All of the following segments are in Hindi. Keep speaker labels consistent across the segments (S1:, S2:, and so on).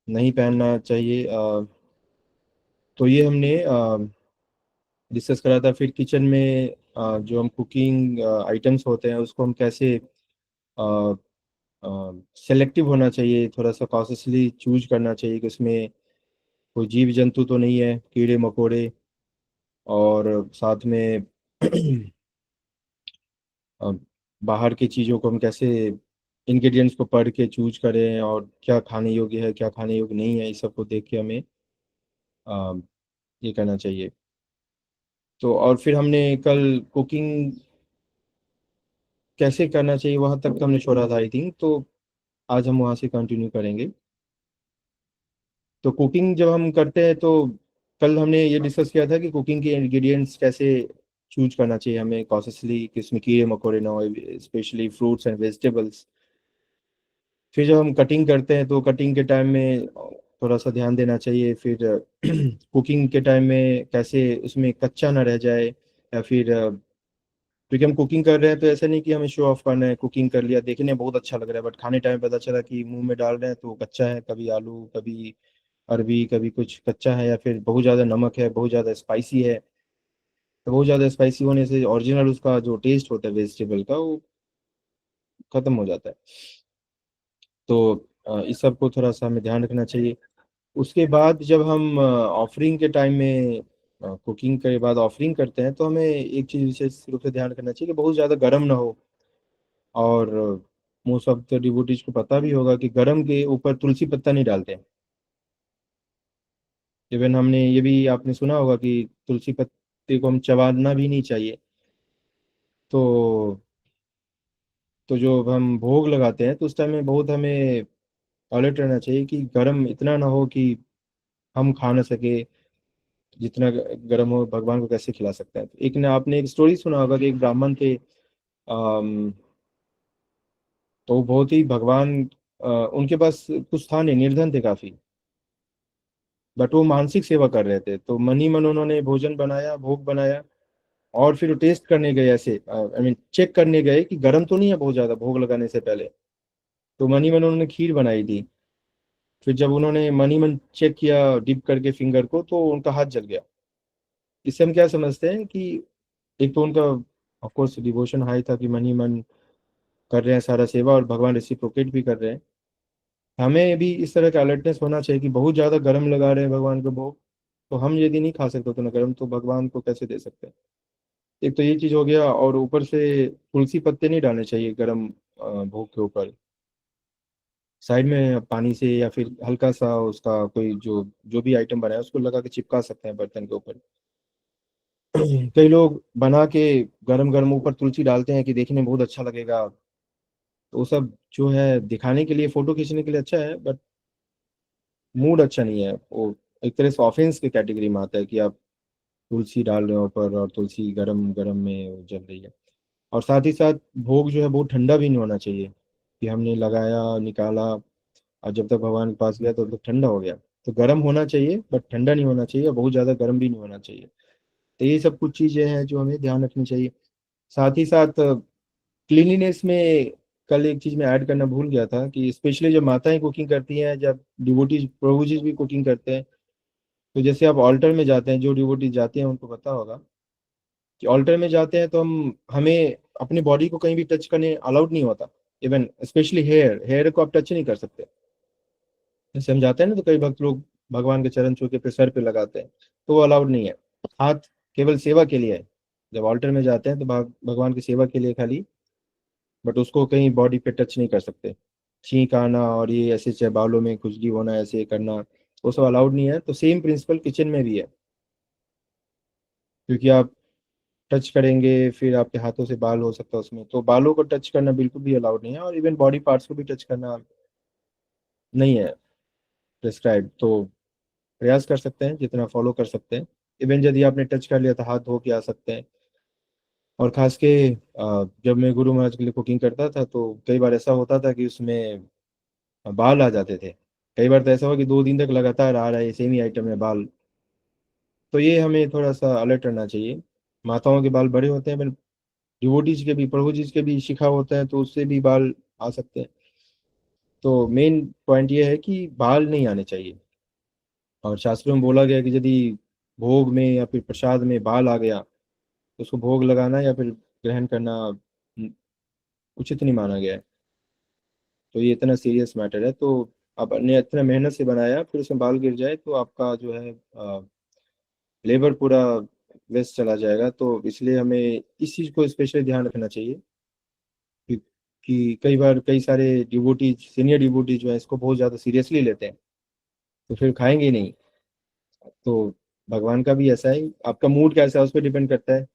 S1: नहीं पहनना चाहिए। तो ये हमने डिस्कस करा था। फिर किचन में जो हम कुकिंग आइटम्स होते हैं उसको हम कैसे सेलेक्टिव होना चाहिए, थोड़ा सा कॉशियसली चूज करना चाहिए कि उसमें कोई जीव जंतु तो नहीं है, कीड़े मकोड़े। और साथ में अ, बाहर की चीज़ों को हम कैसे इंग्रेडिएंट्स को पढ़ के चूज करें, और क्या खाने योग्य है क्या खाने योग्य नहीं है, इस सब को देख के हमें अ, ये करना चाहिए। तो और फिर हमने कल कुकिंग कैसे करना चाहिए वहां तक तो हमने छोड़ा था आई थिंक। तो आज हम वहां से कंटिन्यू करेंगे। तो कुकिंग जब हम करते हैं तो कल हमने ये डिस्कस किया था कि कुकिंग के इंग्रेडिएंट्स कैसे चूज करना चाहिए हमें कॉशियसली कि उसमें कीड़े मकोड़े ना हो, स्पेशली फ्रूट्स एंड वेजिटेबल्स। फिर जब हम कटिंग करते हैं तो कटिंग के टाइम में थोड़ा सा ध्यान देना चाहिए। फिर कुकिंग के टाइम में कैसे उसमें कच्चा ना रह जाए, या फिर क्योंकि हम कुकिंग कर रहे हैं तो ऐसा नहीं कि हमें शो ऑफ करना है। कुकिंग कर लिया, देखने में बहुत अच्छा लग रहा है, बट खाने टाइम पता चला कि मुंह में डाल रहे हैं तो वो कच्चा है, कभी आलू कभी अरबी कभी कुछ कच्चा है, या फिर बहुत ज़्यादा नमक है, बहुत ज़्यादा स्पाइसी है। तो बहुत ज़्यादा स्पाइसी होने से ओरिजिनल उसका जो टेस्ट होता है वेजिटेबल का वो खत्म हो जाता है। तो इस सब को थोड़ा सा हमें ध्यान रखना चाहिए। उसके बाद जब हम ऑफरिंग के टाइम में कुकिंग के बाद ऑफरिंग करते हैं तो हमें एक चीज़ विशेष रूप से ध्यान रखना चाहिए कि बहुत ज़्यादा गर्म ना हो। और मोस्ट ऑफ द डिवोटीज को पता भी होगा कि गर्म के ऊपर तुलसी पत्ता नहीं डालते हैं। इवन हमने ये भी आपने सुना होगा कि तुलसी पत्ते को हम चबाना भी नहीं चाहिए। तो जो हम भोग लगाते हैं तो उस टाइम में बहुत हमें अलर्ट रहना चाहिए कि गर्म इतना ना हो कि हम खा ना सके। जितना गर्म हो भगवान को कैसे खिला सकते हैं। तो एक ने आपने एक स्टोरी सुना होगा कि एक ब्राह्मण थे। तो वो बहुत ही भगवान उनके पास कुछ था नहीं, निर्धन थे काफी। बट वो मानसिक सेवा कर रहे थे, तो मन ही मन उन्होंने भोजन बनाया, भोग बनाया। और फिर वो टेस्ट करने गए, ऐसे आई मीन चेक करने गए कि गर्म तो नहीं है बहुत ज्यादा भोग लगाने से पहले। तो मन ही मन उन्होंने खीर बनाई थी। फिर जब उन्होंने मन ही मन चेक किया डिप करके फिंगर को तो उनका हाथ जल गया। इससे हम क्या समझते हैं कि एक तो उनका ऑफ कोर्स डिवोशन हाई था कि मन ही मन कर रहे हैं सारा सेवा, और भगवान रेसिप्रोकेट भी कर रहे हैं। हमें भी इस तरह का अलर्टनेस होना चाहिए कि बहुत ज्यादा गर्म लगा रहे हैं भगवान को भोग, तो हम यदि नहीं खा सकते उतना गर्म तो भगवान को कैसे दे सकते हैं। एक तो ये चीज हो गया, और ऊपर से तुलसी पत्ते नहीं डालने चाहिए गर्म भोग के ऊपर। साइड में पानी से या फिर हल्का सा उसका कोई जो जो भी आइटम बनाया उसको लगा के चिपका सकते हैं बर्तन के ऊपर। कई लोग बना के गरम गरम ऊपर तुलसी डालते हैं कि देखने में बहुत अच्छा लगेगा। तो वो सब जो है दिखाने के लिए, फोटो खींचने के लिए अच्छा है, बट मूड अच्छा नहीं है वो। एक तरह से ऑफेंस की कैटेगरी में आता है कि आप तुलसी डाल रहे हो ऊपर, और तुलसी गरम गरम में वो जल रही है। और साथ ही साथ भोग जो है बहुत ठंडा भी नहीं होना चाहिए कि हमने लगाया निकाला और जब तक भगवान के पास गया तब तक ठंडा हो गया। तो गर्म होना चाहिए बट ठंडा नहीं होना चाहिए, और बहुत ज़्यादा गर्म भी नहीं होना चाहिए। तो ये सब कुछ चीज़ें हैं जो हमें ध्यान रखनी चाहिए। साथ ही साथ क्लीनलीनेस में कल एक चीज़ मैं ऐड करना भूल गया था कि स्पेशली जब माताएं कुकिंग करती हैं, जब डिवोटीज प्रभु जी भी कुकिंग करते हैं, तो जैसे आप ऑल्टर में जाते हैं, जो डिवोटीज जाते हैं उनको पता होगा कि ऑल्टर में जाते हैं तो हमें अपनी बॉडी को कहीं भी टच करने अलाउड नहीं होता। इवन स्पेशली हेयर हेयर को आप टच नहीं कर सकते। जैसे हम जाते हैं ना तो कई भक्त लोग भगवान के चरण छू के फिर सर पे लगाते हैं, तो वो अलाउड नहीं है। हाथ केवल सेवा के लिए है। जब ऑल्टर में जाते हैं तो भगवान की सेवा के लिए खाली, बट उसको कहीं बॉडी पे टच नहीं कर सकते। छींक आना और ये ऐसे चाहे बालों में खुजली होना ऐसे करना, वो सब अलाउड नहीं है। तो सेम प्रिंसिपल किचन में भी है। क्योंकि आप टच करेंगे फिर आपके हाथों से बाल हो सकता है उसमें, तो बालों को टच करना बिल्कुल भी अलाउड नहीं है, और इवन बॉडी पार्ट्स को भी टच करना नहीं है प्रिस्क्राइब। तो प्रयास कर सकते हैं जितना फॉलो कर सकते हैं। इवन यदि आपने टच कर लिया तो हाथ धो के आ सकते हैं। और खास के जब मैं गुरु महाराज के लिए कुकिंग करता था तो कई बार ऐसा होता था कि उसमें बाल आ जाते थे। कई बार तो ऐसा हुआ कि 2 दिन तक लगातार आ रहा है सेम ही आइटम में बाल। तो ये हमें थोड़ा सा अलर्ट रहना चाहिए। माताओं के बाल बड़े होते हैं, डिवोटीज के भी प्रभु जी के भी शिखा होता है तो उससे भी बाल आ सकते हैं। तो मेन पॉइंट ये है कि बाल नहीं आने चाहिए। और शास्त्रों में बोला गया है कि यदि भोग में या फिर प्रसाद में बाल आ गया तो उसको भोग लगाना या फिर ग्रहण करना उचित नहीं माना गया है। तो ये इतना सीरियस मैटर है। तो आपने इतना मेहनत से बनाया फिर उसमें बाल गिर जाए तो आपका जो है लेबर पूरा वेस्ट चला जाएगा। तो इसलिए हमें इस चीज़ को स्पेशली ध्यान रखना चाहिए कि, कि कई बार कई सारे डिवोटी सीनियर डिवोटी जो है इसको बहुत ज़्यादा सीरियसली लेते हैं तो फिर खाएंगे ही नहीं। तो भगवान का भी ऐसा है, आपका मूड कैसा है उस पर डिपेंड करता है।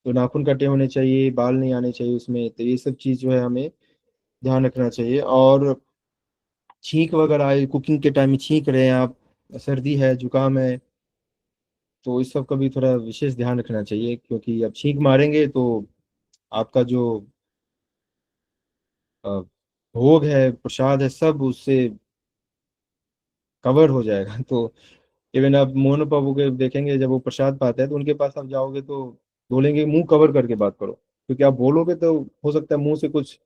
S1: तो नाखून कटे होने चाहिए, बाल नहीं आने चाहिए उसमें। तो ये सब चीज़ जो है हमें ध्यान रखना चाहिए। और छींक वगैरह आए कुकिंग के टाइम में छींक रहे हैं आप, सर्दी है जुकाम है, तो इस सब का भी थोड़ा विशेष ध्यान रखना चाहिए। क्योंकि अब छींक मारेंगे तो आपका जो अ, भोग है प्रसाद है सब उससे कवर हो जाएगा। तो इवन आप मोहन बाबू के देखेंगे जब वो प्रसाद पाते हैं तो उनके पास आप जाओगे तो बोलेंगे मुंह कवर करके बात करो, क्योंकि आप बोलोगे तो हो सकता है मुंह से कुछ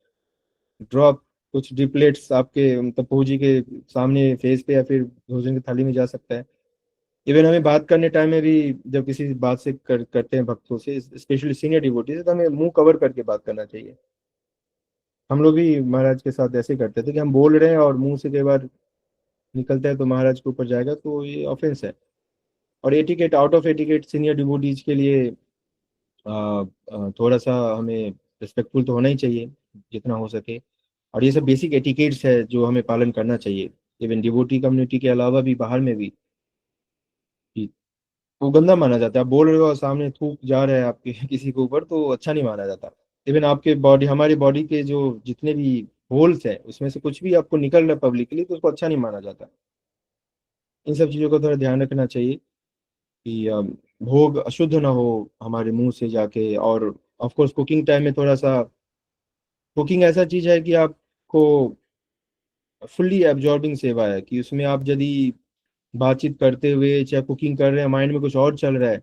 S1: ड्रॉप, कुछ ड्रिपलेट्स आपके मतलब प्रभु जी के सामने फेस पे या फिर भोजन की थाली में जा सकता है। इवन हमें बात करने टाइम में भी जब किसी बात से करते हैं भक्तों से स्पेशली सीनियर डिवोटी से, तो हमें मुंह कवर करके बात करना चाहिए। हम लोग भी महाराज के साथ ऐसे ही करते थे कि हम बोल रहे हैं और मुंह से कई बार निकलता है तो महाराज के ऊपर जाएगा, तो ये ऑफेंस है। और etiquette, out of etiquette senior devotees के लिए थोड़ा सा हमें रिस्पेक्टफुल तो होना ही चाहिए जितना हो सके। और ये सब बेसिक एटिकेट्स है जो हमें पालन करना चाहिए इवन डिवोटी कम्युनिटी के अलावा भी, बाहर में भी। कि वो गंदा माना जाता है, आप बोल रहे हो और सामने थूक जा रहा है आपके किसी के ऊपर, तो अच्छा नहीं माना जाता। इवन आपके बॉडी, हमारी बॉडी के जो जितने भी होल्स है उसमें से कुछ भी आपको निकल रहा है पब्लिकली तो उसको अच्छा नहीं माना जाता। इन सब चीज़ों का थोड़ा ध्यान रखना चाहिए कि भोग अशुद्ध ना हो हमारे मुंह से जाके। और ऑफ कोर्स कुकिंग टाइम में थोड़ा सा, कुकिंग ऐसा चीज है कि आपको फुल्ली एब्जॉर्बिंग सेवा है कि उसमें आप यदि बातचीत करते हुए चाहे कुकिंग कर रहे हैं माइंड में कुछ और चल रहा है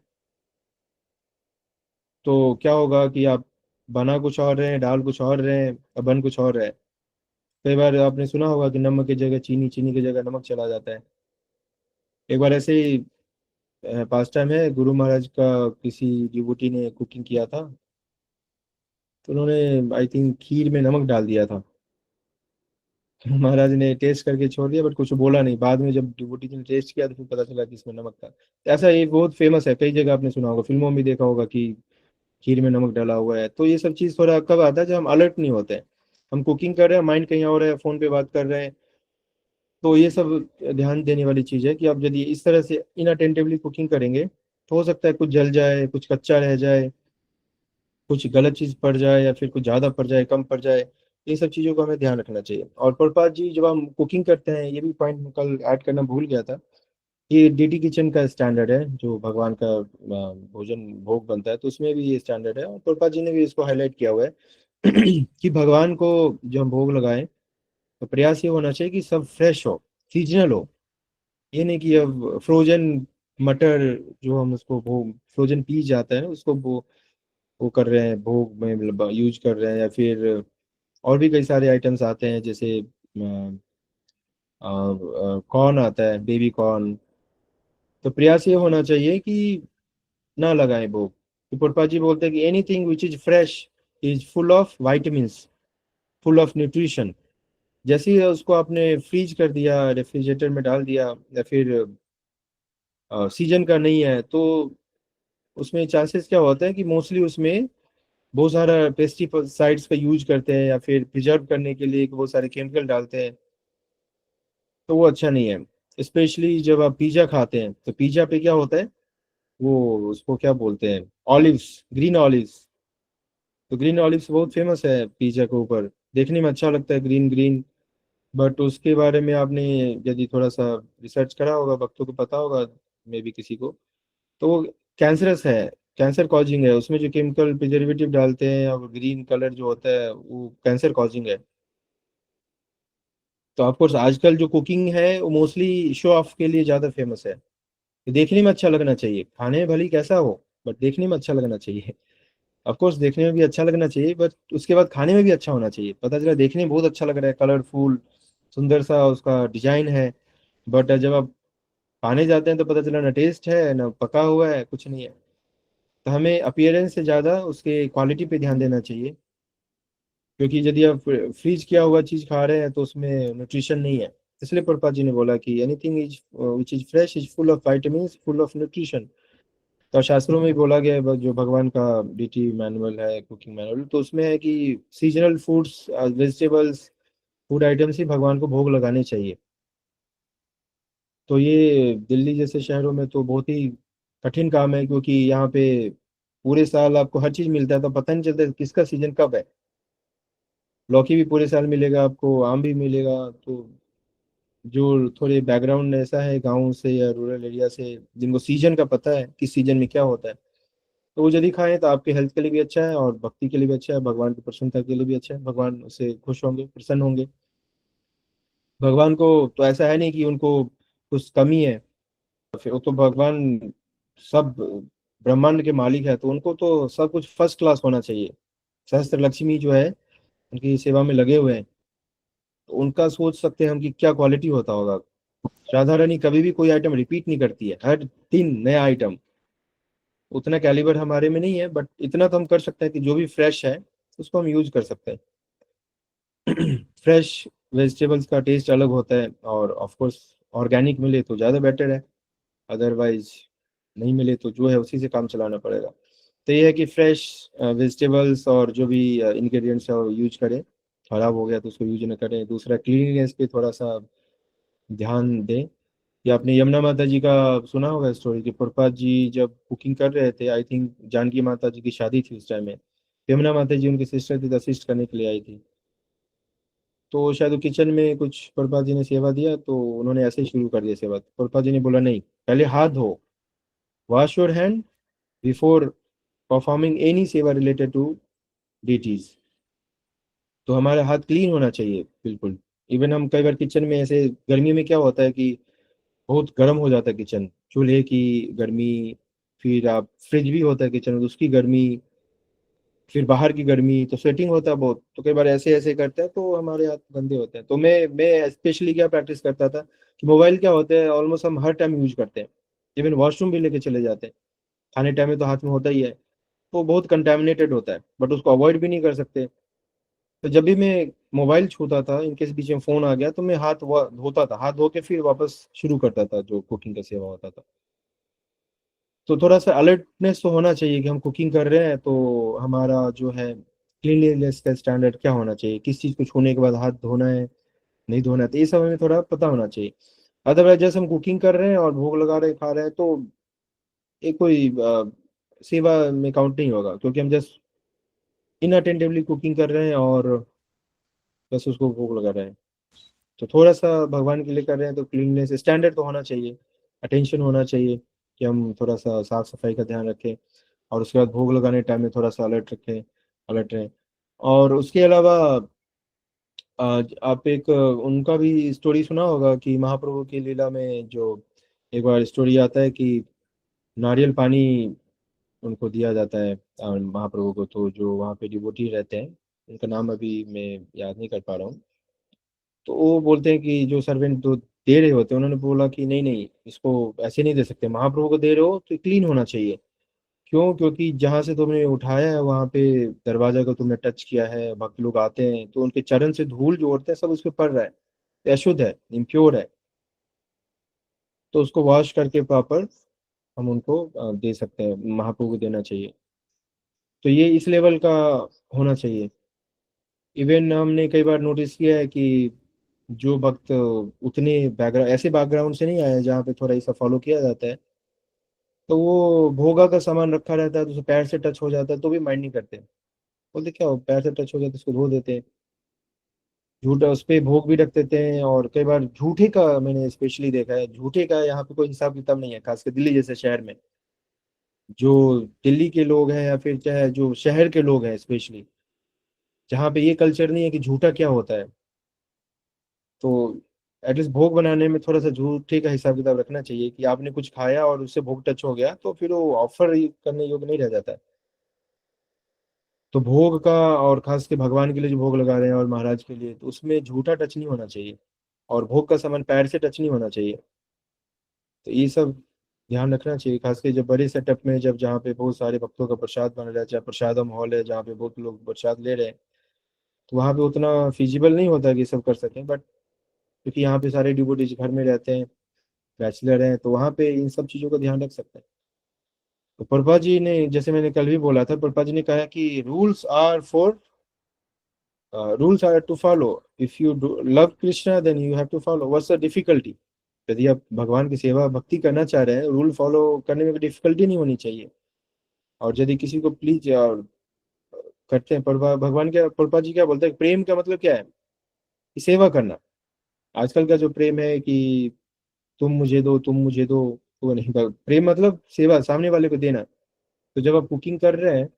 S1: तो क्या होगा कि आप बना कुछ और रहे हैं, डाल कुछ और रहे हैं और बन कुछ और रहे हैं। कई बार आपने सुना होगा कि नमक की जगह चीनी, चीनी की जगह नमक चला जाता है। एक बार ऐसे ही पास टाइम है, गुरु महाराज का किसी डिवोटी ने कुकिंग किया था तो उन्होंने आई थिंक खीर में नमक डाल दिया था। महाराज ने टेस्ट करके छोड़ दिया बट कुछ बोला नहीं। बाद में जब डिवोटी ने टेस्ट किया तो फिर पता चला कि इसमें नमक था। तो ऐसा ये बहुत फेमस है, कई जगह आपने सुना होगा, फिल्मों में भी देखा होगा कि खीर में नमक डाला हुआ है। तो ये सब चीज़ थोड़ा कब आता है जब हम अलर्ट नहीं होते हैं, हम कुकिंग कर रहे हैं माइंड कहीं और है, फोन पे बात कर रहे हैं। तो ये सब ध्यान देने वाली चीज़ है कि आप यदि इस तरह से इनअटेंटिवली कुकिंग करेंगे तो हो सकता है कुछ जल जाए, कुछ कच्चा रह जाए, कुछ गलत चीज पड़ जाए या फिर कुछ ज्यादा पड़ जाए, कम पड़ जाए। ये सब चीजों का हमें ध्यान रखना चाहिए। और प्रभुपाद जी जब हम कुकिंग करते हैं, ये भी पॉइंट मैं कल ऐड करना भूल गया था, ये डीटी किचन का स्टैंडर्ड है जो भगवान का भोजन भोग बनता है तो उसमें भी ये स्टैंडर्ड है। और प्रभुपाद जी ने भी इसको हाईलाइट किया हुआ है कि भगवान को जो हम भोग लगाएं तो प्रयास ये होना चाहिए कि सब फ्रेश हो, सीजनल हो। ये नहीं कि अब फ्रोजन मटर जो हम उसको भोग फ्रोजन पीस जाता है उसको वो कर रहे हैं भोग में यूज कर रहे हैं। या फिर और भी कई सारे आइटम्स आते हैं जैसे कॉर्न आता है, बेबी कॉर्न। तो प्रयास ये होना चाहिए कि ना लगाएं भोग। तो पुष्पा जी बोलते हैं कि anything which is fresh is full of vitamins, full of nutrition. जैसे ही उसको आपने फ्रीज कर दिया, रेफ्रिजरेटर में डाल दिया या फिर सीजन का नहीं है तो उसमें चांसेस क्या होता है कि मोस्टली उसमें बहुत सारा पेस्टिसाइड्स का यूज करते हैं या फिर प्रिजर्व करने के लिए बहुत सारे केमिकल डालते हैं। तो वो अच्छा नहीं है। स्पेशली जब आप पिज्ज़ा खाते हैं तो पिज्ज़ा पे क्या होता है, वो उसको क्या बोलते हैं, ऑलिव्स, ग्रीन ऑलिव्स। तो ग्रीन ऑलिव्स बहुत फेमस है पिज्ज़ा के ऊपर, देखने में अच्छा लगता है ग्रीन ग्रीन। बट उसके बारे में आपने यदि थोड़ा सा रिसर्च करा होगा, भक्तों को पता होगा, मे भी किसी को, तो वो कैंसरस है, कैंसर कॉजिंग है। उसमें जो केमिकल प्रिजर्वेटिव डालते हैं और ग्रीन कलर जो होता है वो कैंसर कॉजिंग है। तो ऑफकोर्स आजकल जो कुकिंग है वो मोस्टली शो ऑफ के लिए ज़्यादा फेमस है। देखने में अच्छा लगना चाहिए, खाने में भले ही कैसा हो बट देखने में अच्छा लगना चाहिए। ऑफ कोर्स देखने में भी अच्छा लगना चाहिए, बट उसके बाद खाने में भी अच्छा होना चाहिए। पता चला देखने में बहुत अच्छा लग रहा है, कलरफुल, सुंदर सा उसका डिजाइन है, बट जब आप खाने जाते हैं तो पता चला ना टेस्ट है ना पका हुआ है, कुछ नहीं है। तो हमें अपीयरेंस से ज़्यादा उसके क्वालिटी पे ध्यान देना चाहिए, क्योंकि यदि आप फ्रीज किया हुआ चीज़ खा रहे हैं तो उसमें न्यूट्रिशन नहीं है। इसलिए प्रभुपाद जी ने बोला कि anything is which is fresh is full of vitamin, full of nutrition. तो शास्त्रों में भी बोला गया है, जो भगवान का डीटी मैनुअल है, कुकिंग मैनुअल, तो उसमें है कि seasonal foods, vegetables, food items ही भगवान को भोग लगाने चाहिए। तो ये दिल्ली जैसे शहरों में तो बहुत ही कठिन काम है, क्योंकि यहाँ पे पूरे साल आपको हर चीज मिलता है, तो पता नहीं चलता किसका सीजन कब है। लौकी भी पूरे साल मिलेगा आपको, आम भी मिलेगा। तो जो थोड़े बैकग्राउंड ऐसा है गाँव से या रूरल एरिया से, जिनको सीजन का पता है किस सीजन में क्या होता है, तो वो यदि खाएं तो आपके हेल्थ के लिए भी अच्छा है और भक्ति के लिए भी अच्छा है, भगवान की प्रसन्नता के लिए भी अच्छा है, भगवान उससे खुश होंगे, प्रसन्न होंगे। भगवान को तो ऐसा है नहीं कि उनको कुछ कमी है। फिर वो तो भगवान सब ब्रह्मांड के मालिक है, तो उनको तो सब कुछ फर्स्ट क्लास होना चाहिए। सहस्त्र लक्ष्मी जो है उनकी सेवा में लगे हुए हैं, तो उनका सोच सकते हैं हम कि क्या क्वालिटी होता होगा। राधा रानी कभी भी कोई आइटम रिपीट नहीं करती है, हर दिन नया आइटम। उतना कैलिबर हमारे में नहीं है, बट इतना तो हम कर सकते हैं कि जो भी फ्रेश है उसको हम यूज कर सकते हैं। फ्रेश वेजिटेबल्स का टेस्ट अलग होता है, और ऑफ कोर्स ऑर्गेनिक मिले तो ज़्यादा बेटर है, अदरवाइज नहीं मिले तो जो है उसी से काम चलाना पड़ेगा। तो ये है कि फ्रेश वेजिटेबल्स और जो भी इंग्रेडिएंट्स है वो यूज करें। खराब हो गया तो उसको यूज ना करें। दूसरा, क्लीनिनेस पे थोड़ा सा ध्यान दें। या आपने यमुना माता जी का सुना होगा स्टोरी, कि प्रभुपाद जी जब कुकिंग कर रहे थे, आई थिंक जानकी माता जी की शादी थी उस टाइम में, यमुना माता जी उनकी सिस्टर थी, असिस्ट करने के लिए आई थी। तो शायद वो किचन में कुछ प्रभुपाद जी ने सेवा दिया, तो उन्होंने ऐसे ही शुरू कर दिया सेवा। तो प्रभुपाद जी ने बोला नहीं, पहले हाथ धो, wash your hand before performing any सेवा रिलेटेड टू डीटीज। तो हमारा हाथ क्लीन होना चाहिए बिल्कुल। इवन हम कई बार किचन में ऐसे, गर्मी में क्या होता है कि बहुत गर्म हो जाता है किचन, चूल्हे की गर्मी, फिर आप फ्रिज भी होता है किचन में तो उसकी गर्मी, फिर बाहर की गर्मी, तो स्वेटिंग होता है बहुत। तो कई बार ऐसे ऐसे करते हैं तो हमारे हाथ गंदे होते हैं। तो मैं स्पेशली क्या प्रैक्टिस करता था कि मोबाइल क्या होते हैं ऑलमोस्ट हम हर टाइम यूज करते हैं, इवन वॉशरूम भी लेके चले जाते हैं, खाने टाइम में तो हाथ में होता ही है। तो बहुत कंटेमिनेटेड होता है, बट उसको अवॉइड भी नहीं कर सकते। तो जब भी मैं मोबाइल छूता था, इनकेस बीच में फोन आ गया, तो मैं हाथ धोता था, हाथ धो के फिर वापस शुरू करता था जो कुकिंग का सेवा होता था। तो थोड़ा सा अलर्टनेस तो होना चाहिए कि हम कुकिंग कर रहे हैं, तो हमारा जो है क्लीनलीनेस का स्टैंडर्ड क्या होना चाहिए, किस चीज़ को छूने के बाद हाथ धोना है, नहीं धोना है, तो ये सब हमें थोड़ा पता होना चाहिए। अदरवाइज जैसे हम कुकिंग कर रहे हैं और भोग लगा रहे खा रहे हैं, तो ये कोई सेवा में काउंट नहीं होगा, क्योंकि हम जस्ट इनअटेंटिवली कुकिंग कर रहे हैं और बस उसको भोग लगा रहे हैं। तो थोड़ा सा भगवान के लिए कर रहे हैं तो क्लीननेस स्टैंडर्ड तो होना चाहिए, अटेंशन होना चाहिए कि हम थोड़ा सा साफ सफाई का ध्यान रखें, और उसके बाद भोग लगाने टाइम में थोड़ा सा अलर्ट रखें, अलर्ट रहें। और उसके अलावा आप एक उनका भी स्टोरी सुना होगा कि महाप्रभु की लीला में जो एक बार स्टोरी आता है कि नारियल पानी उनको दिया जाता है महाप्रभु को। तो जो वहाँ पे डिवोटी रहते हैं, उनका नाम अभी मैं याद नहीं कर पा रहा हूँ, तो वो बोलते हैं कि जो सर्वेंट तो दे रहे होते हैं, उन्होंने बोला कि नहीं नहीं, इसको ऐसे नहीं दे सकते, महाप्रभु को दे रहे हो तो क्लीन होना चाहिए। क्यों? क्योंकि जहां से तुमने उठाया है वहां पे दरवाजा को तुमने टच किया है, भक्त लोग आते हैं तो उनके चरण से धूल जो उड़ते हैं सब उस पर पड़ रहा है, तो अशुद्ध है, इम्प्योर है। तो उसको वॉश करके प्रॉपर हम उनको दे सकते हैं, महाप्रभु को देना चाहिए। तो ये इस लेवल का होना चाहिए। इवन हमने कई बार नोटिस किया है कि जो भक्त उतने बैकग्राउंड, ऐसे बैकग्राउंड से नहीं आए जहाँ पे थोड़ा ऐसा फॉलो किया जाता है, तो वो भोगा का सामान रखा रहता है तो उसे पैर से टच हो जाता है तो भी माइंड नहीं करते। बोलते क्या हो, पैर से टच हो जाता है उसको धो देते हैं। झूठा उस पे भोग भी रख देते हैं, और कई बार झूठे का मैंने स्पेशली देखा है, झूठे का यहाँ पे कोई हिसाब किताब नहीं है, खासकर दिल्ली जैसे शहर में। जो दिल्ली के लोग हैं या फिर चाहे जो शहर के लोग हैं स्पेशली, जहाँ पे ये कल्चर नहीं है कि झूठा क्या होता है, तो एटलीस्ट भोग बनाने में थोड़ा सा झूठे का हिसाब किताब रखना चाहिए कि आपने कुछ खाया और उससे भोग टच हो गया तो फिर वो ऑफर करने योग्य नहीं रह जाता है। तो भोग का, और खास के भगवान के लिए जो भोग लगा रहे हैं और महाराज के लिए, तो उसमें झूठा टच नहीं होना चाहिए, और भोग का सामान पैर से टच नहीं होना चाहिए। तो ये सब ध्यान रखना चाहिए, खासकर जब बड़े सेटअप में, जब जहाँ पे बहुत सारे भक्तों का प्रसाद बन रहा है, चाहे प्रसादम हॉल है जहाँ पे बहुत लोग प्रसाद ले रहे हैं, तो वहाँ पे उतना फिजिबल नहीं होता कि ये सब कर सकें। बट क्योंकि यहाँ पे सारे डिवोटीज घर में रहते हैं, बैचलर हैं, तो वहाँ पे इन सब चीज़ों का ध्यान रख सकते हैं। तो प्रभा जी ने, जैसे मैंने कल भी बोला था, प्रभा जी ने कहा कि rules are to follow, if you love Krishna then you have to follow, what's the difficulty. यदि आप भगवान की सेवा भक्ति करना चाह रहे हैं, रूल फॉलो करने में कोई डिफिकल्टी नहीं होनी चाहिए। और यदि किसी को प्लीज और करते हैं, प्रभा भगवान क्या, प्रभा जी क्या बोलते हैं, प्रेम का मतलब क्या है, कि सेवा करना। आजकल का जो प्रेम है कि तुम मुझे दो, तुम मुझे दो, वो नहीं। प्रेम मतलब सेवा, सामने वाले को देना। तो जब आप कुकिंग कर रहे हैं,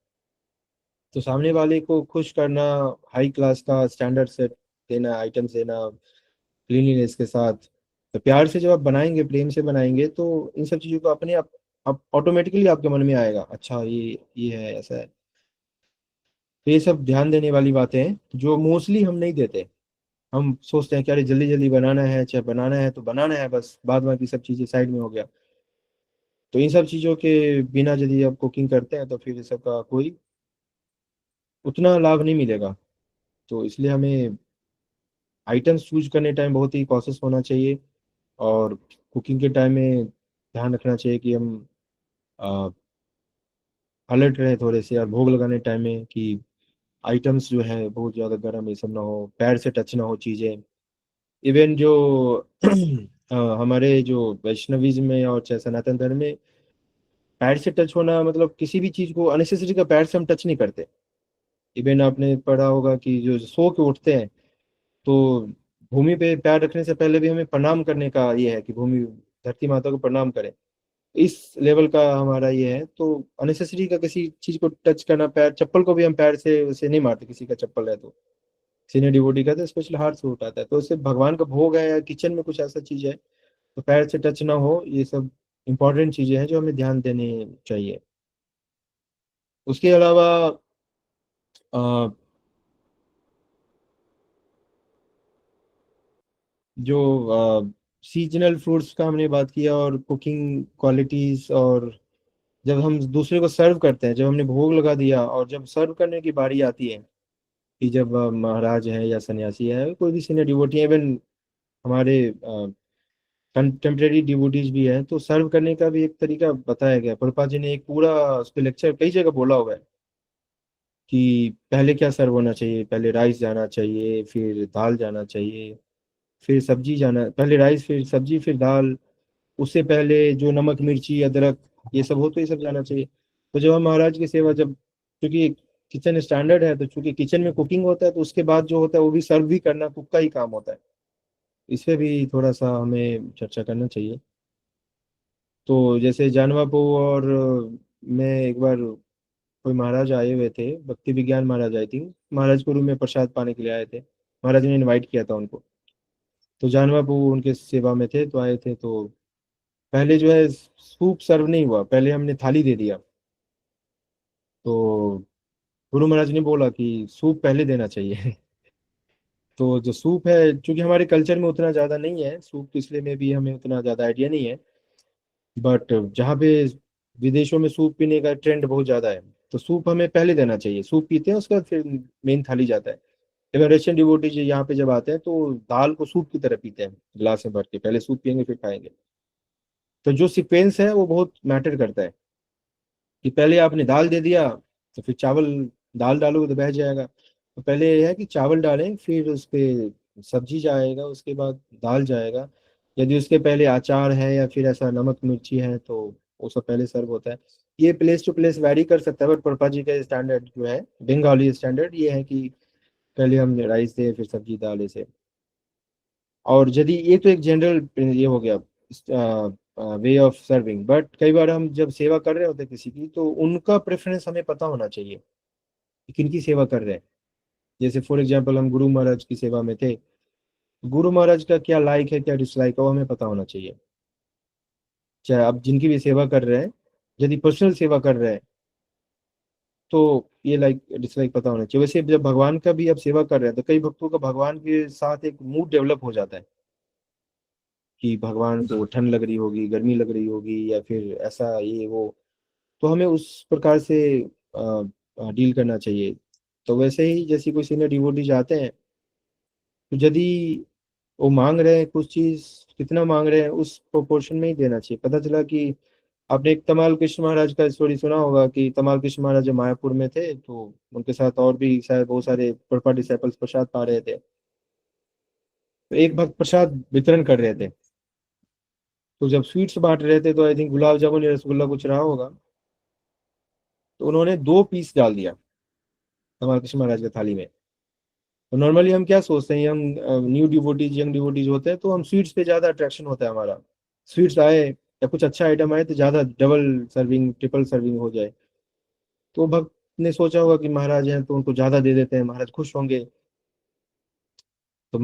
S1: तो सामने वाले को खुश करना, हाई क्लास का स्टैंडर्ड सेट देना, आइटम्स देना क्लीनलीनेस के साथ। तो प्यार से जब आप बनाएंगे, प्रेम से बनाएंगे, तो इन सब चीज़ों को अपने आप ऑटोमेटिकली आपके मन में आएगा, अच्छा ये है, ऐसा है। तो ये सब ध्यान देने वाली बातें हैं जो मोस्टली हम नहीं देते। हम सोचते हैं कि अरे जल्दी जल्दी बनाना है, चाहे बनाना है तो बनाना है बस, बाद बाकी सब चीज़ें साइड में हो गया। तो इन सब चीज़ों के बिना यदि आप कुकिंग करते हैं, तो फिर ये सब का कोई उतना लाभ नहीं मिलेगा। तो इसलिए हमें आइटम्स चूज करने टाइम बहुत ही कॉशियस होना चाहिए। और कुकिंग के टाइम में ध्यान रखना चाहिए कि हम अलर्ट रहे थोड़े से, और भोग लगाने टाइम में कि आइटम्स जो है बहुत ज़्यादा गर्म ये सब ना हो, पैर से टच ना हो चीज़ें। इवन जो हमारे जो वैष्णविज्म में और चाहे सनातन धर्म में, पैर से टच होना मतलब किसी भी चीज़ को अननेसेसरी का पैर से हम टच नहीं करते। इवन आपने पढ़ा होगा कि जो सो के उठते हैं, तो भूमि पे पैर रखने से पहले भी हमें प्रणाम करने का ये है कि भूमि, धरती माता को प्रणाम करें। इस लेवल का हमारा ये है। तो अननेसेसरी का किसी चीज को टच करना, पैर, चप्पल को भी हम पैर से उसे नहीं मारते, किसी का चप्पल है तो सीनियर डिवोटी का तो स्पेशल हाथ से उठाता है। तो इससे भगवान का भोग है या किचन में कुछ ऐसा चीज है, तो पैर से टच ना हो। ये सब इंपॉर्टेंट चीजें हैं जो हमें ध्यान देने चाहिए। उसके अलावा जो सीजनल फ्रूट्स का हमने बात किया, और कुकिंग क्वालिटीज, और जब हम दूसरे को सर्व करते हैं, जब हमने भोग लगा दिया और जब सर्व करने की बारी आती है, कि जब महाराज है या सन्यासी है, कोई भी सीनियर डिवोटी है, इवन हमारे कंटेम्प्रेरी डिवोटीज भी है, तो सर्व करने का भी एक तरीका बताया गया। प्रभुपाद जी ने एक पूरा उस पर लेक्चर कई जगह बोला हुआ है कि पहले क्या सर्व होना चाहिए, पहले राइस जाना चाहिए, फिर दाल जाना चाहिए, फिर सब्जी जाना, पहले राइस फिर सब्जी फिर दाल, उससे पहले जो नमक मिर्ची अदरक ये सब हो, तो ये सब जाना चाहिए। तो जब हम महाराज की सेवा, जब क्योंकि किचन स्टैंडर्ड है, तो चूंकि किचन में कुकिंग होता है, तो उसके बाद जो होता है वो भी सर्व भी करना कुक का ही काम होता है। इस पे भी थोड़ा सा हमें चर्चा करना चाहिए। तो जैसे जानवा पो और मैं एक बार, कोई महाराज आए हुए थे, भक्ति विज्ञान महाराज आई थिंक, महाराज गुरु में प्रसाद पाने के लिए आए थे, महाराज ने इनवाइट किया था उनको। तो जानवा पो उनके सेवा में थे, तो आए थे। तो पहले जो है सूप सर्व नहीं हुआ, पहले हमने थाली दे दिया। तो गुरु महाराज ने बोला कि सूप पहले देना चाहिए। तो जो सूप है, क्योंकि हमारे कल्चर में उतना ज़्यादा नहीं है सूप, तो इसलिए में भी हमें उतना ज़्यादा आइडिया नहीं है। बट जहाँ पे विदेशों में सूप पीने का ट्रेंड बहुत ज़्यादा है, तो सूप हमें पहले देना चाहिए। सूप पीते हैं, उसके बाद फिर मेन थाली जाता है। अगर रशियन डिवोटीज यहाँ पे जब आते हैं, तो दाल को सूप की तरह पीते हैं, गिलास में भर के, पहले सूप पियेंगे फिर खाएंगे। तो जो सीक्वेंस है वो बहुत मैटर करता है, कि पहले आपने दाल दे दिया, तो फिर चावल, दाल डालोगे तो बह जाएगा। तो पहले ये है कि चावल डालें, फिर उस पे सब्जी जाएगा, उसके बाद दाल जाएगा। यदि उसके पहले अचार है या फिर ऐसा नमक मिर्ची है, तो वो सब पहले सर्व होता है। ये प्लेस टू प्लेस वैरी कर सकता है, बट प्रभा जी का स्टैंडर्ड जो है, बंगाली स्टैंडर्ड ये है कि पहले हम राइस दे, फिर सब्जी दाल, ऐसे। और यदि ये तो एक जनरल ये हो गया वे ऑफ सर्विंग। बट कई बार हम जब सेवा कर रहे होते हैं किसी की, तो उनका प्रेफरेंस हमें पता होना चाहिए कि किनकी सेवा कर रहे हैं। जैसे फॉर एग्जांपल हम गुरु महाराज की सेवा में थे, गुरु महाराज का क्या लाइक है, क्या डिसलाइक है, वो हमें पता होना चाहिए। चाहे आप जिनकी भी सेवा कर रहे हैं, यदि पर्सनल सेवा कर रहे हैं, तो ये लाइक डिसलाइक पता होना चाहिए। वैसे जब भगवान का भी आप सेवा कर रहे हैं तो कई भक्तों का भगवान के साथ एक मूड डेवलप हो जाता है कि भगवान को ठंड लग रही होगी, गर्मी लग रही होगी, या फिर ऐसा ये वो। तो हमें उस प्रकार से डील करना चाहिए। तो वैसे ही जैसे कोई सीनियर डिवोटी जाते हैं, तो यदि वो मांग रहे हैं कुछ चीज, कितना मांग रहे हैं उस प्रोपोर्शन में ही देना चाहिए। पता चला कि आपने एक तमाल कृष्ण महाराज का स्टोरी सुना होगा कि तमाल कृष्ण महाराज जब मायापुर में थे तो उनके साथ और भी शायद बहुत सारे प्रपा डिसाइपल्स प्रसाद पा रहे थे। तो एक भक्त प्रसाद वितरण कर रहे थे, तो जब स्वीट्स बांट रहे थे तो आई थिंक गुलाब जामुन या रसगुल्ला कुछ रहा होगा, तो उन्होंने 2 पीस डाल दिया तमाल कृष्ण महाराज की थाली में। तो नॉर्मली हम क्या सोचते हैं, हम न्यू डिवोटीज यंग डिवोटीज होते हैं तो हम स्वीट्स पे ज्यादा अट्रैक्शन होता है हमारा। स्वीट्स आए या कुछ अच्छा आइटम आए तो ज्यादा डबल सर्विंग ट्रिपल सर्विंग हो जाए। तो भक्त ने सोचा होगा कि महाराज हैं तो उनको ज्यादा दे देते हैं, महाराज खुश होंगे। तो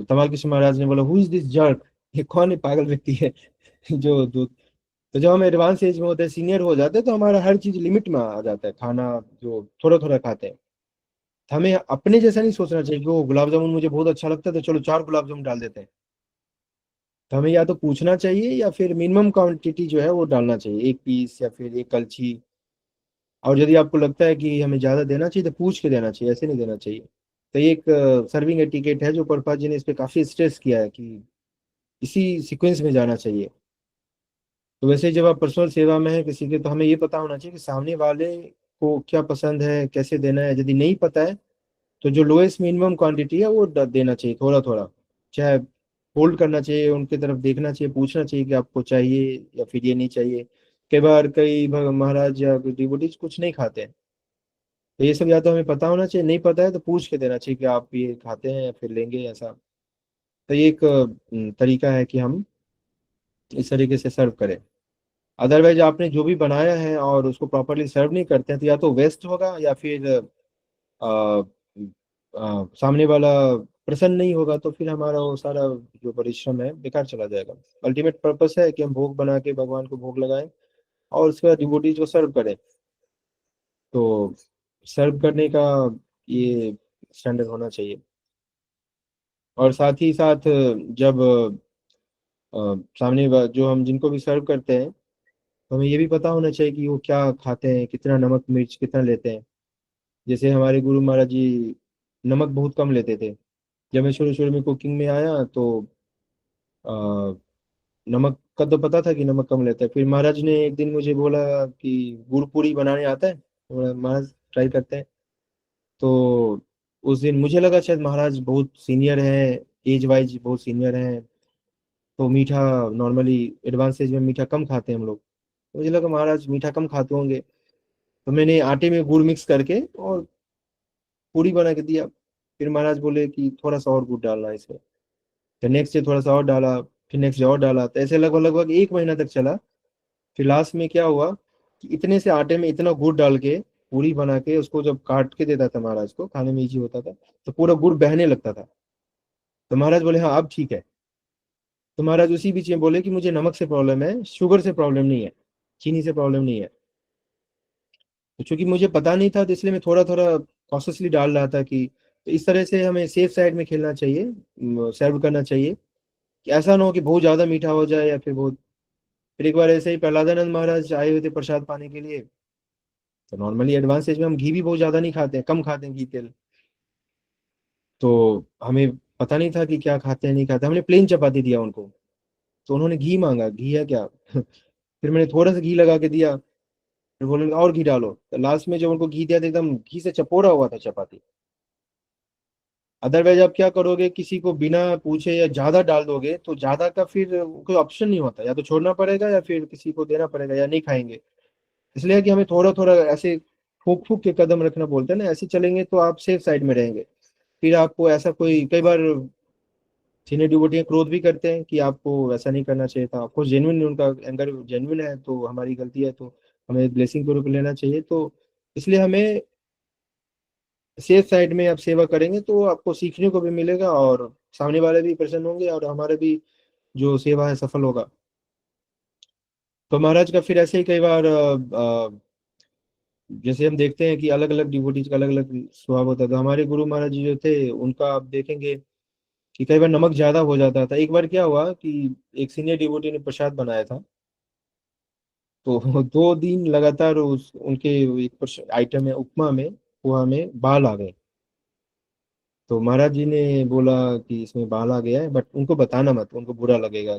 S1: तमाल कृष्ण महाराज ने बोला, हु इज दिस जर्क, ये कौन है पागल व्यक्ति है जो दूध। तो जब हम एडवांस एज में होते हैं, सीनियर हो जाते हैं, तो हमारा हर चीज लिमिट में आ जाता है, खाना जो थोड़ा थोड़ा खाते हैं। तो हमें अपने जैसा नहीं सोचना चाहिए कि वो गुलाब जामुन मुझे बहुत अच्छा लगता है तो चलो 4 गुलाब जामुन डाल देते हैं। तो हमें या तो पूछना चाहिए या फिर मिनिमम क्वांटिटी जो है वो डालना चाहिए, 1 पीस या फिर एक कलछी। और यदि आपको लगता है कि हमें ज्यादा देना चाहिए तो पूछ के देना चाहिए, ऐसे नहीं देना चाहिए। तो ये एक सर्विंग एटिकेट है जो प्रभुपाद जी ने इस पे काफी स्ट्रेस किया है कि इसी सीक्वेंस में जाना चाहिए। तो वैसे जब आप पर्सनल सेवा में है किसी के, तो हमें ये पता होना चाहिए कि सामने वाले को क्या पसंद है, कैसे देना है। यदि नहीं पता है तो जो लोएस्ट मिनिमम क्वांटिटी है वो देना चाहिए, थोड़ा थोड़ा। चाहे होल्ड करना चाहिए, उनकी तरफ देखना चाहिए, पूछना चाहिए कि आपको चाहिए या फिर ये नहीं चाहिए। कई बार कई महाराज या डिवोटीज कुछ नहीं खाते हैं, तो ये सब या तो हमें पता होना चाहिए, नहीं पता है तो पूछ के देना चाहिए कि आप ये खाते हैं या फिर लेंगे ऐसा। तो ये एक तरीका है कि हम इस तरीके से सर्व करें। अदरवाइज आपने जो भी बनाया है और उसको प्रॉपरली सर्व नहीं करते हैं तो या तो वेस्ट होगा या फिर आ, सामने वाला प्रसन्न नहीं होगा, तो फिर हमारा वो सारा जो परिश्रम है बेकार चला जाएगा। अल्टीमेट पर्पस है कि हम भोग बना के भगवान को भोग लगाएं और उसके बाद डिवोटीज को सर्व करें। तो सर्व करने का ये स्टैंडर्ड होना चाहिए। और साथ ही साथ जब जो हम जिनको भी सर्व करते हैं, तो हमें ये भी पता होना चाहिए कि वो क्या खाते हैं, कितना नमक मिर्च कितना लेते हैं। जैसे हमारे गुरु महाराज जी नमक बहुत कम लेते थे। जब मैं शुरू शुरू में कुकिंग में आया तो आ, नमक का तो पता था कि नमक कम लेता है। फिर महाराज ने एक दिन मुझे बोला कि गुड़ पूरी बनाने आता है, तो बोला, महाराज ट्राई करते हैं। तो उस दिन मुझे लगा शायद महाराज बहुत सीनियर है, एज वाइज बहुत सीनियर हैं, तो मीठा नॉर्मली एडवांस एज में मीठा कम खाते हैं हम लोग। तो मुझे लगा महाराज मीठा कम खाते होंगे। तो मैंने आटे में गुड़ मिक्स करके और पूरी बना के दिया। फिर महाराज बोले कि थोड़ा सा और गुड़ डालना है इसमें। फिर नेक्स्ट डे थोड़ा सा और डाला, फिर नेक्स्ट डे और डाला, तो ऐसे लगभग लगभग 1 महीना तक चला। फिर लास्ट में क्या हुआ कि इतने से आटे में इतना गुड़ डाल के पूरी बना के उसको जब काट के देता था महाराज को, खाने में इजी होता था, तो पूरा गुड़ बहने लगता था। तो महाराज बोले हाँ अब ठीक है। तो महाराज उसी बीच में बोले कि मुझे नमक से प्रॉब्लम है, शुगर से प्रॉब्लम नहीं है, चीनी से प्रॉब्लम नहीं है। तो चूंकि मुझे पता नहीं था तो इसलिए मैं थोड़ा थोड़ा कॉशियसली डाल रहा था कि, तो इस तरह से हमें सेफ साइड में खेलना चाहिए, सर्व करना चाहिए कि ऐसा ना हो कि बहुत ज्यादा मीठा हो जाए या फिर बहुत। फिर एक बार ऐसे ही प्रहलादानंद महाराज आए हुए थे प्रसाद पाने के लिए। तो नॉर्मली एडवांस एज में हम घी भी बहुत ज्यादा नहीं खाते हैं, कम खाते हैं घी तेल। तो हमें पता नहीं था कि क्या खाते हैं नहीं खाते, हमने प्लेन चपाती दिया उनको। तो उन्होंने घी मांगा, घी है क्या फिर मैंने थोड़ा सा घी लगा के दिया। फिर बोले और घी डालो, तो लास्ट में जब उनको घी दिया तो एकदम घी से चपोरा हुआ था चपाती। अदरवाइज आप क्या करोगे, किसी को बिना पूछे या ज्यादा डाल दोगे तो ज्यादा का फिर कोई ऑप्शन नहीं होता, या तो छोड़ना पड़ेगा या फिर किसी को देना पड़ेगा या नहीं खाएंगे। इसलिए कि हमें थोड़ा थोड़ा ऐसे फूक फूक के कदम रखना बोलते हैं ना, ऐसे चलेंगे तो आप सेफ साइड में रहेंगे। फिर आपको ऐसा कोई, कई बार सीनियर डिवोटी क्रोध भी करते हैं कि आपको ऐसा नहीं करना चाहिए था। आपको जेन्युइन, उनका एंगर जेन्युइन है तो हमारी गलती है, तो हमें ब्लेसिंग के रूप में लेना चाहिए। तो इसलिए हमें सेफ साइड में आप सेवा करेंगे तो आपको सीखने को भी मिलेगा और सामने वाले भी प्रसन्न होंगे और हमारे भी जो सेवा है सफल होगा। तो महाराज का फिर ऐसे ही कई बार जैसे हम देखते हैं कि अलग अलग डिवोटीज का अलग अलग स्वभाव होता था। हमारे गुरु महाराज जी जो थे उनका आप देखेंगे कि कई बार नमक ज्यादा हो जाता था। एक बार क्या हुआ कि एक सीनियर डिवोटी ने प्रसाद बनाया था, तो 2 दिन लगातार उस उनके एक आइटम है उपमा में, पोहा में बाल आ गए। तो महाराज जी ने बोला कि इसमें बाल आ गया है, बट उनको बताना मत, उनको बुरा लगेगा।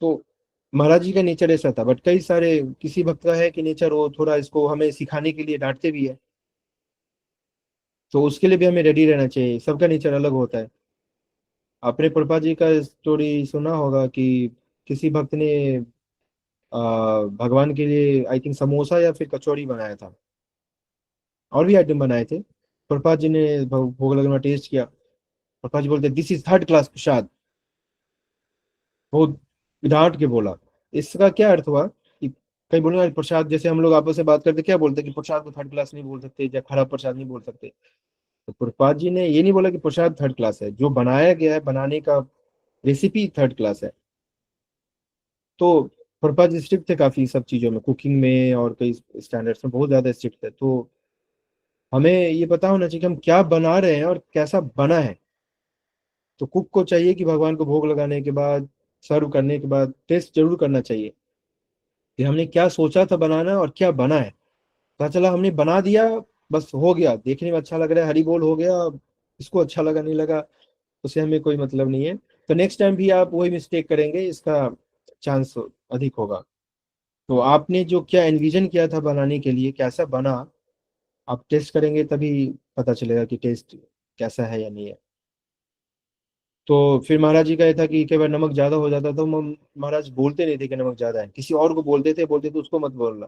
S1: तो महाराज जी का नेचर ऐसा था, बट कई सारे किसी भक्त का है कि नेचर वो थोड़ा इसको हमें सिखाने के लिए डांटते भी है। तो उसके लिए भी हमें रेडी रहना चाहिए, सबका नेचर अलग होता है। आपने प्रभुपाद जी का स्टोरी सुना होगा कि किसी भक्त ने भगवान के लिए आई थिंक समोसा या फिर कचौड़ी बनाया था, और भी आइटम बनाए थे। प्रभुपाद जी ने भोग लगना टेस्ट किया। प्रभुपाद जी बोलते दिस इज थर्ड क्लास प्रसाद। बहुत डांट के बोला। इसका क्या अर्थ हुआ कि कई बोलेंगे "अरे प्रसाद", जैसे हम लोग आपस में बात करते क्या बोलते हैं कि प्रसाद को थर्ड क्लास नहीं बोल सकते या खराब प्रसाद नहीं बोल सकते। तो प्रभुपाद जी ने ये नहीं बोला कि प्रसाद थर्ड क्लास है, जो बनाया गया है बनाने का रेसिपी थर्ड क्लास है। तो प्रभुपाद जी स्ट्रिक्ट थे काफी सब चीजों में, कुकिंग में और कई स्टैंडर्ड्स में बहुत ज्यादा स्ट्रिक्ट थे। तो हमें ये पता होना चाहिए कि हम क्या बना रहे हैं और कैसा बना है। तो कुक को चाहिए कि भगवान को भोग लगाने के बाद, सर्व करने के बाद टेस्ट जरूर करना चाहिए कि हमने क्या सोचा था बनाना और क्या बना है। पता चला हमने बना दिया, बस हो गया, देखने में अच्छा लग रहा है, हरी बोल हो गया, इसको अच्छा लगा नहीं लगा, उससे हमें कोई मतलब नहीं है। तो नेक्स्ट टाइम भी आप वही मिस्टेक करेंगे, इसका चांस अधिक होगा। तो आपने जो क्या एनविजन किया था बनाने के लिए, कैसा बना, आप टेस्ट करेंगे तभी पता चलेगा कि टेस्ट कैसा है या नहीं है। तो फिर महाराज जी का ये था कि कई बार नमक ज्यादा हो जाता तो महाराज बोलते नहीं थे कि नमक ज्यादा है, किसी और को बोलते थे उसको मत बोलना।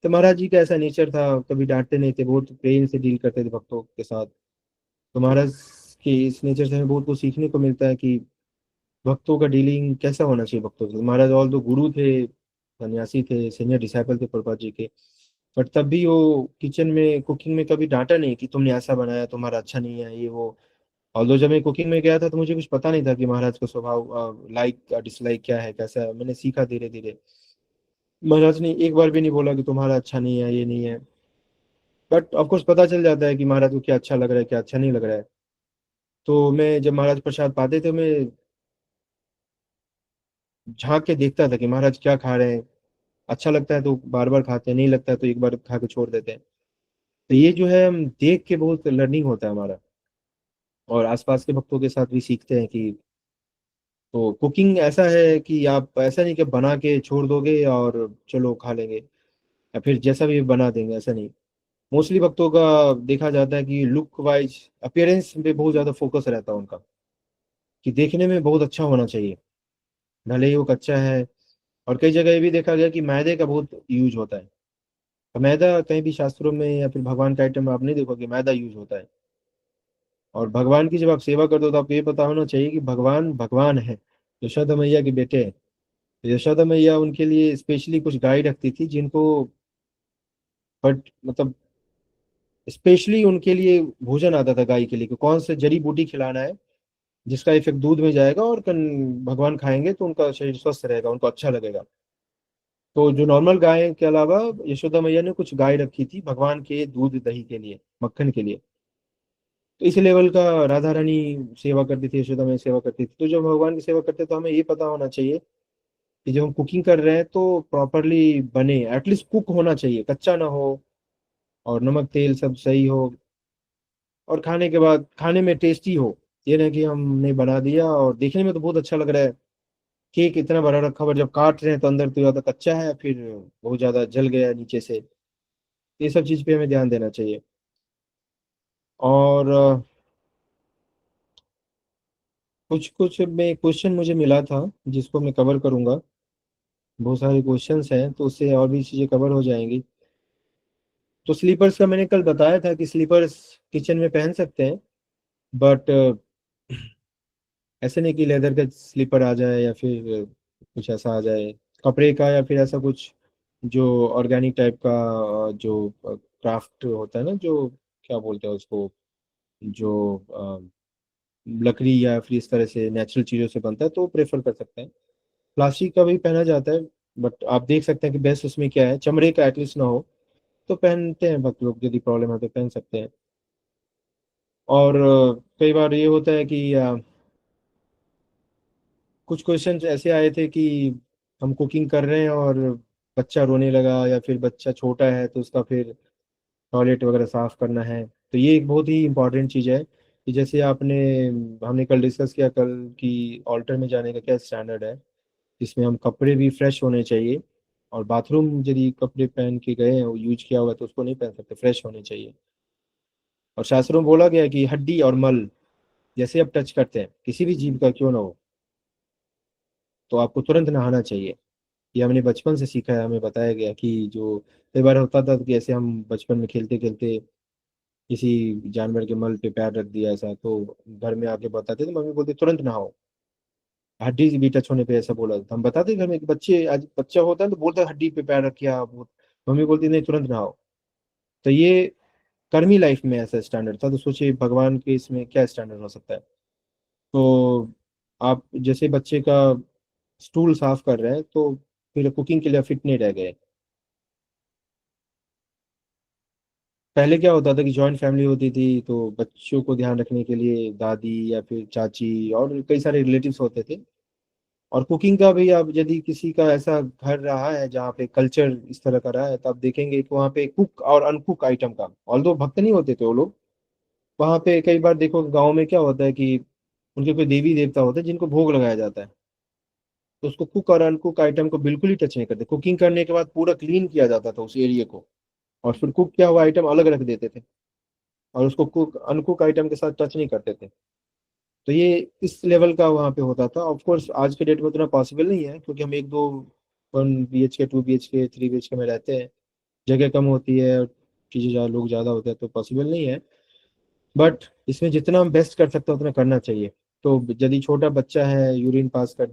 S1: तो महाराज जी का ऐसा नेचर था, कभी डांटते नहीं थे, बहुत प्रेम से डील करते थे भक्तों के साथ। तो महाराज के इस नेचर से हमें बहुत कुछ सीखने को मिलता है कि भक्तों का डीलिंग कैसा होना चाहिए भक्तों से। महाराज ऑल तो गुरु थे, सन्यासी थे, सीनियर डिसाइपल थे प्रभुपाद जी के, बट तब भी वो किचन में कुकिंग में कभी डांटा नहीं कि तुमने ऐसा बनाया, तुम्हारा अच्छा नहीं है ये वो। और जब मैं कुकिंग में गया था तो मुझे कुछ पता नहीं था कि महाराज का स्वभाव लाइक डिसलाइक क्या है कैसा है, मैंने सीखा धीरे धीरे। महाराज ने एक बार भी नहीं बोला कि तुम्हारा अच्छा नहीं है ये नहीं है। बट ऑफकोर्स पता चल जाता है कि महाराज को क्या अच्छा लग रहा है क्या अच्छा नहीं लग रहा है। तो मैं जब महाराज प्रसाद पाते थे, मैं झांक के देखता था कि महाराज क्या खा रहे हैं। अच्छा लगता है तो बार बार खाते हैं, नहीं लगता है तो एक बार खा के छोड़ देते हैं। तो ये जो है हम देख के बहुत लर्निंग होता है हमारा, और आसपास के भक्तों के साथ भी सीखते हैं कि तो कुकिंग ऐसा है कि आप ऐसा नहीं कि बना के छोड़ दोगे और चलो खा लेंगे, या फिर जैसा भी बना देंगे, ऐसा नहीं। मोस्टली भक्तों का देखा जाता है कि लुक वाइज अपीयरेंस पे बहुत ज्यादा फोकस रहता है उनका, कि देखने में बहुत अच्छा होना चाहिए, भले ही वो कच्चा है। और कई जगह ये भी देखा गया कि मैदे का बहुत यूज होता है। तो मैदा कहीं भी शास्त्रों में या फिर भगवान का आइटम में आप नहीं देखोगे मैदा यूज होता है। और भगवान की जब आप सेवा करते हो तो आपको ये पता होना चाहिए कि भगवान भगवान है, यशोदा मैया के बेटे हैं। तो यशोदा मैया उनके लिए स्पेशली कुछ गाय रखती थी जिनको, बट मतलब स्पेशली उनके लिए भोजन आता था गाय के लिए कि कौन से जड़ी बूटी खिलाना है जिसका इफेक्ट दूध में जाएगा और भगवान खाएंगे तो उनका शरीर स्वस्थ रहेगा, उनको अच्छा लगेगा। तो जो नॉर्मल गाय के अलावा यशोदा मैया ने कुछ गाय रखी थी भगवान के दूध दही के लिए, मक्खन के लिए। तो इस लेवल का राधा रानी सेवा करती थी, यशोदा मैया सेवा करती थी। तो जब भगवान की सेवा करते हैं तो हमें ये पता होना चाहिए कि जब हम कुकिंग कर रहे हैं तो प्रॉपरली बने, एटलीस्ट कुक होना चाहिए, कच्चा ना हो, और नमक तेल सब सही हो, और खाने के बाद खाने में टेस्टी हो। ये नहीं कि हमने बना दिया और देखने में तो बहुत अच्छा लग रहा है, केक इतना बड़ा रखा हुआ, जब काट रहे हैं तो अंदर तो ज्यादा कच्चा है, फिर बहुत ज्यादा जल गया है नीचे से। ये सब चीज पे हमें ध्यान देना चाहिए। और कुछ कुछ में क्वेश्चन मुझे मिला था जिसको मैं कवर करूंगा। बहुत सारे क्वेश्चंस हैं तो उससे और भी चीजें कवर हो जाएंगी। तो स्लीपर्स का मैंने कल बताया था कि स्लीपर्स किचन में पहन सकते हैं, बट ऐसे नहीं कि लेदर का स्लीपर आ जाए या फिर कुछ ऐसा आ जाए, कपड़े का या फिर ऐसा कुछ जो ऑर्गेनिक टाइप का, जो क्राफ्ट होता है ना, जो क्या बोलते हैं उसको, जो लकड़ी या फिर इस तरह से नेचुरल चीज़ों से बनता है तो प्रेफर कर सकते हैं। प्लास्टिक का भी पहना जाता है, बट आप देख सकते हैं कि बेस्ट उसमें क्या है, चमड़े का एटलीस्ट ना हो। तो पहनते हैं बहुत लोग, यदि प्रॉब्लम है तो पहन सकते हैं। और कई बार ये होता है कि कुछ क्वेश्चंस ऐसे आए थे कि हम कुकिंग कर रहे हैं और बच्चा रोने लगा, या फिर बच्चा छोटा है तो उसका फिर टॉयलेट वगैरह साफ करना है। तो ये एक बहुत ही इंपॉर्टेंट चीज़ है कि जैसे हमने कल डिस्कस किया कल कि ऑल्टर में जाने का क्या स्टैंडर्ड है, जिसमें हम कपड़े भी फ्रेश होने चाहिए। और बाथरूम यदि कपड़े पहन के गए हैं, वो यूज किया हुआ है, तो उसको नहीं पहन सकते, फ्रेश होने चाहिए। और शास्त्रों में बोला गया है कि हड्डी और मल जैसे आप टच करते हैं किसी भी जीव का क्यों ना हो, तो आपको तुरंत नहाना चाहिए। ये हमने बचपन से सीखा है, हमें बताया गया कि जो कई बार होता था कि ऐसे हम बचपन में खेलते खेलते किसी जानवर के मल पे पैर रख दिया ऐसा, तो घर में आके बताते थे, मम्मी बोलती तुरंत नहाओ। हड्डी से भी टच होने पे ऐसा बोला था, हम बताते घर में कि बच्चे, आज बच्चा होता है तो बोलता है हड्डी पे पैर रखिया, मम्मी बोलती नहीं तुरंत नहाओ। तो ये कर्मी लाइफ में ऐसा स्टैंडर्ड था, तो सोचिए भगवान के इसमें क्या स्टैंडर्ड हो सकता है। तो आप जैसे बच्चे का स्टूल साफ कर रहे हैं, तो फिर कुकिंग के लिए फिट नहीं रह गए। पहले क्या होता था कि जॉइंट फैमिली होती थी, तो बच्चों को ध्यान रखने के लिए दादी या फिर चाची और कई सारे रिलेटिव्स होते थे। और कुकिंग का भी, अब यदि किसी का ऐसा घर रहा है जहाँ पे कल्चर इस तरह का रहा है, तो आप देखेंगे कि वहाँ पे कुक और अनकुक आइटम का, ऑल्दो भक्त नहीं होते थे वो लोग, वहाँ पे कई बार देखो गाँव में क्या होता है कि उनके कोई देवी देवता होते हैं जिनको भोग लगाया जाता है, तो उसको कुक और अनकुक आइटम को बिल्कुल ही टच नहीं करते। कुकिंग करने के बाद पूरा क्लीन किया जाता था उस एरिया को, और फिर कुक किया हुआ आइटम अलग रख देते थे, और उसको कुक अनकुक आइटम के साथ टच नहीं करते थे। तो ये इस लेवल का वहाँ पे होता था। ऑफ कोर्स आज के डेट में उतना पॉसिबल नहीं है, क्योंकि हम एक दो 1 BHK 2 BHK 3 BHK में रहते हैं, जगह कम होती है, चीज़ें ज़्यादा, लोग ज़्यादा होते हैं, तो पॉसिबल नहीं है। बट इसमें जितना हम बेस्ट कर सकते हैं उतना करना चाहिए। तो यदि छोटा बच्चा है, यूरिन पास कर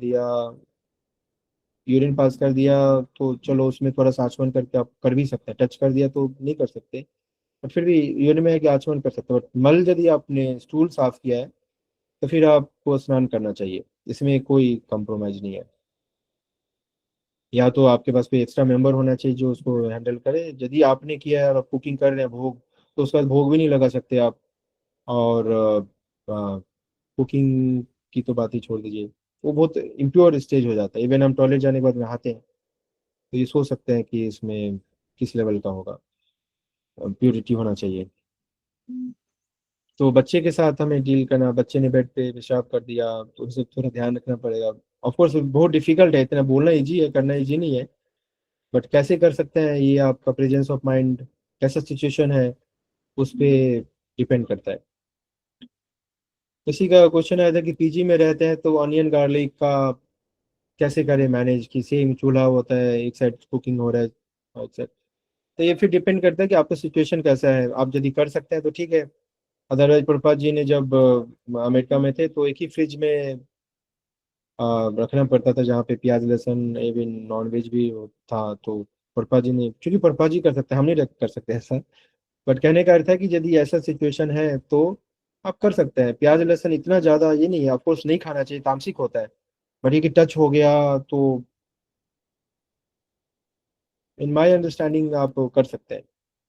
S1: दिया, तो चलो उसमें थोड़ा सा आचमन करके आप कर भी सकते हैं, टच कर दिया तो नहीं कर सकते, बट फिर भी यूरिन में है कि आचमन कर सकते हैं। बट मल यदि आपने स्टूल साफ किया है, तो फिर आपको स्नान करना चाहिए, इसमें कोई कॉम्प्रोमाइज नहीं है। या तो आपके पास कोई एक्स्ट्रा मेंबर होना चाहिए जो उसको हैंडल करे, यदि आपने किया है और आप कुकिंग कर रहे हैं भोग, तो उसका भोग भी नहीं लगा सकते आप। और कुकिंग की तो बात ही छोड़ दीजिए, वो बहुत इम्प्योर स्टेज हो जाता है। इवन हम टॉयलेट जाने के बाद नहाते हैं, तो ये सोच सकते हैं कि इसमें किस लेवल का होगा, प्योरिटी होना चाहिए। तो बच्चे के साथ हमें डील करना, बच्चे ने बेड पे पेशाब कर दिया, तो उसे थोड़ा ध्यान रखना पड़ेगा। ऑफ कोर्स बहुत डिफिकल्ट है, इतना बोलना इजी है, करना इजी नहीं है। बट कैसे कर सकते हैं, ये आपका प्रेजेंस ऑफ माइंड, कैसा सिचुएशन है, उस पे डिपेंड करता है। किसी का क्वेश्चन आया था कि पीजी में रहते हैं तो ऑनियन गार्लिक का कैसे करें मैनेज, कि सेम चूल्हा होता है, एक साइड कुकिंग हो रहा है और एक साइड। तो ये फिर डिपेंड करता है कि आपका सिचुएशन कैसा है। आप यदि कर सकते हैं तो ठीक है। अदरवाइज प्रभुपाद जी ने जब अमेरिका में थे, तो एक ही फ्रिज में रखना पड़ता था जहाँ पे प्याज लहसुन एवं नॉन वेज भी था। तो प्रभुपाद जी ने, क्योंकि प्रभुपाद जी कर सकते हैं, हम नहीं कर सकते ऐसा। बट कहने का अर्थ है कि यदि ऐसा सिचुएशन है तो आप कर सकते हैं। प्याज लहसुन इतना ज्यादा ये नहीं है, ऑफकोर्स नहीं खाना चाहिए, तामसिक होता है। बट ये कि टच हो गया तो इन माय अंडरस्टैंडिंग आप कर सकते हैं।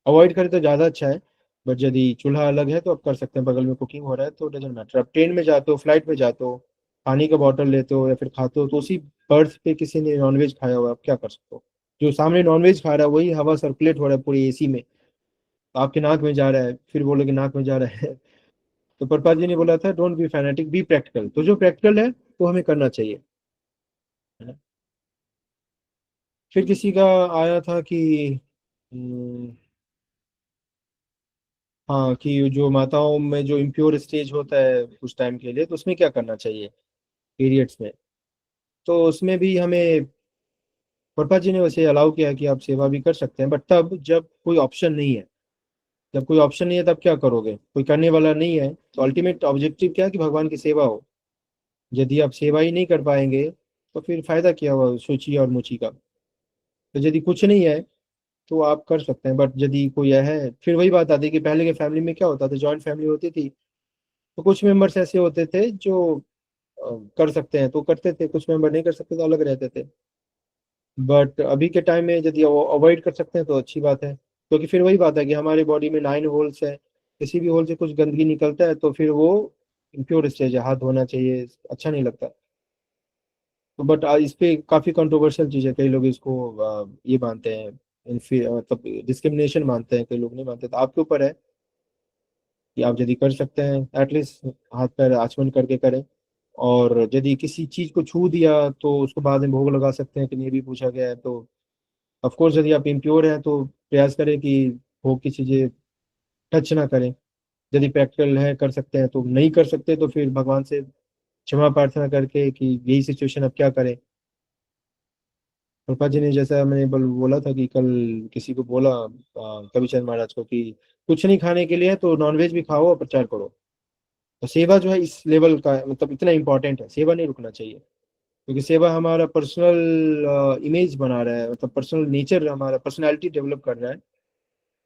S1: अवॉइड करें तो ज़्यादा अच्छा है। बट यदि चूल्हा अलग है तो आप कर सकते हैं, बगल में कुकिंग हो रहा है तो डजेंट मैटर। आप ट्रेन में जाते हो, फ्लाइट में जाते हो, पानी का बॉटल लेते हो या फिर खाते हो, तो उसी बर्थ पे किसी ने नॉनवेज खाया हुआ है, आप क्या कर सकते हो। जो सामने नॉनवेज खा रहा है वही हवा सर्कुलेट हो रहा है पूरी एसी में, तो आपके नाक में जा रहा है, फिर बोलोगे नाक में जा रहा है। तो प्रभुपाद जी ने बोला था don't be fanatic, be practical. तो जो प्रैक्टिकल है वो हमें करना चाहिए, है ना। फिर किसी का आया था कि हम्म, हाँ, कि जो माताओं में जो इम्प्योर स्टेज होता है कुछ टाइम के लिए, तो उसमें क्या करना चाहिए पीरियड्स में। तो उसमें भी हमें पापा जी ने वैसे अलाउ किया है कि आप सेवा भी कर सकते हैं, बट तब जब कोई ऑप्शन नहीं है। जब कोई ऑप्शन नहीं है तब क्या करोगे, कोई करने वाला नहीं है, तो अल्टीमेट ऑब्जेक्टिव क्या है कि भगवान की सेवा हो। यदि आप सेवा ही नहीं कर पाएंगे, तो फिर फायदा क्या हुआ सोची और मुची का। तो यदि कुछ नहीं है तो आप कर सकते हैं। बट यदि कोई है, फिर वही बात आती है कि पहले के फैमिली में क्या होता था, जॉइंट फैमिली होती थी, तो कुछ मेंबर्स ऐसे होते थे जो अ, कर सकते हैं तो करते थे, कुछ मेंबर नहीं कर सकते तो अलग रहते थे। बट अभी के टाइम में यदि अवॉइड कर सकते हैं तो अच्छी बात है। क्योंकि फिर वही बात है कि हमारे बॉडी में 9 होल्स है, किसी भी होल से कुछ गंदगी निकलता है तो फिर वो इम्प्योर स्टेज है, हाथ धोना चाहिए, अच्छा नहीं लगता। तो बट इस पे काफी कंट्रोवर्शियल चीज है, कई लोग इसको ये मानते हैं, मतलब डिस्क्रिमिनेशन मानते हैं, कई लोग नहीं मानते। तो आपके ऊपर है कि आप यदि कर सकते हैं एटलीस्ट हाथ पैर आचमन करके करें। और यदि किसी चीज को छू दिया तो उसको बाद में भोग लगा सकते हैं कि नहीं, ये भी पूछा गया है। तो ऑफ कोर्स यदि आप इम्प्योर हैं तो प्रयास करें कि भोग की चीजें टच ना करें। यदि प्रैक्टिकल है कर सकते हैं, तो नहीं कर सकते तो फिर भगवान से क्षमा प्रार्थना करके कि यही सिचुएशन, अब क्या करें। प्रभुपाद जी ने, जैसा मैंने बोला था कि कल किसी को बोला कविचंद महाराज को कि कुछ नहीं खाने के लिए है तो नॉनवेज भी खाओ और प्रचार करो। तो सेवा जो है इस लेवल का, मतलब इतना इंपॉर्टेंट है, सेवा नहीं रुकना चाहिए। क्योंकि सेवा हमारा पर्सनल इमेज बना रहा है, मतलब पर्सनल नेचर, हमारा पर्सनैलिटी डेवलप कर रहा है।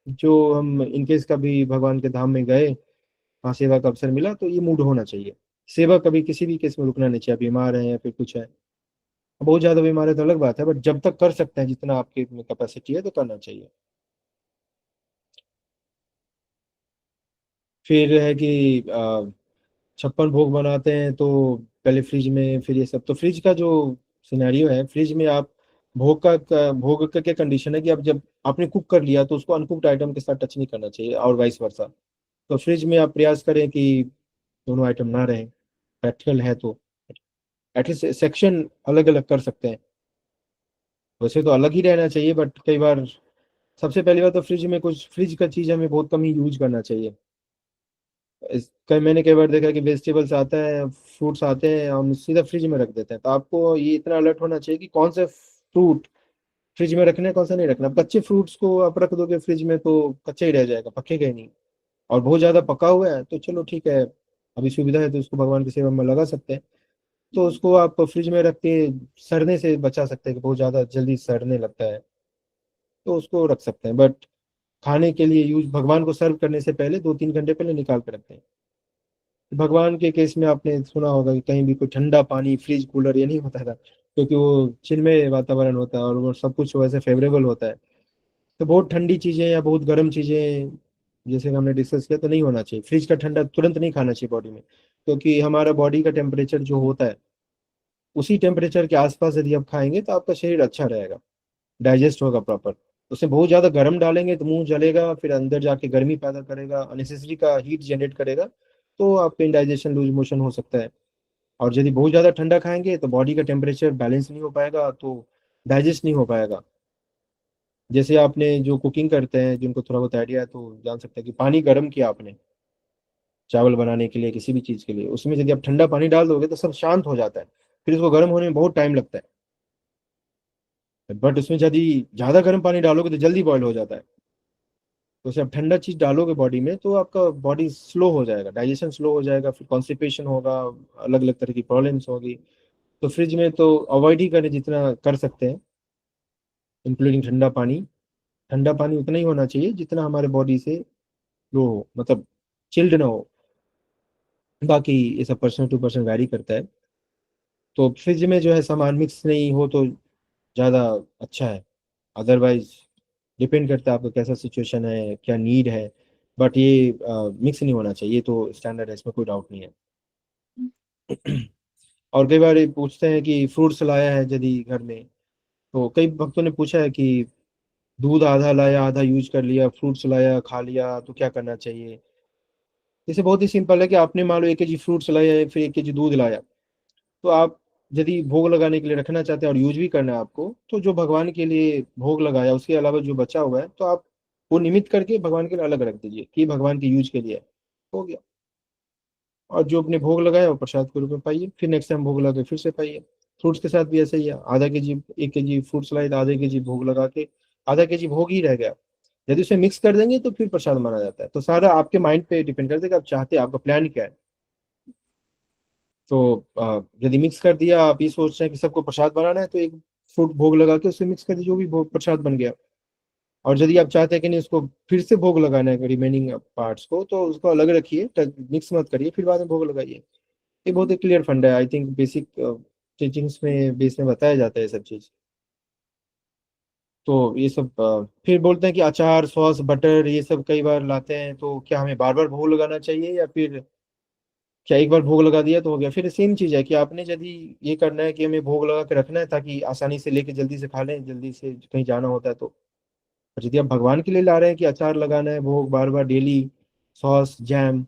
S1: जो हम इनकेस कभी भगवान के धाम में गए, वहाँ सेवा का अवसर मिला, तो ये मूड होना चाहिए। सेवा कभी किसी भी केस में रुकना नहीं चाहिए, बीमार है या फिर कुछ है। बहुत ज्यादा बीमार है तो अलग बात है, बट जब तक कर सकते हैं, जितना आपके में कैपेसिटी है, तो करना चाहिए। फिर है कि 56 भोग बनाते हैं तो पहले फ्रिज में, फिर ये सब। तो फ्रिज का जो सिनेरियो है, फ्रिज में आप भोग का क्या कंडीशन है कि आप जब आपने कुक कर लिया तो उसको अनकुक्ड आइटम के साथ टच नहीं करना चाहिए, और वाइस वर्सा। तो फ्रिज में आप प्रयास करें कि दोनों आइटम ना रहें, प्रैक्टिकल है तो एटलीस्ट सेक्शन अलग अलग कर सकते हैं। वैसे तो अलग ही रहना चाहिए, बट कई बार, सबसे पहली बात तो फ्रिज में कुछ, फ्रिज का चीज़ हमें बहुत कम ही यूज करना चाहिए। मैंने कई बार देखा कि वेजिटेबल्स आता है, फ्रूट्स आते हैं, हम सीधा फ्रिज में रख देते हैं। तो आपको ये इतना अलर्ट होना चाहिए कि कौन से फ्रूट फ्रिज में रखना है, कौन सा नहीं रखना। कच्चे फ्रूट्स को आप रख दोगे फ्रिज में तो कच्चा ही रह जाएगा, पकेगा ही नहीं। और बहुत ज्यादा पका हुआ है तो चलो ठीक है, अभी सुविधा है तो उसको भगवान की सेवा में लगा सकते हैं। तो उसको आप फ्रिज में रख के सड़ने से बचा सकते हैं, कि बहुत ज्यादा जल्दी सड़ने लगता है, तो उसको रख सकते हैं। बट खाने के लिए यूज, भगवान को सर्व करने से पहले 2-3 घंटे पहले निकाल के रखते हैं। भगवान के केस में आपने सुना होगा कि कहीं भी कोई ठंडा पानी, फ्रिज, कूलर, ये नहीं होता था, क्योंकि वो चिन्मय वातावरण होता है और वो सब कुछ वैसे फेवरेबल होता है। तो बहुत ठंडी चीजें या बहुत गर्म चीजें, जैसे कि हमने डिस्कस किया, तो नहीं होना चाहिए। फ्रिज का ठंडा तुरंत नहीं खाना चाहिए बॉडी में, क्योंकि हमारा बॉडी का टेम्परेचर जो होता है, उसी टेम्परेचर के आसपास यदि आप खाएंगे तो आपका शरीर अच्छा रहेगा, डाइजेस्ट होगा प्रॉपर। उसमें बहुत ज्यादा गर्म डालेंगे तो मुंह जलेगा, फिर अंदर जाके गर्मी पैदा करेगा, अननेसेसरी का हीट जनरेट करेगा, तो आपका इंडाइजेशन, लूज मोशन हो सकता है। और यदि बहुत ज्यादा ठंडा खाएंगे तो बॉडी का टेम्परेचर बैलेंस नहीं हो पाएगा, तो डाइजेस्ट नहीं हो पाएगा। जैसे आपने जो कुकिंग करते हैं, जिनको थोड़ा बहुत आइडिया है, तो जान सकते हैं कि पानी गर्म किया आपने चावल बनाने के लिए, किसी भी चीज के लिए, उसमें यदि आप ठंडा पानी डाल दोगे तो सब शांत हो जाता है, फिर उसको गर्म होने में बहुत टाइम लगता है। बट उसमें यदि ज्यादा गर्म पानी डालोगे तो जल्दी बॉयल हो जाता है। तो उसे आप ठंडा चीज डालोगे बॉडी में तो आपका बॉडी स्लो हो जाएगा, डाइजेशन स्लो हो जाएगा, फिर कॉन्स्टिपेशन होगा, अलग अलग तरह की प्रॉब्लम्स होगी। तो फ्रिज में तो अवॉइड ही करें जितना कर सकते हैं, इंक्लूडिंग ठंडा पानी। ठंडा पानी उतना ही होना चाहिए जितना हमारे बॉडी से लो हो, मतलब चिल्ड ना हो। बाकी ये सब पर्सन टू पर्सन वैरी करता है। तो फ्रिज में जो है सामान मिक्स नहीं हो तो ज़्यादा अच्छा है। अदरवाइज डिपेंड करता है आपका कैसा सिचुएशन है, क्या नीड है। बट ये मिक्स नहीं होना चाहिए, तो स्टैंडर्ड है, इसमें कोई डाउट नहीं है। और कई बार ये पूछते हैं कि फ्रूट्स लाया है यदि घर में, तो कई भक्तों ने पूछा है कि दूध आधा लाया, आधा यूज कर लिया, फ्रूट्स लाया खा लिया, तो क्या करना चाहिए। जैसे बहुत ही सिंपल है कि आपने मान लो 1 kg फ्रूट्स लाया है, फिर 1 kg दूध लाया, तो आप यदि भोग लगाने के लिए रखना चाहते हैं और यूज भी करना है आपको, तो जो भगवान के लिए भोग लगाया उसके अलावा जो बचा हुआ है, तो आप वो निमित्त करके भगवान के लिए अलग रख दीजिए कि भगवान के यूज के लिए है। हो गया। और जो अपने भोग लगाया वो प्रसाद के रूप में पाइए, फिर नेक्स्ट टाइम भोग लगा के फिर से पाइए। फ्रूट्स के साथ भी ऐसा ही है, आधा 1 kg, 1 kg फ्रूट्स लाए तो आधे 1 kg भोग लगा के आधा 1 kg भोग ही रह गया। यदि उसे मिक्स कर देंगे तो फिर प्रसाद माना जाता है। तो सारा आपके माइंड पे डिपेंड करता है कि आप चाहते हैं, आपका प्लान क्या है। तो यदि मिक्स कर दिया, आप ये सोच रहे हैं कि सबको प्रसाद बनाना है, तो एक फ्रूट भोग लगा के उससे मिक्स कर दीजिए, जो भी भोग प्रसाद बन गया। और यदि आप चाहते हैं कि नहीं, उसको फिर से भोग लगाना है रिमेनिंग पार्ट्स को, तो उसको अलग रखिए, मिक्स मत करिए, फिर बाद में भोग लगाइए। ये बहुत ही क्लियर फंड है, आई थिंक बेसिक टीचिंग्स में बेस में बताया जाता है ये सब चीज। तो ये सब फिर बोलते हैं कि अचार सॉस बटर ये सब कई बार लाते हैं, तो क्या हमें बार बार भोग लगाना चाहिए, या फिर क्या एक बार भोग लगा दिया तो हो गया? फिर सेम चीज है कि आपने यदि ये करना है कि हमें भोग लगा के रखना है ताकि आसानी से लेके जल्दी से खा लें, जल्दी से कहीं जाना होता है तो। और यदि आप भगवान के लिए ला रहे हैं कि अचार लगाना है भोग बार बार डेली, सॉस जैम,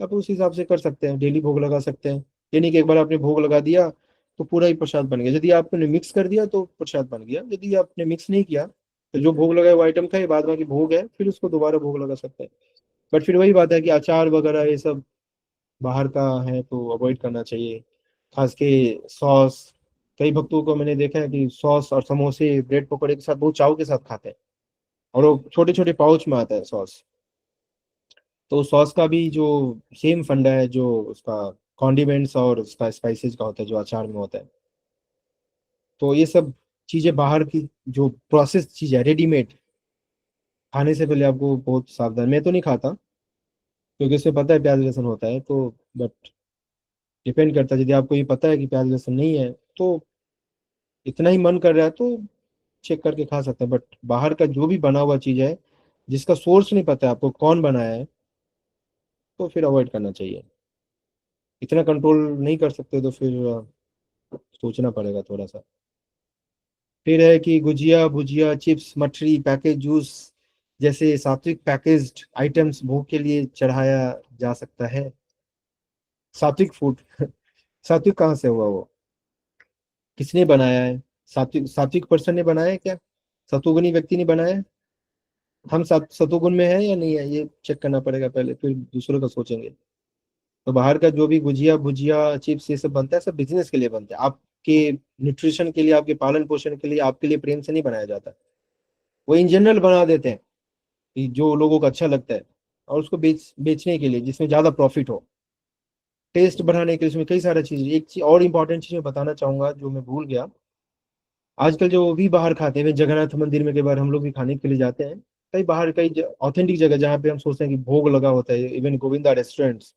S1: आप उस हिसाब से कर सकते हैं, डेली भोग लगा सकते हैं। ये नहीं कि एक बार आपने भोग लगा दिया तो पूरा ही प्रसाद बन गया। यदि आपने मिक्स कर दिया तो प्रसाद बन गया, यदि आपने मिक्स नहीं किया तो जो भोग लगाए वो आइटम खाए, बाद बाकी भोग है फिर उसको दोबारा भोग लगा सकते हैं। बट फिर वही बात है कि अचार वगैरह ये सब बाहर का है तो अवॉइड करना चाहिए, खास के सॉस। कई भक्तों को मैंने देखा है कि सॉस और समोसे ब्रेड पकौड़े के साथ बहुत चाव के साथ खाते हैं, और वो छोटे छोटे पाउच में आता है सॉस। तो सॉस का भी जो सेम फंडा है जो उसका कॉन्डिमेंट्स और उसका स्पाइसेस का होता है जो अचार में होता है। तो ये सब चीजें बाहर की जो प्रोसेस चीज है रेडीमेड, खाने से पहले आपको बहुत सावधान, मैं तो नहीं खाता क्योंकि इसमें पता है प्याज लहसुन होता है तो। बट डिपेंड करता है, यदि आपको ये पता है कि प्याज लहसुन नहीं है तो इतना ही मन कर रहा है तो चेक करके खा सकते हैं। बट बाहर का जो भी बना हुआ चीज है जिसका सोर्स नहीं पता है आपको कौन बनाया है, तो फिर अवॉइड करना चाहिए। इतना कंट्रोल नहीं कर सकते तो फिर सोचना पड़ेगा थोड़ा सा। फिर है कि गुजिया भुजिया चिप्स मठरी पैकेज जूस जैसे सात्विक पैकेज्ड आइटम्स भूख के लिए चढ़ाया जा सकता है। सात्विक फूड सात्विक कहाँ से हुआ वो? किसने बनाया है? सात्विक सात्विक पर्सन ने बनाया है क्या? सतुगुनी व्यक्ति ने बनाया है? हम सतुगुण में है या नहीं है ये चेक करना पड़ेगा पहले, फिर दूसरों का सोचेंगे। तो बाहर का जो भी गुजिया भुजिया चिप्स ये सब बनता है सब बिजनेस के लिए बनता है, आपके न्यूट्रिशन के लिए, आपके पालन पोषण के लिए, आपके लिए प्रेम से नहीं बनाया जाता। वो इन जनरल बना देते हैं कि जो लोगों को अच्छा लगता है, और उसको बेचने के लिए जिसमें ज्यादा प्रॉफिट हो, टेस्ट बढ़ाने के लिए उसमें कई सारी चीज। एक चीज और इम्पोर्टेंट चीज मैं बताना चाहूंगा जो मैं भूल गया। आजकल जो भी बाहर खाते हैं, जगन्नाथ मंदिर में कई बार हम लोग भी खाने के लिए जाते हैं, कई बाहर कई ऑथेंटिक जगह जहाँ पे हम सोचते हैं कि भोग लगा होता है, इवन गोविंदा रेस्टोरेंट्स,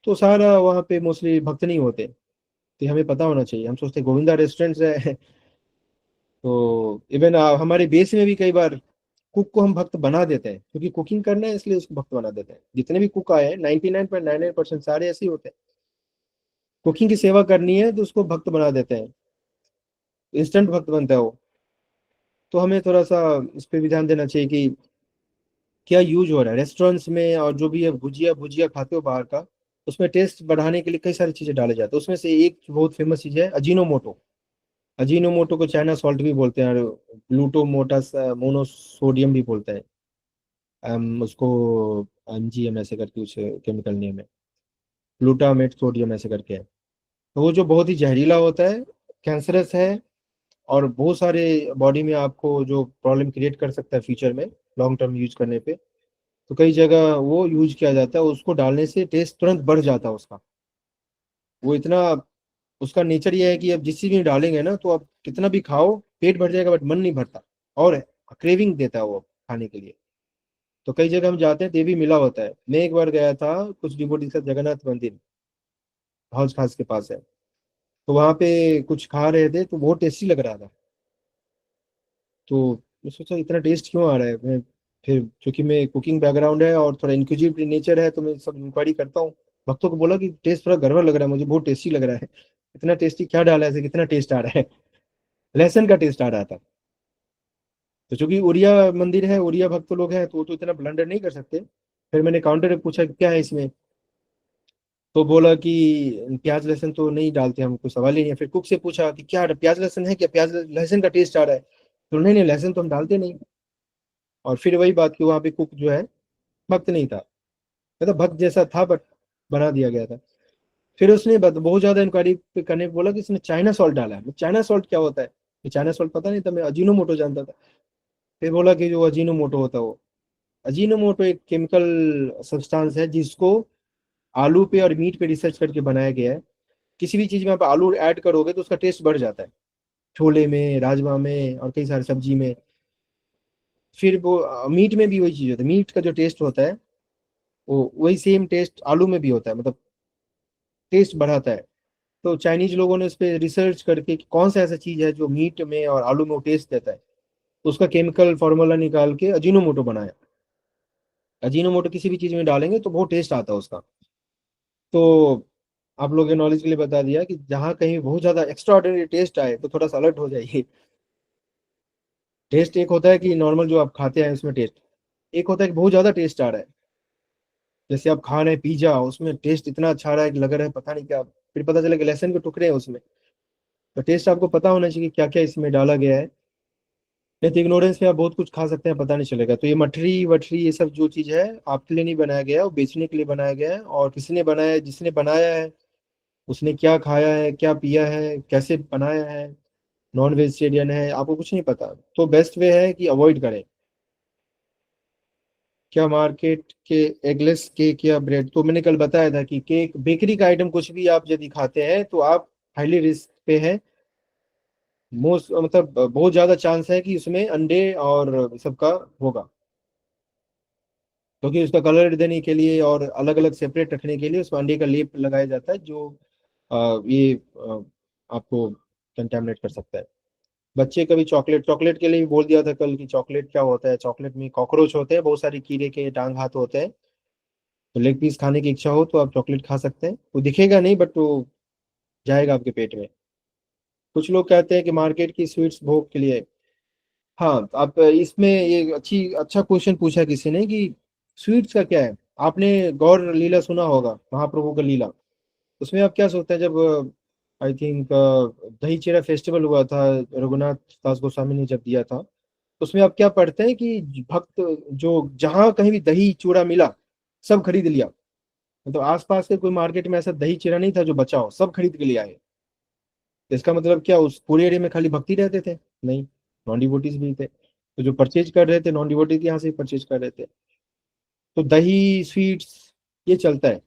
S1: तो सारा वहाँ पे मोस्टली भक्त नहीं होते। तो हमें पता होना चाहिए, हम सोचते हैं गोविंदा रेस्टोरेंट्स है तो इवन हमारे बेस में भी कई बार कुक को हम भक्त बना देते हैं, क्योंकि कुकिंग करना है इसलिए उसको भक्त बना देते हैं। जितने भी कुक आए हैं 99.99% सारे ऐसे ही होते हैं, कुकिंग की सेवा करनी है तो उसको भक्त बना देते हैं, इंस्टेंट भक्त बनता है वो। तो हमें थोड़ा सा इस पे भी ध्यान देना चाहिए कि क्या यूज हो रहा है रेस्टोरेंट्स में, और जो भी है भुजिया भुजिया खाते हो बाहर का, उसमें टेस्ट बढ़ाने के लिए कई सारी चीजें डाले जाते हैं। उसमें से एक बहुत फेमस चीज है अजीनोमोटो। अजीनोमोटो को चाइना सॉल्ट भी बोलते हैं, और ग्लूटोमोटास मोनोसोडियम भी बोलते हैं। उसको एमजीएम ऐसे करके कुछ केमिकल नेम है, ग्लूटामेट सोडियम ऐसे करके है। तो वो जो बहुत ही जहरीला होता है, कैंसरस है, और बहुत सारे बॉडी में आपको जो प्रॉब्लम क्रिएट कर सकता है फ्यूचर में लॉन्ग टर्म यूज करने पे। तो कई जगह वो यूज किया जाता है, उसको डालने से टेस्ट तुरंत बढ़ जाता है उसका। वो इतना, उसका नेचर ये है कि अब जिस चीज में डालेंगे ना तो आप कितना भी खाओ पेट भर जाएगा बट मन नहीं भरता, और क्रेविंग देता है वो खाने के लिए। तो कई जगह हम जाते हैं तो ये भी मिला होता है। मैं एक बार गया था कुछ डिवोटी के साथ जगन्नाथ मंदिर, हौज खास के पास है, तो वहां पे कुछ खा रहे थे तो बहुत टेस्टी लग रहा था। तो मैं सोचा इतना टेस्ट क्यों आ रहा है। मैं फिर क्योंकि मैं कुकिंग बैकग्राउंड है और थोड़ा इंक्विजिटिव नेचर है तो मैं सब इंक्वायरी करता हूँ। भक्तों को बोला कि टेस्ट थोड़ा गड़बड़ लग रहा है, मुझे बहुत टेस्टी लग रहा है। इतना टेस्टी क्या डाला है ऐसे, कितना टेस्ट आ रहा है? लहसुन का टेस्ट आ रहा था। तो चूंकि उड़िया मंदिर है, उड़िया भक्त लोग हैं तो वो तो इतना ब्लंडर नहीं कर सकते। फिर मैंने काउंटर पे पूछा कि क्या है इसमें, तो बोला कि प्याज लहसुन तो नहीं डालते हम, कोई सवाल ही नहीं है। फिर कुक से पूछा कि क्या प्याज लहसुन है क्या, प्याज लहसुन का टेस्ट आ रहा है, तो नहीं नहीं लहसुन तो हम डालते नहीं। और फिर वही बात कि वहाँ पे कुक जो है भक्त नहीं था, मतलब भक्त जैसा था बट बना दिया गया था। फिर उसने बहुत ज्यादा इंक्वायरी करने पे बोला कि इसने चाइना सॉल्ट डाला है। चाइना सॉल्ट क्या होता है, ये चाइना सॉल्ट पता नहीं था, मैं अजीनोमोटो जानता था। फिर बोला कि जो अजीनोमोटो होता है वो, अजीनोमोटो एक केमिकल सब्सटेंस है जिसको आलू पे और मीट पे रिसर्च करके बनाया गया है। किसी भी चीज में आप आलू ऐड करोगे तो उसका टेस्ट बढ़ जाता है, छोले में, राजमा में, और कई सारे सब्जी में। फिर वो मीट में भी वही चीज होता है, मीट का जो टेस्ट होता है वो वही सेम टेस्ट आलू में भी होता है, मतलब टेस्ट बढ़ाता है। तो चाइनीज लोगों ने उस पर रिसर्च करके कि कौन सा ऐसा चीज है जो मीट में और आलू में वो टेस्ट देता है, उसका केमिकल फार्मूला निकाल के अजीनोमोटो बनाया। अजीनोमोटो किसी भी चीज में डालेंगे तो बहुत टेस्ट आता है उसका। तो आप लोगों के नॉलेज के लिए बता दिया कि जहाँ कहीं बहुत ज्यादा एक्स्ट्रा ऑर्डिनरी टेस्ट आए तो थोड़ा सा अलर्ट हो जाइए। टेस्ट एक होता है कि नॉर्मल जो आप खाते हैं उसमें टेस्ट, एक होता है कि बहुत ज्यादा टेस्ट आ रहा है। जैसे आप खा रहे हैं पिज्जा, उसमें टेस्ट इतना अच्छा आ रहा है कि लग रहा है पता नहीं क्या, फिर पता चला कि लहसुन के टुकड़े हैं उसमें। तो टेस्ट आपको पता होना चाहिए कि क्या क्या इसमें डाला गया है। नहीं तो इग्नोरेंस में आप बहुत कुछ खा सकते हैं, पता नहीं चलेगा। तो ये मठरी वठरी ये सब जो चीज़ है आपके लिए नहीं बनाया गया है, वो बेचने के लिए बनाया गया है। और किसने बनाया है, जिसने बनाया है उसने क्या खाया है, क्या पिया है, कैसे बनाया है, नॉन वेजिटेरियन है, आपको कुछ नहीं पता। तो बेस्ट वे है कि अवॉइड करें। क्या मार्केट के एगलेस केक या ब्रेड, तो मैंने कल बताया था कि केक बेकरी का आइटम कुछ भी आप यदि खाते हैं तो आप हाईली रिस्क पे हैं। मोस्ट मतलब बहुत ज्यादा चांस है कि उसमें अंडे और सबका होगा। क्योंकि उसका कलर देने के लिए और अलग अलग सेपरेट रखने के लिए उसमें अंडे का लेप लगाया जाता है, जो ये आपको कंटेमिनेट कर सकता है। बच्चे कभी चॉकलेट, चॉकलेट के लिए भी बोल दिया था कल कि चॉकलेट क्या होता है, चॉकलेट में कॉकरोच होते हैं, बहुत सारे कीड़े के टांग हाथ होते हैं। तो लेग पीस खाने की इच्छा हो तो आप चॉकलेट खा सकते हैं, वो दिखेगा नहीं बट वो जाएगा आपके पेट में। कुछ लोग कहते हैं कि मार्केट की स्वीट्स भोग के लिए। हाँ, तो आप इसमें ये अच्छा क्वेश्चन पूछा किसी ने कि स्वीट्स का क्या है। आपने गौर लीला सुना होगा, महाप्रभु का लीला। उसमें आप क्या सोचते हैं, जब आई थिंक दही चीरा फेस्टिवल हुआ था, रघुनाथ दास गोस्वामी ने जब दिया था, उसमें आप क्या पढ़ते हैं कि भक्त जो जहां कहीं भी दही चूड़ा मिला सब खरीद लिया। मतलब आसपास के कोई मार्केट में ऐसा दही चीरा नहीं था जो बचा हो, सब खरीद के लिए आए। तो इसका मतलब क्या, उस पूरे एरिया में खाली भक्ति रहते थे? नहीं, नॉन डिवोटीज भी थे। तो जो परचेज कर रहे थे नॉन डिवोटी के यहाँ से परचेज कर रहे थे। तो दही स्वीट्स ये चलता है।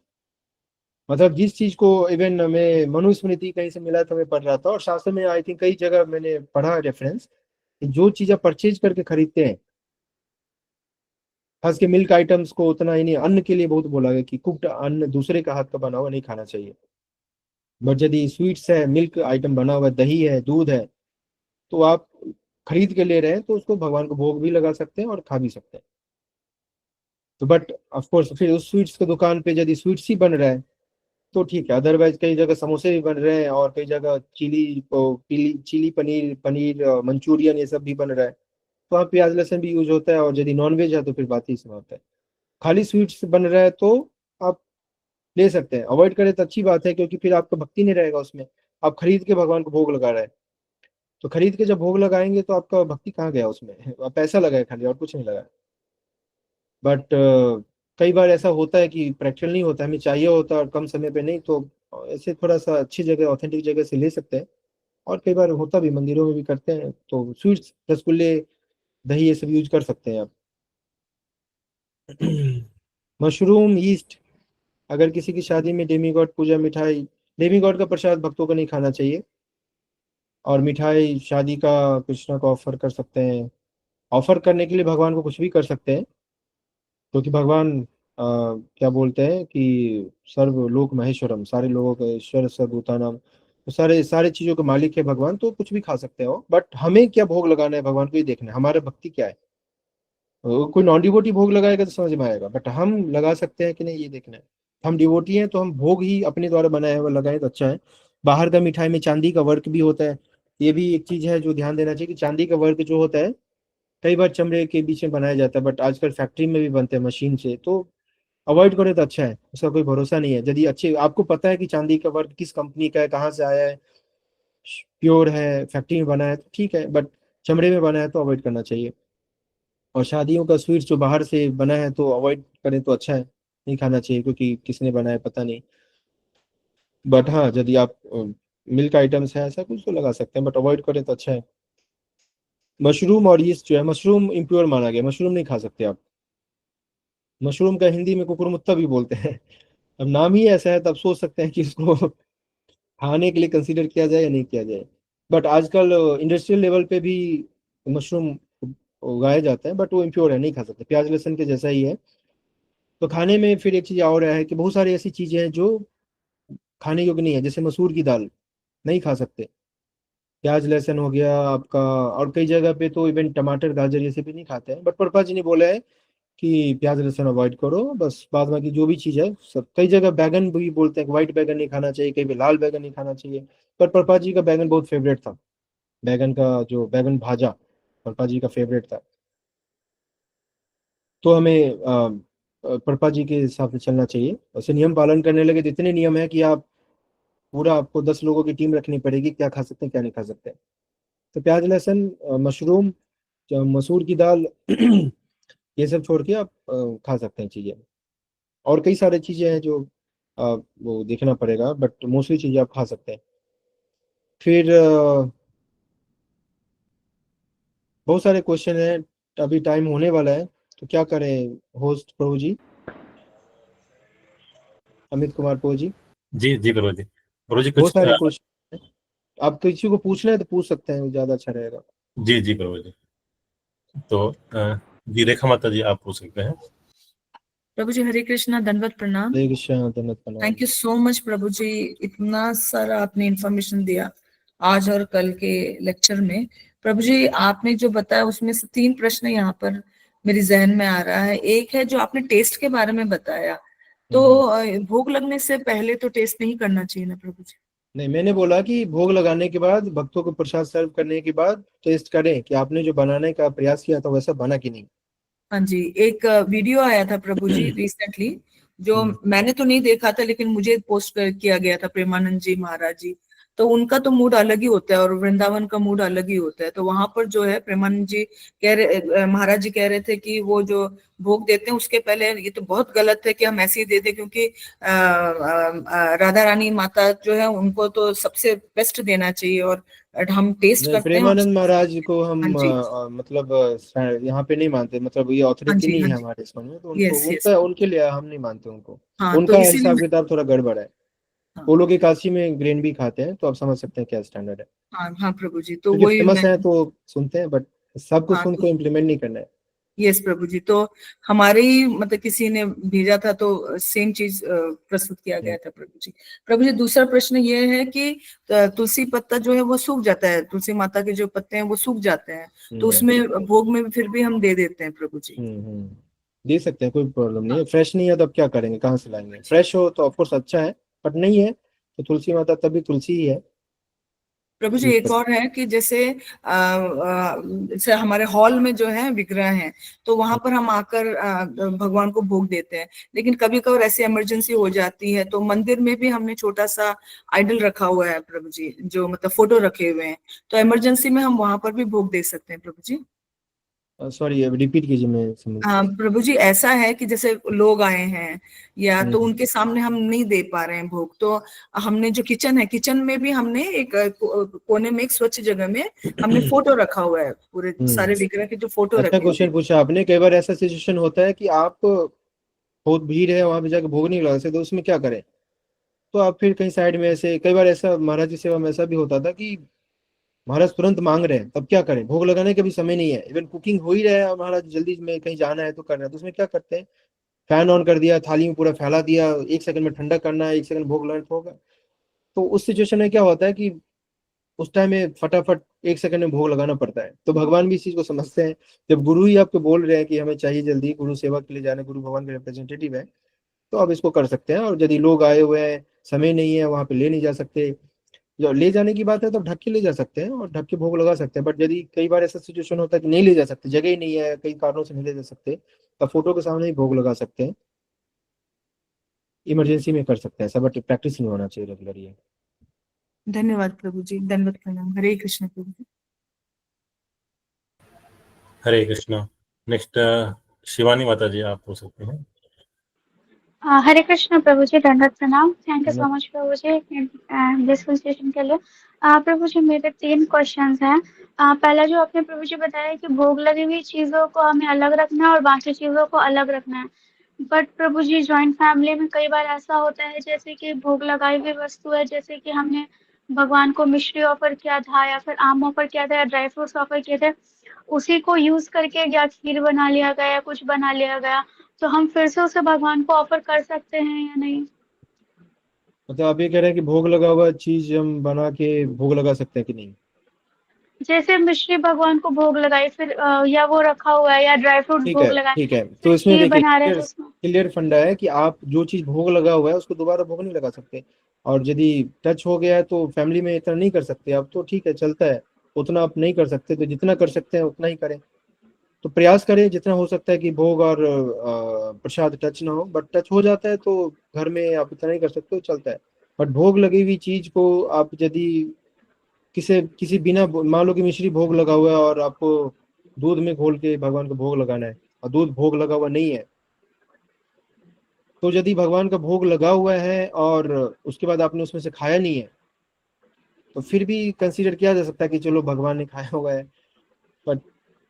S1: मतलब जिस चीज को, इवन मैं मनुस्मृति कहीं से मिला था, मैं पढ़ रहा था, और शास्त्र में आई थिंक कई जगह मैंने पढ़ा रेफरेंस, जो चीज आप परचेज करके खरीदते हैं, खास के मिल्क आइटम्स को उतना ही नहीं, अन्न के लिए बहुत बोला गया कि कुक्ड अन्न दूसरे का हाथ का बना हुआ नहीं खाना चाहिए। बट यदि स्वीट्स है, मिल्क आइटम बना हुआ है, दही है, दूध है, तो आप खरीद के ले रहे हैं तो उसको भगवान को भोग भी लगा सकते हैं और खा भी सकते हैं। तो बट ऑफ कोर्स फिर उस स्वीट्स की दुकान पे यदि स्वीट्स ही बन रहा है तो ठीक है, अदरवाइज कई जगह समोसे भी बन रहे हैं और कई जगह चिली पनीर पनीर मंचूरियन ये सब भी बन रहा है। तो वहाँ प्याज लहसुन भी यूज होता है, और यदि नॉन वेज है तो फिर बात ही समाप्त है। खाली स्वीट्स बन रहा है तो आप ले सकते हैं, अवॉइड करें तो अच्छी बात है, क्योंकि फिर आपका भक्ति नहीं रहेगा उसमें। आप खरीद के भगवान को भोग लगा रहे हैं, तो खरीद के जब भोग लगाएंगे तो आपका भक्ति कहाँ गया उसमें? आप पैसा लगाए खाली, और कुछ नहीं लगा। बट कई बार ऐसा होता है कि प्रैक्टिकल नहीं होता, हमें चाहिए होता है और कम समय पे नहीं, तो ऐसे थोड़ा सा अच्छी जगह ऑथेंटिक जगह से ले सकते हैं। और कई बार होता भी, मंदिरों में भी करते हैं, तो स्वीट्स रसगुल्ले दही ये सब यूज कर सकते हैं आप। मशरूम ईस्ट, अगर किसी की शादी में डेमीगॉड पूजा मिठाई, डेमीगॉड का प्रसाद भक्तों को नहीं खाना चाहिए। और मिठाई शादी का कृष्णा को ऑफर कर सकते हैं। ऑफर करने के लिए भगवान को कुछ भी कर सकते हैं, क्योंकि भगवान क्या बोलते हैं कि सर्व लोक महेश्वरम, सारे लोगों का ईश्वर सर्वभूतानाम, तो सारे सारे चीजों के मालिक है भगवान, तो कुछ भी खा सकते हो। बट हमें क्या भोग लगाना है भगवान को, ये देखना है हमारा भक्ति क्या है। कोई नॉन डिवोटी भोग लगाएगा तो समझ में आएगा, बट हम लगा सकते हैं कि नहीं, ये देखना है। हम डिवोटी हैं तो हम भोग ही अपने द्वारा बनाया हुआ लगाएं तो अच्छा है। बाहर का मिठाई में चांदी का वर्क भी होता है, ये भी एक चीज है जो ध्यान देना चाहिए कि चांदी का वर्क जो होता है कई बार चमड़े के बीच में बनाया जाता है, बट आजकल फैक्ट्री में भी बनते हैं मशीन से, तो अवॉइड करें तो अच्छा है। उसका कोई भरोसा नहीं है, यदि अच्छे आपको पता है कि चांदी का वर्क किस कंपनी का है, कहाँ से आया है, प्योर है, फैक्ट्री में बना है तो ठीक है, बट चमड़े में बना है तो अवॉइड करना चाहिए। और शादियों का स्वीट्स जो बाहर से बना है तो अवॉइड करें तो अच्छा है, नहीं खाना चाहिए, क्योंकि किसने बनाया पता नहीं। बट हाँ, यदि आप मिल्क आइटम्स है ऐसा कुछ तो लगा सकते हैं, बट अवॉइड करें तो अच्छा है। मशरूम और यीस्ट जो है, मशरूम इम्प्योर माना गया, मशरूम नहीं खा सकते आप। मशरूम का हिंदी में कुकुरमुत्ता भी बोलते हैं। अब नाम ही ऐसा है, तब सोच सकते हैं कि इसको खाने के लिए कंसीडर किया जाए या नहीं किया जाए। बट आजकल इंडस्ट्रियल लेवल पे भी मशरूम उगाए जाते हैं, बट वो इम्प्योर है, नहीं खा सकते, प्याज लहसुन के जैसा ही है। तो खाने में फिर एक चीज और है कि बहुत सारी ऐसी चीजें हैं जो खाने योग्य नहीं है, जैसे मसूर की दाल नहीं खा सकते। प्याज लहसुन हो गया आपका। और कई जगह पे तो इवन टमाटर गाजर ये सब भी नहीं खाते हैं, बट प्रभुपाद जी ने बोला है कि प्याज लहसुन अवॉइड करो, बस बाद बाकी जो भी चीज़ है सब। कई जगह बैगन भी बोलते हैं कि व्हाइट बैगन नहीं खाना चाहिए, कहीं पे लाल बैगन नहीं खाना चाहिए। पर प्रभुपाद जी का बैगन बहुत फेवरेट था, बैगन का जो बैगन भाजा प्रभुपाद जी का फेवरेट था। तो हमें प्रभुपाद जी के हिसाब से चलना चाहिए। वैसे नियम पालन करने लगे तो इतने नियम है कि आप पूरा आपको 10 लोगों की टीम रखनी पड़ेगी, क्या खा सकते हैं क्या नहीं खा सकते। तो प्याज लहसुन मशरूम मसूर की दाल ये सब छोड़ के आप खा सकते हैं चीज़ें। और कई सारी चीज़ें हैं जो वो देखना पड़ेगा, बट मोस्टली चीज़ें आप खा सकते हैं। फिर बहुत सारे क्वेश्चन हैं, अभी टाइम होने वाला है, तो क्या करें होस्ट प्रभु जी, अमित कुमार प्रभु जी।
S2: जी जी प्रभु जी। प्रभु जी
S1: बहुत
S2: कुछ
S1: सारे क्वेश्चन, आप किसी को पूछना है तो पूछ सकते हैं, ज़्यादा अच्छा रहेगा।
S2: जी जी प्रभु जी। तो जी रेखा माता जी आप पूछ सकते हैं।
S3: प्रभु जी हरे कृष्णा, दंडवत प्रणाम।
S1: हरे कृष्ण दंडवत प्रणाम।
S3: थैंक यू सो मच प्रभु जी, इतना सारा आपने इंफॉर्मेशन दिया आज और कल के लेक्चर में। प्रभु जी आपने जो बताया उसमें से 3 प्रश्न यहाँ पर मेरे जहन में आ रहा है। एक है जो आपने टेस्ट के बारे में बताया, तो भोग लगने से पहले तो टेस्ट नहीं करना चाहिए ना प्रभु जी?
S1: नहीं, मैंने बोला कि भोग लगाने के बाद, भक्तों को प्रसाद सर्व करने के बाद टेस्ट करें कि आपने जो बनाने का प्रयास किया था वैसा बना कि नहीं।
S3: हाँ जी, एक वीडियो आया था प्रभु जी रिसेंटली, जो मैंने तो नहीं देखा था लेकिन मुझे पोस्ट किया गया था, प्रेमानंद जी महाराज जी। तो उनका तो मूड अलग ही होता है और वृंदावन का मूड अलग ही होता है। तो वहां पर जो है प्रेमानंद जी कह रहे, महाराज जी कह रहे थे कि वो जो भोग देते हैं उसके पहले ये तो बहुत गलत है कि हम ऐसे ही दे दें, क्योंकि राधा रानी माता जो है उनको तो सबसे बेस्ट देना चाहिए और हम टेस्ट
S1: नहीं,
S3: करते हैं और
S1: प्रेमानंद महाराज को
S3: हाँ
S1: हम
S3: जी,
S1: मतलब यहाँ पे नहीं मानते, मतलब ये
S3: हाँ
S1: ऑथोरिटी
S3: जी,
S1: नहीं
S3: हाँ
S1: है
S3: जी,
S1: हमारे इसमें, तो उनको
S3: यस यस।
S1: उनका उनके लिए हम नहीं मानते उनको।
S3: हाँ तो
S1: उनका
S3: इसीलिए
S1: हिसाब किताब थोड़ा गड़बड़ है।
S3: हाँ,
S1: वो लोग एकादशी में ग्रेन भी खाते हैं, तो आप समझ सकते हैं क्या स्टैंडर्ड है।
S3: हाँ हाँ प्रभु जी, तो
S1: क्योंकि
S3: वही
S1: फेमस
S3: मैं,
S1: है तो सुनते हैं, बट सबको
S3: हाँ
S1: सुन
S3: तो
S1: को इम्प्लीमेंट नहीं करना है।
S3: यस प्रभु जी, तो हमारे ही मतलब किसी ने भेजा था तो सेम चीज प्रस्तुत किया
S1: हम्म,
S3: गया था प्रभु जी। प्रभु जी दूसरा प्रश्न ये है कि तुलसी पत्ता जो है वो सूख जाता है, तुलसी माता के जो पत्ते हैं वो सूख जाते हैं, तो
S1: हम्म,
S3: उसमें भोग में फिर भी हम दे देते हैं प्रभु जी।
S1: दे सकते हैं, कोई प्रॉब्लम नहीं
S3: हाँ
S1: है। फ्रेश नहीं है तो अब क्या करेंगे, कहाँ से लाएंगे?
S3: जी।
S1: फ्रेश हो तो ऑफकोर्स अच्छा है, बट नहीं है तो तुलसी माता तभी तुलसी ही है।
S3: प्रभु जी
S1: सूख
S3: एक
S1: कर।
S3: और है कि जैसे जैसे हमारे हॉल में जो है विग्रह हैं, तो वहां पर हम आकर भगवान को भोग देते हैं, लेकिन कभी कभार ऐसी इमरजेंसी हो जाती है तो मंदिर में भी हमने छोटा सा आइडल रखा हुआ है प्रभु जी, जो मतलब फोटो रखे हुए हैं, तो इमरजेंसी में हम वहां पर भी भोग दे सकते हैं प्रभु जी?
S1: सॉरी, अब रिपीट कीजिए, मैं समझ।
S3: हाँ प्रभु जी, ऐसा है कि जैसे लोग आए हैं या तो
S1: हम्म
S3: उनके सामने हम नहीं दे पा रहे हैं भोग, तो हमने जो किचन है, किचन में भी हमने एक कोने में एक स्वच्छ जगह में हमने फोटो रखा हुआ है, पूरे सारे विग्रह के जो फोटो
S1: अच्छा
S3: रखे हुए हैं।
S1: क्वेश्चन पूछा आपने। कई बार ऐसा सिचुएशन होता है कि आप बहुत भीड़ है, वहां पे जाके भोग नहीं लगा सकते, तो उसमें क्या करें? तो आप फिर कहीं साइड में, ऐसे कई बार ऐसा महाराज की सेवा में ऐसा भी होता था कि महाराज तुरंत मांग रहे हैं, तब क्या करें? भोग लगाने का भी समय नहीं है, इवन कुकिंग हो ही रहा है और महाराज जल्दी में कहीं जाना है तो करना है, तो उसमें क्या करते हैं? फैन ऑन कर दिया, थाली में पूरा फैला दिया, 1 सेकंड में ठंडा करना है, 1 सेकंड भोग लगाना तो होगा। तो उस सिचुएशन में क्या होता है कि उस टाइम में फटाफट 1 सेकंड में भोग लगाना पड़ता है। तो भगवान भी इस चीज को समझते हैं। जब गुरु ही आपको बोल रहे हैं कि हमें चाहिए जल्दी, गुरु सेवा के लिए जाना, गुरु भगवान के रिप्रेजेंटेटिव है, तो आप इसको कर सकते हैं। और यदि लोग आए हुए हैं, समय नहीं है, वहां पे ले नहीं जा सकते, जो ले जाने की बात है तो ढक के ले जा सकते हैं और ढक के भोग लगा सकते हैं। बट यदि कई बार ऐसा सिचुएशन होता है कि नहीं ले जा सकते, जगह ही नहीं है, कई कारणों से नहीं ले जा सकते, तब फोटो के सामने ही भोग लगा सकते हैं। इमरजेंसी में कर सकते हैं ऐसा, बट प्रैक्टिस नहीं होना चाहिए रेगुलर ये।
S3: धन्यवाद प्रभु जी, दंडवत प्रणाम, हरे कृष्ण प्रभु जी।
S2: हरे कृष्णा। नेक्स्ट शिवानी माता जी आप पूछ सकते हैं।
S4: हरे कृष्ण प्रभु जी, दंडवत प्रणाम। थैंक यू
S1: है ना?
S4: सो मच प्रभु जी दिस सेशन के लिए। प्रभु जी मेरे 3 क्वेश्चंस हैं। पहला जो आपने प्रभु जी बताया कि भोग लगी हुई चीजों को हमें अलग रखना है और बाकी चीजों को अलग रखना है, बट प्रभु जी जॉइंट फैमिली में कई बार ऐसा होता है जैसे कि भोग लगाई हुई वस्तु है, जैसे कि हमने भगवान को मिश्री ऑफर किया था या फिर आम ऑफर किया था या ड्राई फ्रूट्स ऑफर किए थे, उसी को यूज करके या खीर बना लिया गया या कुछ बना लिया गया, तो हम फिर से उसे भगवान को ऑफर कर सकते हैं या नहीं?
S1: मतलब आप ये कह रहे हैं कि भोग लगा हुआ चीज हम बना के भोग लगा सकते हैं कि नहीं?
S4: जैसे मिश्री भगवान को भोग लगाई, फिर या वो रखा हुआ है या ड्राई फ्रूट
S1: ठीक
S4: भोग
S1: है,
S4: लगाए,
S1: ठीक है।
S4: फिर
S1: तो इसमें
S4: खीर
S1: देखिए
S4: बना रहे हैं
S1: क्लियर
S4: तो उसमें
S1: क्लियर फंडा है कि आप जो चीज भोग लगा हुआ है उसको दोबारा भोग नहीं लगा सकते। और यदि टच हो गया है तो फैमिली में इतना नहीं कर सकते आप, तो ठीक है चलता है। उतना आप नहीं कर सकते तो जितना कर सकते हैं उतना ही करें। तो प्रयास करें जितना हो सकता है कि भोग और प्रसाद टच ना हो, बट टच हो जाता है तो घर में आप इतना नहीं कर सकते, तो चलता है। बट भोग लगी हुई चीज को आप यदि किसी बिना, मान लो कि मिश्री भोग लगा हुआ है और आपको दूध में घोल के भगवान को भोग लगाना है और दूध भोग लगा हुआ नहीं है, तो यदि भगवान का भोग लगा हुआ है और उसके बाद आपने उसमें से खाया नहीं है, तो फिर भी कंसीडर किया जा सकता है कि चलो भगवान ने खाया हुआ है। बट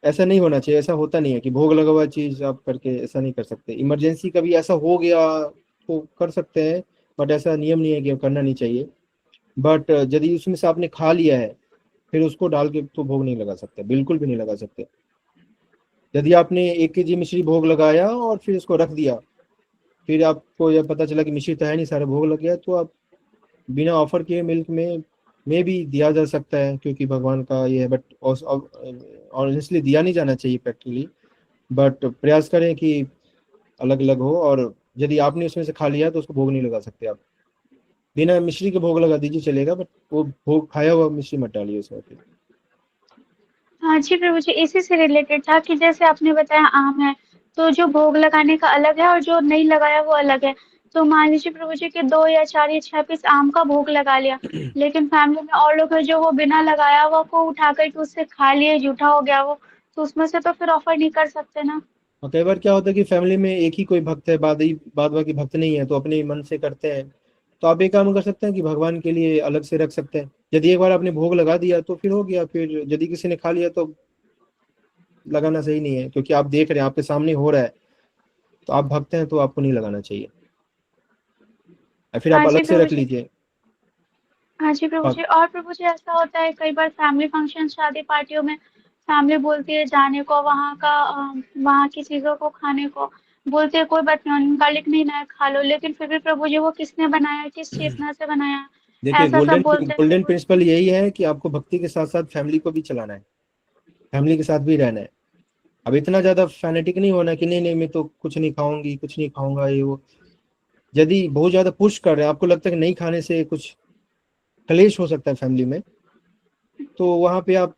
S1: ऐसा नहीं होना चाहिए, ऐसा होता नहीं है कि भोग लगा हुआ चीज आप करके ऐसा नहीं कर सकते। इमरजेंसी कभी ऐसा हो गया तो कर सकते हैं, बट ऐसा नियम नहीं है कि करना नहीं चाहिए। बट यदि उसमें से आपने खा लिया है फिर उसको डाल के तो भोग नहीं लगा सकते, बिल्कुल भी नहीं लगा सकते। यदि आपने 1 kg मिश्री भोग लगाया और फिर उसको रख दिया, फिर आपको यह पता चला कि मिश्री तो है नहीं, सारा भोग लग गया, तो आप बिना ऑफर किए मिल्क में भी दिया जा सकता है, क्योंकि भगवान का ये है। बट ऑनेस्टली दिया नहीं जाना चाहिए प्रैक्टिकली। बट प्रयास करें कि अलग अलग हो, और यदि आपने उसमें से खा लिया तो उसको भोग नहीं लगा सकते आप। बिना मिश्री के भोग लगा दीजिए चलेगा, बट वो भोग खाया हुआ मिश्री मत डालिए उसमें फिर।
S4: हाँ जी प्रभु जी, इसी से रिलेटेड था कि जैसे आपने बताया आम है, तो जो भोग लगाने का अलग है और जो नहीं लगाया वो अलग है। तो मान लीजिए प्रभु जी कि 2 या 4 या 6 पीस आम का भोग लगा लिया, लेकिन फैमिली में और लोग हैं जो वो बिना लगाया हुआ को उठा करके उससे खा लिए, जूठा हो गया वो, तो उसमें से तो फिर ऑफर नहीं कर सकते ना।
S1: और कई बार क्या होता है कि फैमिली में एक ही कोई भक्त है, बाद बाकी भक्त नहीं है, तो अपने मन से करते हैं। तो आप एक काम कर सकते हैं कि भगवान के लिए अलग से रख सकते हैं। यदि एक बार आपने भोग लगा दिया तो फिर हो गया, फिर यदि किसी ने खा लिया तो लगाना सही नहीं है, क्योंकि आप देख रहे हैं आपके सामने हो रहा है, तो आप भक्त हैं तो आपको नहीं लगाना चाहिए, या फिर
S4: हाँ
S1: आप
S4: जी
S1: अलग से
S4: प्रभु
S1: रख
S4: जी।
S1: लीजिए।
S4: हाँ जी प्रभु
S1: आप
S4: जी, और प्रभु जी ऐसा होता है कई बार फैमिली फंक्शन, शादी पार्टियों में फैमिली बोलती है जाने को, वहाँ का वहाँ की चीजों को खाने को, बोलते हैं कोई बात नहीं, गार्लिक नहीं ना है, खा लो, लेकिन फिर भी प्रभु जी वो किसने बनाया, किस चेतना से बनाया,
S1: देखिए,
S4: ऐसा सब
S1: गोल्डन
S4: बोलते हैं
S1: गोल्डन
S4: प्रभु जी।
S1: प्रिंसिपल यही है कि आपको भक्ति के साथ साथ फैमिली को भी चलाना है, फैमिली के साथ भी रहना है। अब इतना ज्यादा फैनेटिक नहीं होना कि नहीं नहीं मैं तो कुछ नहीं खाऊंगी, कुछ नहीं खाऊंगा, ये वो। यदि बहुत ज्यादा पुश कर रहे हैं, आपको लगता है कि नहीं खाने से कुछ कलेश हो सकता है फैमिली में, तो वहां पे आप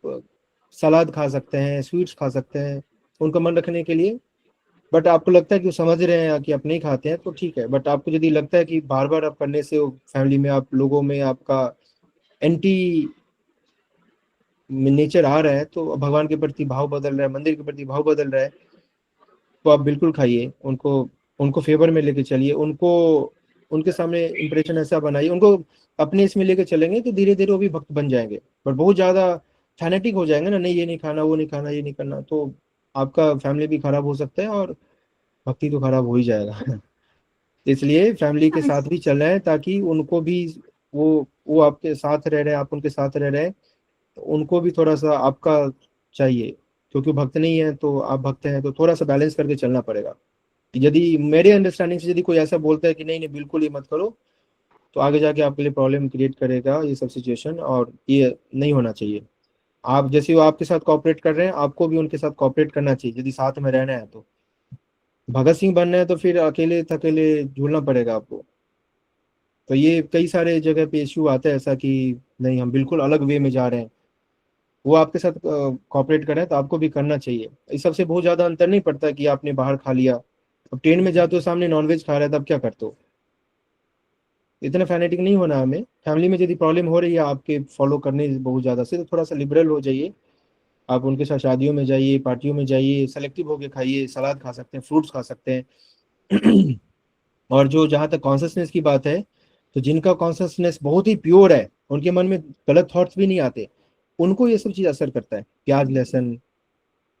S1: सलाद खा सकते हैं, स्वीट्स खा सकते हैं उनका मन रखने के लिए। बट आपको लगता है कि वो समझ रहे हैं कि आप नहीं खाते हैं तो ठीक है। बट आपको यदि लगता है कि बार बार आप करने से फैमिली में आप लोगों में आपका एंटी नेचर आ रहा है, तो भगवान के प्रति भाव बदल रहा है, मंदिर के प्रति भाव बदल रहा है, तो आप बिल्कुल खाइए उनको, उनको फेवर में लेके चलिए उनको, उनके सामने इंप्रेशन ऐसा बनाइए उनको। अपने इसमें लेके चलेंगे तो धीरे धीरे वो भी भक्त बन जाएंगे। पर बहुत ज्यादा फैनेटिक हो जाएंगे ना, नहीं ये नहीं खाना, वो नहीं खाना, ये नहीं करना, तो आपका फैमिली भी खराब हो सकता है और भक्ति तो खराब हो ही जाएगा। इसलिए फैमिली के
S4: हाँ
S1: साथ
S4: जी।
S1: भी चल रहे हैं ताकि उनको भी, वो आपके साथ रह रहे हैं, आप उनके साथ रह रहे हैं, तो उनको भी थोड़ा सा आपका चाहिए, क्योंकि भक्त नहीं है तो आप भक्त हैं, तो थोड़ा सा बैलेंस करके चलना पड़ेगा। यदि मेरे अंडरस्टैंडिंग से यदि कोई ऐसा बोलता है कि नहीं नहीं बिल्कुल ये मत करो, तो आगे जाके आपके लिए प्रॉब्लम क्रिएट करेगा ये सब सिचुएशन, और ये नहीं होना चाहिए। आप जैसे वो आपके साथ कॉपरेट कर रहे हैं, आपको भी उनके साथ कॉपरेट करना चाहिए यदि साथ में रहना है तो। भगत सिंह बनना है तो फिर अकेले थकेले झूलना पड़ेगा आपको। तो ये कई सारे जगह पे इश्यू आता है ऐसा कि नहीं हम बिल्कुल अलग वे में जा रहे हैं, वो आपके साथ कॉपरेट कर रहे हैं तो आपको भी करना चाहिए। इस सबसे बहुत ज्यादा अंतर नहीं पड़ता कि आपने बाहर खा लिया, अब ट्रेन में जाते हो सामने नॉनवेज खा रहा है तब क्या करते हो। इतना फैनेटिक नहीं होना हमें। फैमिली में यदि प्रॉब्लम हो रही है आपके फॉलो करने बहुत ज्यादा से, तो थोड़ा सा लिबरल हो जाइए। आप उनके साथ शादियों में जाइए, पार्टियों में जाइए, सेलेक्टिव होके खाइए, सलाद खा सकते हैं, फ्रूट्स खा सकते हैं। और जो जहाँ तक कॉन्शसनेस की बात है, तो जिनका कॉन्शसनेस बहुत ही प्योर है, उनके मन में गलत थॉट्स भी नहीं आते, उनको ये सब चीज असर करता है। प्याज लहसुन,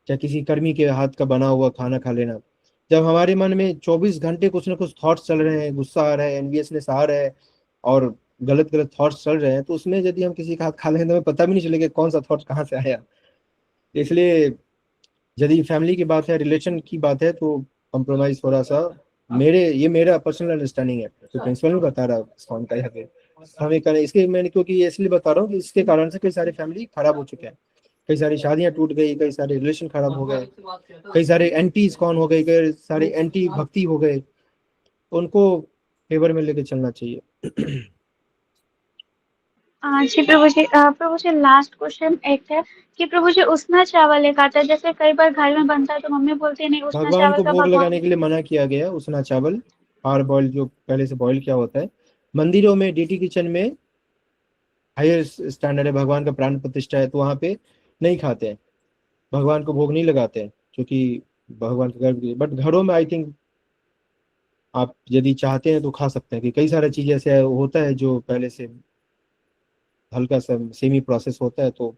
S1: चाहे किसी कर्मी के हाथ का बना हुआ खाना खा लेना। जब हमारे मन में 24 घंटे कुछ ना कुछ थॉट्स चल रहे हैं, गुस्सा आ रहा है, एनवियसनेस आ रहा है, और गलत गलत थॉट्स चल रहे हैं, तो उसमें यदि हम किसी का हाथ खा लें तो हमें पता भी नहीं चलेगा कौन सा थॉट कहाँ से आया। इसलिए यदि फैमिली की बात है, रिलेशन की बात है, तो कॉम्प्रोमाइज थोड़ा सा, ये मेरा पर्सनल अंडरस्टैंडिंग है, तो प्रिंसिपल नहीं बता रहा कौन का यहाँ पे हमें करें इसके। मैंने क्योंकि ये इसलिए बता रहा हूँ कि इसके कारण से कई सारे फैमिली खराब हो चुके हैं। कई सारी शादियां टूट गई, कई सारे रिलेशन खराब हो गए, कई सारे एंटी इस्कॉन हो गए, कई सारे एंटी भक्ति हो गए, उनको फेवर में लेके चलना चाहिए।
S4: जी प्रभु जी, प्रभु जी लास्ट क्वेश्चन एक है कि प्रभु जी उसना चावल एक आता है, जैसे कई बार घर में बनता है तो मम्मी बोलती है नहीं उसना
S1: भगवान
S4: चावल
S1: को
S4: का
S1: भोग
S4: भगवान
S1: लगाने के लिए मना किया गया है उसना चावल, हार बॉयल जो पहले से बॉईल किया होता है। मंदिरों में डीटी किचन में हायर स्टैंडर्ड है, भगवान का प्राण प्रतिष्ठा है, तो वहां पे नहीं खाते हैं, भगवान को भोग नहीं लगाते हैं, क्योंकि भगवान के गर्भ, बट घरों में आई थिंक आप यदि चाहते हैं तो खा सकते हैं, कि कई सारी चीजें ऐसे होता है जो पहले से हल्का सा सेमी प्रोसेस होता है, तो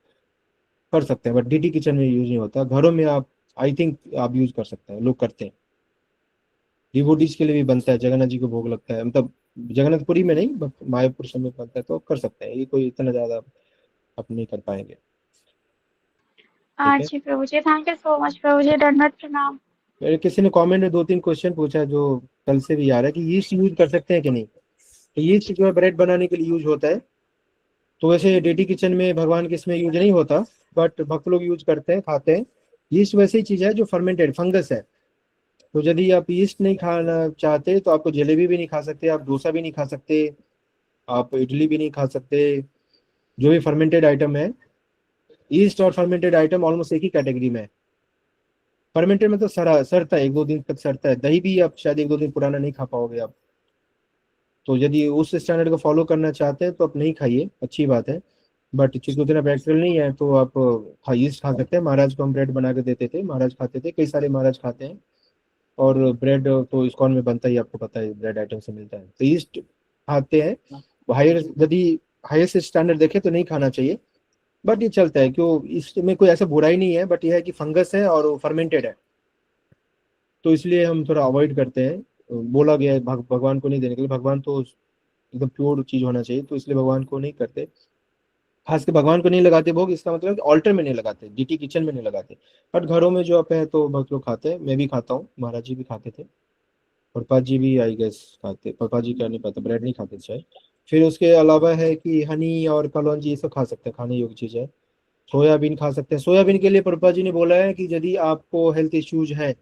S1: कर सकते हैं, बट डीटी किचन में यूज नहीं होता। घरों में आप आई थिंक आप यूज कर सकते हैं, लोग करते हैं। डिवोटीज के लिए भी बनता है, जगन्नाथ जी को भोग लगता है, मतलब जगन्नाथपुरी में नहीं बट मायापुर में बनता है, तो कर सकते हैं, ये कोई इतना ज्यादा आप नहीं कर पाएंगे। ठीक है।
S4: जी प्रभु जी, थैंक यू सो मच प्रभु जी, दंडवत प्रणाम।
S1: मेरे किसी ने कमेंट में 2-3 क्वेश्चन पूछा जो कल से भी आ रहा है कि यीस्ट यूज कर सकते हैं कि नहीं। तो यीस्ट जो है ब्रेड बनाने के लिए यूज होता है, तो वैसे डेटी किचन में भगवान के इसमें यूज नहीं होता, बट भक्त लोग यूज करते हैं, खाते हैं। यीस्ट वैसे ही चीज है जो फर्मेंटेड फंगस है, तो यदि आप यीस्ट नहीं खाना चाहते तो आपको जलेबी भी नहीं खा सकते, आप डोसा भी नहीं खा सकते, आप इडली भी नहीं खा सकते, जो भी फर्मेंटेड आइटम है। ईस्ट और फर्मेंटेड आइटम ऑलमोस्ट एक ही कैटेगरी में है। फर्मेंटेड में तो सरता है, 1-2 दिन तक सरता है, दही भी आप शायद 1-2 दिन पुराना नहीं खा पाओगे आप। तो यदि उस स्टैंडर्ड को फॉलो करना चाहते हैं तो आप नहीं खाइए, अच्छी बात है, बट चूंकि उतना प्रैक्टिकल नहीं है तो आप ईस्ट खा सकते हैं। महाराज को हम ब्रेड बना के देते थे, महाराज खाते थे, कई सारे महाराज खाते हैं। और ब्रेड तो इस्कॉन में बनता ही, आपको पता है ब्रेड आइटम से मिलता है, तो ईस्ट खाते हैं। हायर यदि हाईएस्ट स्टैंडर्ड देखे तो नहीं खाना चाहिए, बट ये चलता है, क्यों इसमें कोई ऐसा बुराई नहीं है, बट ये है कि फंगस है और फर्मेंटेड है, तो इसलिए हम थोड़ा अवॉइड करते हैं। बोला गया है भगवान को नहीं देने के लिए, भगवान तो एकदम प्योर चीज होना चाहिए, तो इसलिए भगवान को नहीं करते, खास के भगवान को नहीं लगाते भोग, इसका मतलब ऑल्टर में नहीं लगाते, डीटी किचन में नहीं लगाते। बट घरों में जो आप है तो भक्त लोग खाते हैं, मैं भी खाता हूँ, महाराज जी भी खाते थे, प्रपात जी भी आई गेस खाते, प्रपात जी क्या नहीं पता, ब्रेड नहीं खाते शायद। फिर उसके अलावा है कि हनी और कलौंजी ये सब खा सकते हैं, खाने योग्य चीज है। सोयाबीन खा सकते हैं, सोयाबीन के लिए प्रभुपाद जी ने बोला है कि यदि आपको हेल्थ इश्यूज है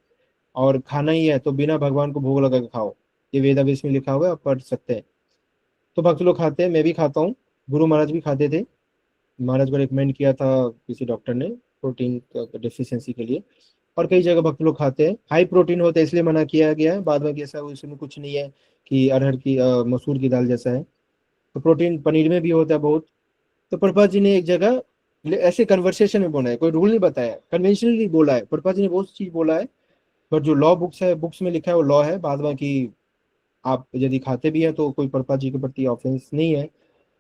S1: और खाना ही है तो बिना भगवान को भोग लगा के खाओ, ये वेदावेश में लिखा हुआ है, आप पढ़ सकते हैं। तो भक्त लोग खाते हैं, मैं भी खाता हूँ, गुरु महाराज भी खाते थे, महाराज को रिकमेंड किया था किसी डॉक्टर ने प्रोटीन डिफिशियंसी के लिए, और कई जगह भक्त लोग खाते हैं। हाई प्रोटीन होता है इसलिए मना किया गया है, बाद में कि ऐसा उसमें कुछ नहीं है कि अरहर की मसूर की दाल जैसा है, तो प्रोटीन पनीर में भी होता है बहुत। तो प्रभुपाद जी ने एक जगह ऐसे कन्वर्सेशन में बोला है, कोई रूल नहीं बताया, कन्वेंशनली बोला है, प्रभुपाद जी ने बहुत चीज बोला है, बट जो लॉ बुक्स है, बुक्स में लिखा है वो लॉ है, बाद में कि आप यदि खाते भी हैं तो कोई प्रभुपाद जी के प्रति ऑफेंस नहीं है,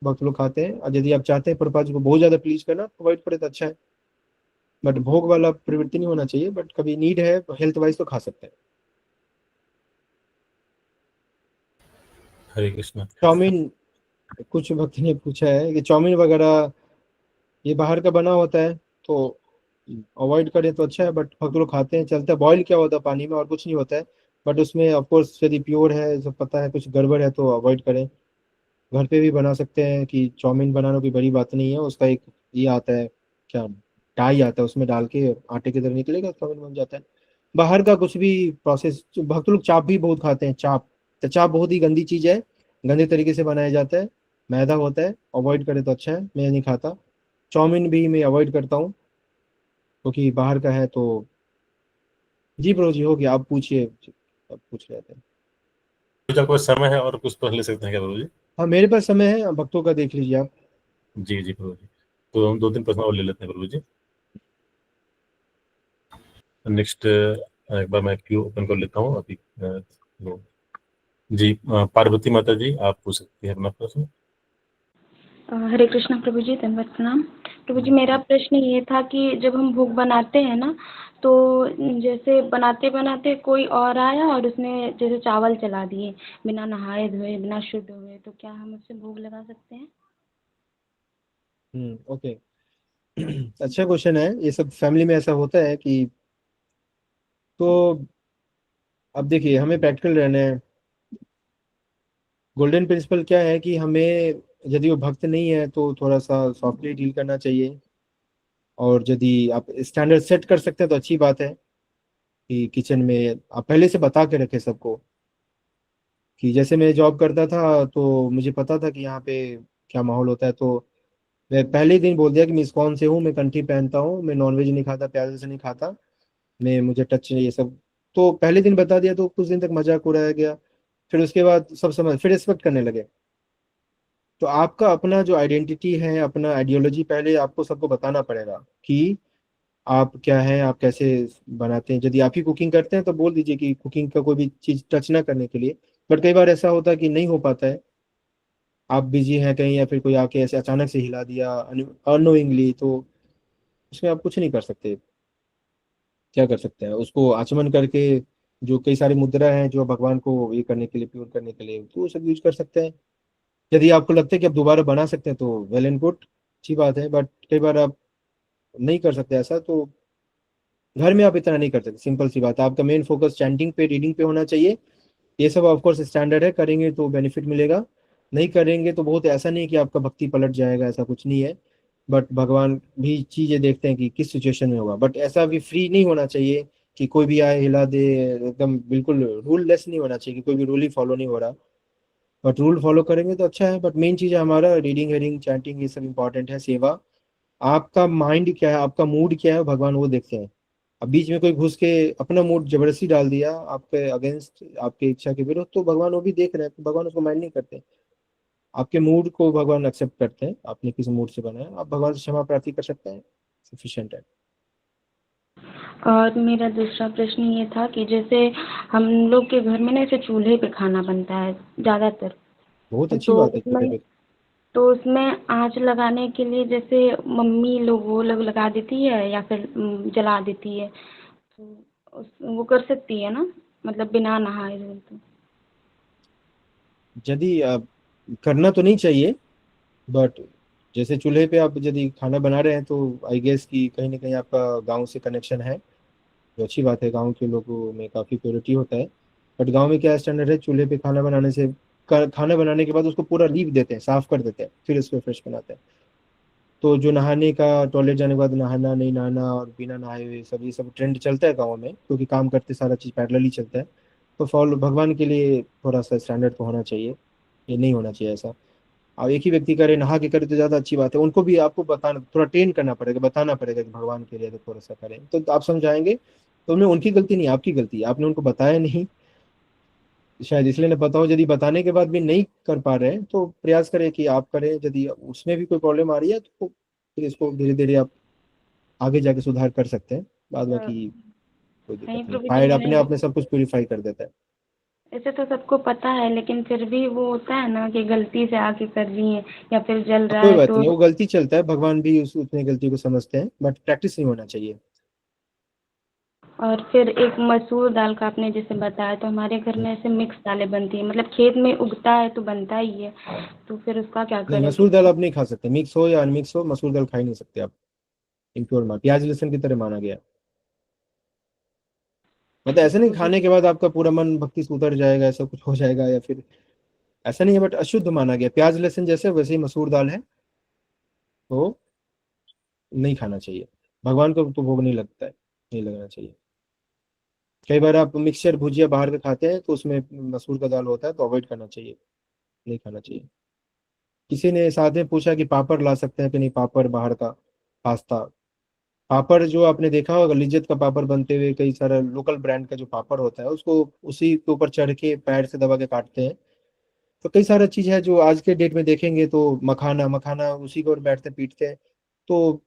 S1: भक्त लोग खाते हैं। और यदि आप चाहते हैं प्रभुपाद जी को बहुत ज्यादा प्लीज करना, प्रोवाइड करे तो अच्छा है, बट भोग वाला प्रवृत्ति नहीं होना चाहिए, बट कभी नीड है हेल्थ वाइज तो खा सकते हैं।
S2: हरे कृष्णा।
S1: चाउमीन, कुछ भक्त ने पूछा है कि चाउमीन वगैरह ये बाहर का बना होता है, तो अवॉइड करें तो अच्छा है, बट भक्त लोग खाते हैं, चलता है। बॉईल क्या होता है पानी में और कुछ नहीं होता है, बट उसमें ऑफकोर्स यदि प्योर है, सब पता है कुछ गड़बड़ है तो अवॉइड करें। घर पे भी बना सकते हैं, कि चाउमीन बनाना कोई बड़ी बात नहीं है, उसका एक ये आता है, क्या डाई आता है, उसमें डाल के आटे की तरह निकलेगा, चाउमीन बन जाता है। बाहर का कुछ भी प्रोसेस, भक्त लोग चाप भी बहुत खाते हैं, चाप, तो चाप बहुत ही गंदी चीज है, गंदे तरीके से बनाया जाता है, मैदा होता है, अवॉइड करें तो अच्छा है, मैं नहीं खाता। चाउमीन भी मैं अवॉइड करता हूँ क्योंकि बाहर का है तो। जी ब्रो जी, हो गया, आप पूछिए, आप पूछ रहे थे।
S2: कुछ आपको समय है और कुछ प्रश्न ले सकते हैं क्या प्रभु जी?
S1: हाँ मेरे पास समय है, भक्तों का देख लीजिए आप।
S2: जी जी प्रभु जी, तो हम 2-3 प्रश्न और ले लेते हैं प्रभु जी। नेक्स्ट एक बार मैं क्यू ओपन कर लेता हूँ अभी। जी पार्वती माता जी, आप पूछ सकती हैं अपना प्रश्न।
S5: हरे कृष्णा प्रभु जी, धन्यवाद प्रणाम प्रभु जी। मेरा प्रश्न ये था कि जब हम भोग बनाते हैं ना, तो जैसे बनाते बनाते कोई और आया और उसने जैसे चावल चला दिए बिना नहाए धोए, बिना शुद्ध हुए, तो क्या हम उससे भोग लगा सकते हैं?
S1: ओके। अच्छा क्वेश्चन है, ये सब फैमिली में ऐसा होता है कि, तो अब देखिए हमें प्रैक्टिकल रहना है। गोल्डन प्रिंसिपल क्या है कि हमें, यदि वो भक्त नहीं है तो थोड़ा सा सॉफ्टली डील करना चाहिए, और यदि आप स्टैंडर्ड सेट कर सकते हैं तो अच्छी बात है कि किचन में आप पहले से बता के रखें सबको। कि जैसे मैं जॉब करता था तो मुझे पता था कि यहाँ पे क्या माहौल होता है, तो मैं पहले ही दिन बोल दिया कि मैं इस्कॉन से हूँ, मैं कंठी पहनता हूँ, मैं नॉनवेज नहीं खाता, प्याज से नहीं खाता, मैं मुझे टच ये सब। तो पहले दिन बता दिया तो कुछ दिन तक मजाक उड़ाया गया। फिर उसके बाद सब समझ, फिर रिस्पेक्ट करने लगे। तो आपका अपना जो आइडेंटिटी है, अपना आइडियोलॉजी पहले आपको सबको बताना पड़ेगा कि आप क्या है, आप कैसे बनाते हैं। यदि आप ही कुकिंग करते हैं तो बोल दीजिए कि कुकिंग का कोई भी चीज टच ना करने के लिए। बट कई बार ऐसा होता है कि नहीं हो पाता है, आप बिजी हैं कहीं या फिर कोई आके ऐसे अचानक से हिला दिया अनोइंगली, तो उसमें आप कुछ नहीं कर सकते। क्या कर सकते हैं, उसको आचमन करके जो कई सारी मुद्रा हैं जो भगवान को ये करने के लिए, प्योर करने के लिए, तो वो सब यूज कर सकते हैं। यदि आपको लगता है कि आप दोबारा बना सकते हैं तो वेल एंड गुड, अच्छी बात है। बट कई बार आप नहीं कर सकते ऐसा, तो घर में आप इतना नहीं कर सकते। सिंपल सी बात है, आपका मेन फोकस चैंटिंग पे, रीडिंग पे होना चाहिए। ये सब ऑफ कोर्स स्टैंडर्ड है, करेंगे तो बेनिफिट मिलेगा, नहीं करेंगे तो बहुत, ऐसा नहीं कि आपका भक्ति पलट जाएगा, ऐसा कुछ नहीं है। बट भगवान भी चीजें देखते हैं कि किस सिचुएशन में होगा। बट ऐसा भी फ्री नहीं होना चाहिए कि कोई भी आए हिला दे, एकदम बिल्कुल रूल लेस नहीं होना चाहिए कि कोई भी रूल ही फॉलो नहीं हो रहा। बट रूल फॉलो करेंगे तो अच्छा है। बट मेन चीज है हमारा रीडिंग, हेयरिंग, चैंटिंग, ये सब इंपॉर्टेंट है। सेवा, आपका माइंड क्या है, आपका मूड क्या है, भगवान वो देखते हैं। अब बीच में कोई घुस के अपना मूड जबरदस्ती डाल दिया आपके अगेंस्ट, आपके इच्छा के विरुद्ध, तो भगवान वो भी देख रहे हैं, तो भगवान उसको माइंड नहीं करते। आपके मूड को भगवान एक्सेप्ट करते हैं, आपने किस मूड से बनाया, आप भगवान से क्षमा प्रार्थी कर सकते हैं, सफिशिएंट है।
S5: और मेरा दूसरा प्रश्न ये था कि जैसे हम लोग के घर में ना ऐसे चूल्हे पे खाना बनता है ज़्यादातर,
S1: बहुत अच्छी
S5: तो
S1: बात है चूल्हे
S5: उसमें
S1: पे।
S5: उसमें आँच लगाने के लिए जैसे मम्मी लोग वो लोग लगा देती है या फिर जला देती है, तो वो कर सकती है ना, मतलब बिना नहाए धोए तो?
S1: यदि करना तो नहीं चाहिए, बट जैसे चूल्हे पे आप यदि खाना बना रहे हैं तो आई गेस कि कहीं ना कहीं आपका गांव से कनेक्शन है, जो अच्छी बात है। गांव के लोगों में काफ़ी प्योरिटी होता है। बट गांव में क्या स्टैंडर्ड है, चूल्हे पे खाना बनाने से, खाना बनाने के बाद उसको पूरा लीप देते हैं, साफ कर देते हैं, फिर उसको फ्रेश बनाते हैं। तो जो नहाने का, टॉयलेट जाने के बाद नहाना नहीं नहाना और बिना नहाए हुए सब, ये सब ट्रेंड चलता है गाँव में, क्योंकि काम करते सारा चीज़ पैरेलली चलता है। तो फॉलो भगवान के लिए थोड़ा सा स्टैंडर्ड तो होना चाहिए, ये नहीं होना चाहिए ऐसा। अब एक ही व्यक्ति करे, नहा के करे तो ज़्यादा अच्छी बात है। उनको भी आपको बताना, थोड़ा ट्रेन करना पड़ेगा, बताना पड़ेगा कि भगवान के लिए तो थोड़ा सा करें, तो आप समझाएंगे। तो उन्हें, उनकी गलती नहीं, आपकी गलती है, आपने उनको बताया नहीं, शायद इसलिए ना पता हो। यदि बताने के बाद भी नहीं कर पा रहे हैं तो प्रयास करें कि आप करें। यदि उसमें भी कोई प्रॉब्लम आ रही है तो फिर इसको धीरे धीरे आप आगे जाके सुधार कर सकते हैं। बाद
S5: अ,
S1: बाकी कोई दिक्कत
S5: नहीं
S1: नहीं,
S5: प्रभु जी,
S1: फायर
S5: मैंने
S1: अपने आप में सब कुछ प्यूरिफाई कर देता है।
S5: ऐसे तो सबको पता है, लेकिन फिर भी वो होता है ना कि गलती से आके कर रही हैं या फिर जल रहा
S1: कोई
S5: है
S1: बात
S5: तो।
S1: नहीं, वो गलती चलता है, भगवान भी उतने गलती को समझते हैं, बट प्रैक्टिस नहीं होना चाहिए।
S5: और फिर एक मसूर दाल का आपने जैसे बताया, तो हमारे घर में ऐसे मिक्स दालें बनती हैं, मतलब खेत में उगता है तो बनता ही है, तो फिर उसका क्या
S1: नहीं,
S5: करें
S1: मसूर
S5: फिर?
S1: दाल आप नहीं खा सकते, मिक्स हो या अनमिक्स हो, मसूर दाल खा ही नहीं सकते आप। इम्प्योर माना, प्याज लहसुन की तरह माना गया। मतलब
S5: ठीक है
S1: ऐसा नहीं
S5: प्रभु जी।
S1: खाने के बाद आपका पूरा मन भक्ति से उतर जाएगा, ऐसा कुछ हो जाएगा या फिर, ऐसा नहीं है। बट अशुद्ध माना गया, प्याज लहसुन जैसे वैसे ही मसूर दाल है, तो नहीं खाना चाहिए। भगवान को तो भोग नहीं लगता है, नहीं लगना चाहिए। कई बार आप मिक्सचर भुजिया बाहर का खाते हैं तो उसमें मसूर का दाल होता है, तो अवॉइड करना चाहिए, नहीं खाना चाहिए। किसी ने साथ में पूछा कि पापड़ ला सकते हैं कि नहीं, पापड़ बाहर का, पास्ता, पापड़ जो आपने देखा होगा लिज्जत का पापड़ बनते हुए, कई सारा लोकल ब्रांड का जो पापड़ होता है उसको उसी के ऊपर चढ़ के पैर से दबा के काटते हैं। तो कई सारा चीज है जो आज के डेट में देखेंगे तो मखाना, मखाना उसी को बैठते पीटते हैं। तो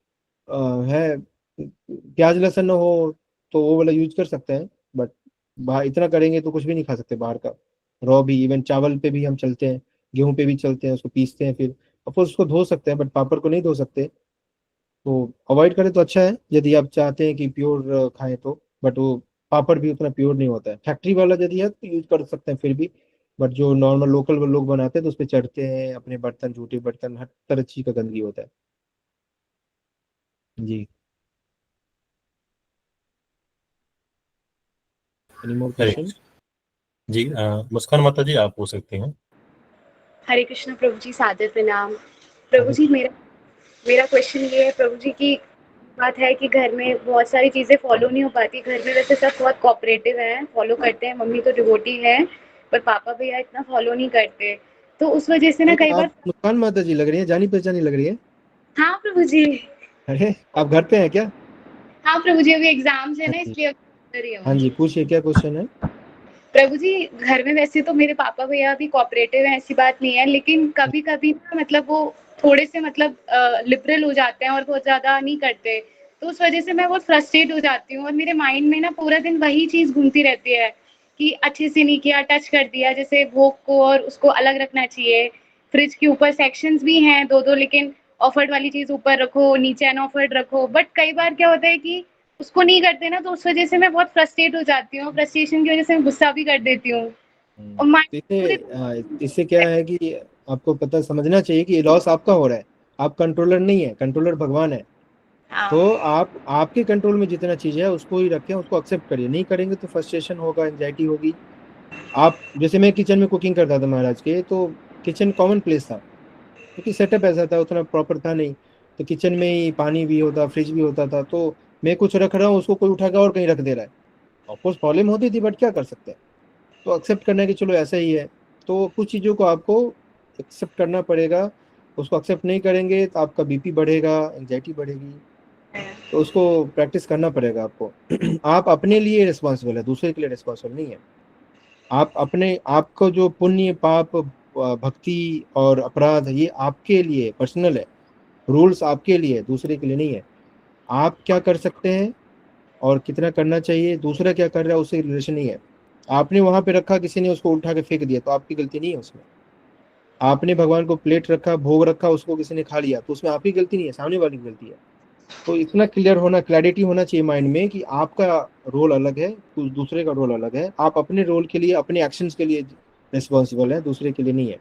S1: है, प्याज लहसुन न हो तो वो वाला यूज कर सकते हैं। बट बाहर इतना करेंगे तो कुछ भी नहीं खा सकते बाहर का। रॉ भी, इवन चावल पे भी हम चलते हैं, गेहूं पे भी चलते हैं, उसको पीसते हैं फिर ऑफकोर्स उसको धो सकते हैं, बट पापड़ को नहीं धो सकते। तो अवॉइड करें तो अच्छा है, यदि आप चाहते हैं कि प्योर खाएं तो। बट वो पापड़ भी उतना प्योर नहीं होता है, फैक्ट्री वाला यदि है तो यूज कर सकते हैं फिर भी। बट जो नॉर्मल लोकल लोग बनाते हैं तो उस पर चढ़ते हैं अपने बर्तन, जूठे बर्तन, हर तरह चीज का गंदगी होता है। जी। एनी मोर
S2: हरे
S1: क्वेश्चन?
S2: जी, मुस्कान माता जी आप हो सकते हैं।
S6: हरे कृष्ण प्रभु जी, सादर प्रणाम। प्रभु जी, मेरा क्वेश्चन ये है प्रभु जी कि बात है कि घर में बहुत सारी चीजें फॉलो नहीं हो पाती। घर में वैसे सब बहुत कोऑपरेटिव हैं, फॉलो करते हैं। मम्मी तो डिवोटी है, पर पापा भैया इतना फॉलो नहीं करते। तो उस वजह से ना
S1: नहीं,
S6: कई बार।
S1: आप मुस्कान माता जी लग रही है, जानी पहचानी लग रही है।
S6: हाँ प्रभु जी।
S1: अरे आप घर पे हैं क्या?
S6: हाँ प्रभु जी, अभी एग्जाम्स है
S1: हाँ
S6: ना,
S1: जी।
S6: इसलिए अभी कर रही
S1: हाँ
S6: हूँ।
S1: जी, पूछिए क्या क्वेश्चन है।
S6: प्रभु जी, घर में वैसे तो मेरे पापा भैया भी कोऑपरेटिव हैं, ऐसी बात नहीं है, लेकिन कभी कभी ना मतलब वो थोड़े से मतलब लिबरल हो जाते हैं और बहुत ज्यादा नहीं करते। तो उस वजह से मैं बहुत फ्रस्ट्रेट हो जाती हूँ और मेरे माइंड में ना पूरा दिन वही चीज घूमती रहती है कि अच्छे से नहीं किया, टच कर दिया, जैसे भोग को और उसको अलग रखना चाहिए। फ्रिज के ऊपर सेक्शंस भी हैं दो दो, लेकिन ऑफर्ड वाली चीज ऊपर रखो, नीचे अनऑफर्ड रखो। बट कई बार क्या होता है कि उसको नहीं करते ना, तो उस वजह से मैं बहुत फ्रस्ट्रेट हो जाती हूँ। फ्रस्ट्रेशन की वजह से मैं गुस्सा भी कर देती हूँ और
S1: तो
S6: माइंड पूरे।
S1: इससे क्या है कि आपको पता समझना चाहिए कि लॉस आपका हो रहा है। आप कंट्रोलर नहीं है, कंट्रोलर भगवान है।
S6: हाँ
S1: तो आप आपके कंट्रोल में जितना चीज है उसको ही रखें, उसको एक्सेप्ट करिए। नहीं करेंगे तो फ्रस्ट्रेशन होगा, एंजाइटी होगी। आप जैसे मैं किचन में कुकिंग करता था महाराज के, तो किचन कॉमन प्लेस था क्योंकि सेटअप ऐसा था, उतना प्रॉपर था नहीं। तो किचन में ही पानी भी होता, फ्रिज भी होता था। तो मैं कुछ रख रहा हूँ, उसको कोई उठा के और कहीं रख दे रहा है। ऑफकोर्स प्रॉब्लम होती थी, बट क्या कर सकते हैं। तो एक्सेप्ट करना है कि चलो ऐसा ही है। तो कुछ चीज़ों को आपको एक्सेप्ट करना पड़ेगा। उसको एक्सेप्ट नहीं करेंगे तो आपका बीपी बढ़ेगा, एंजाइटी बढ़ेगी। तो उसको प्रैक्टिस करना पड़ेगा आपको। आप अपने लिए रिस्पॉन्सिबल है, दूसरे के लिए रिस्पॉन्सिबल नहीं है। आप अपने आपको जो पुण्य पाप भक्ति और अपराध, ये आपके लिए पर्सनल है। रूल्स आपके लिए, दूसरे के लिए नहीं है। आप क्या कर सकते हैं और कितना करना चाहिए, दूसरा क्या कर रहा है, उससे रिलेशन नहीं है। आपने वहां पे रखा, किसी ने उसको उठा के फेंक दिया, तो आपकी गलती नहीं है उसमें। आपने भगवान को प्लेट रखा, भोग रखा, उसको किसी ने खा लिया, तो उसमें आपकी गलती नहीं है, सामने वाली की गलती है। तो इतना क्लियर होना, क्लैरिटी होना चाहिए माइंड में कि आपका रोल अलग है, कुछ दूसरे का रोल अलग है। आप अपने रोल के लिए, अपने एक्शंस के लिए रिस्पॉन्सिबल है, दूसरे के लिए नहीं है।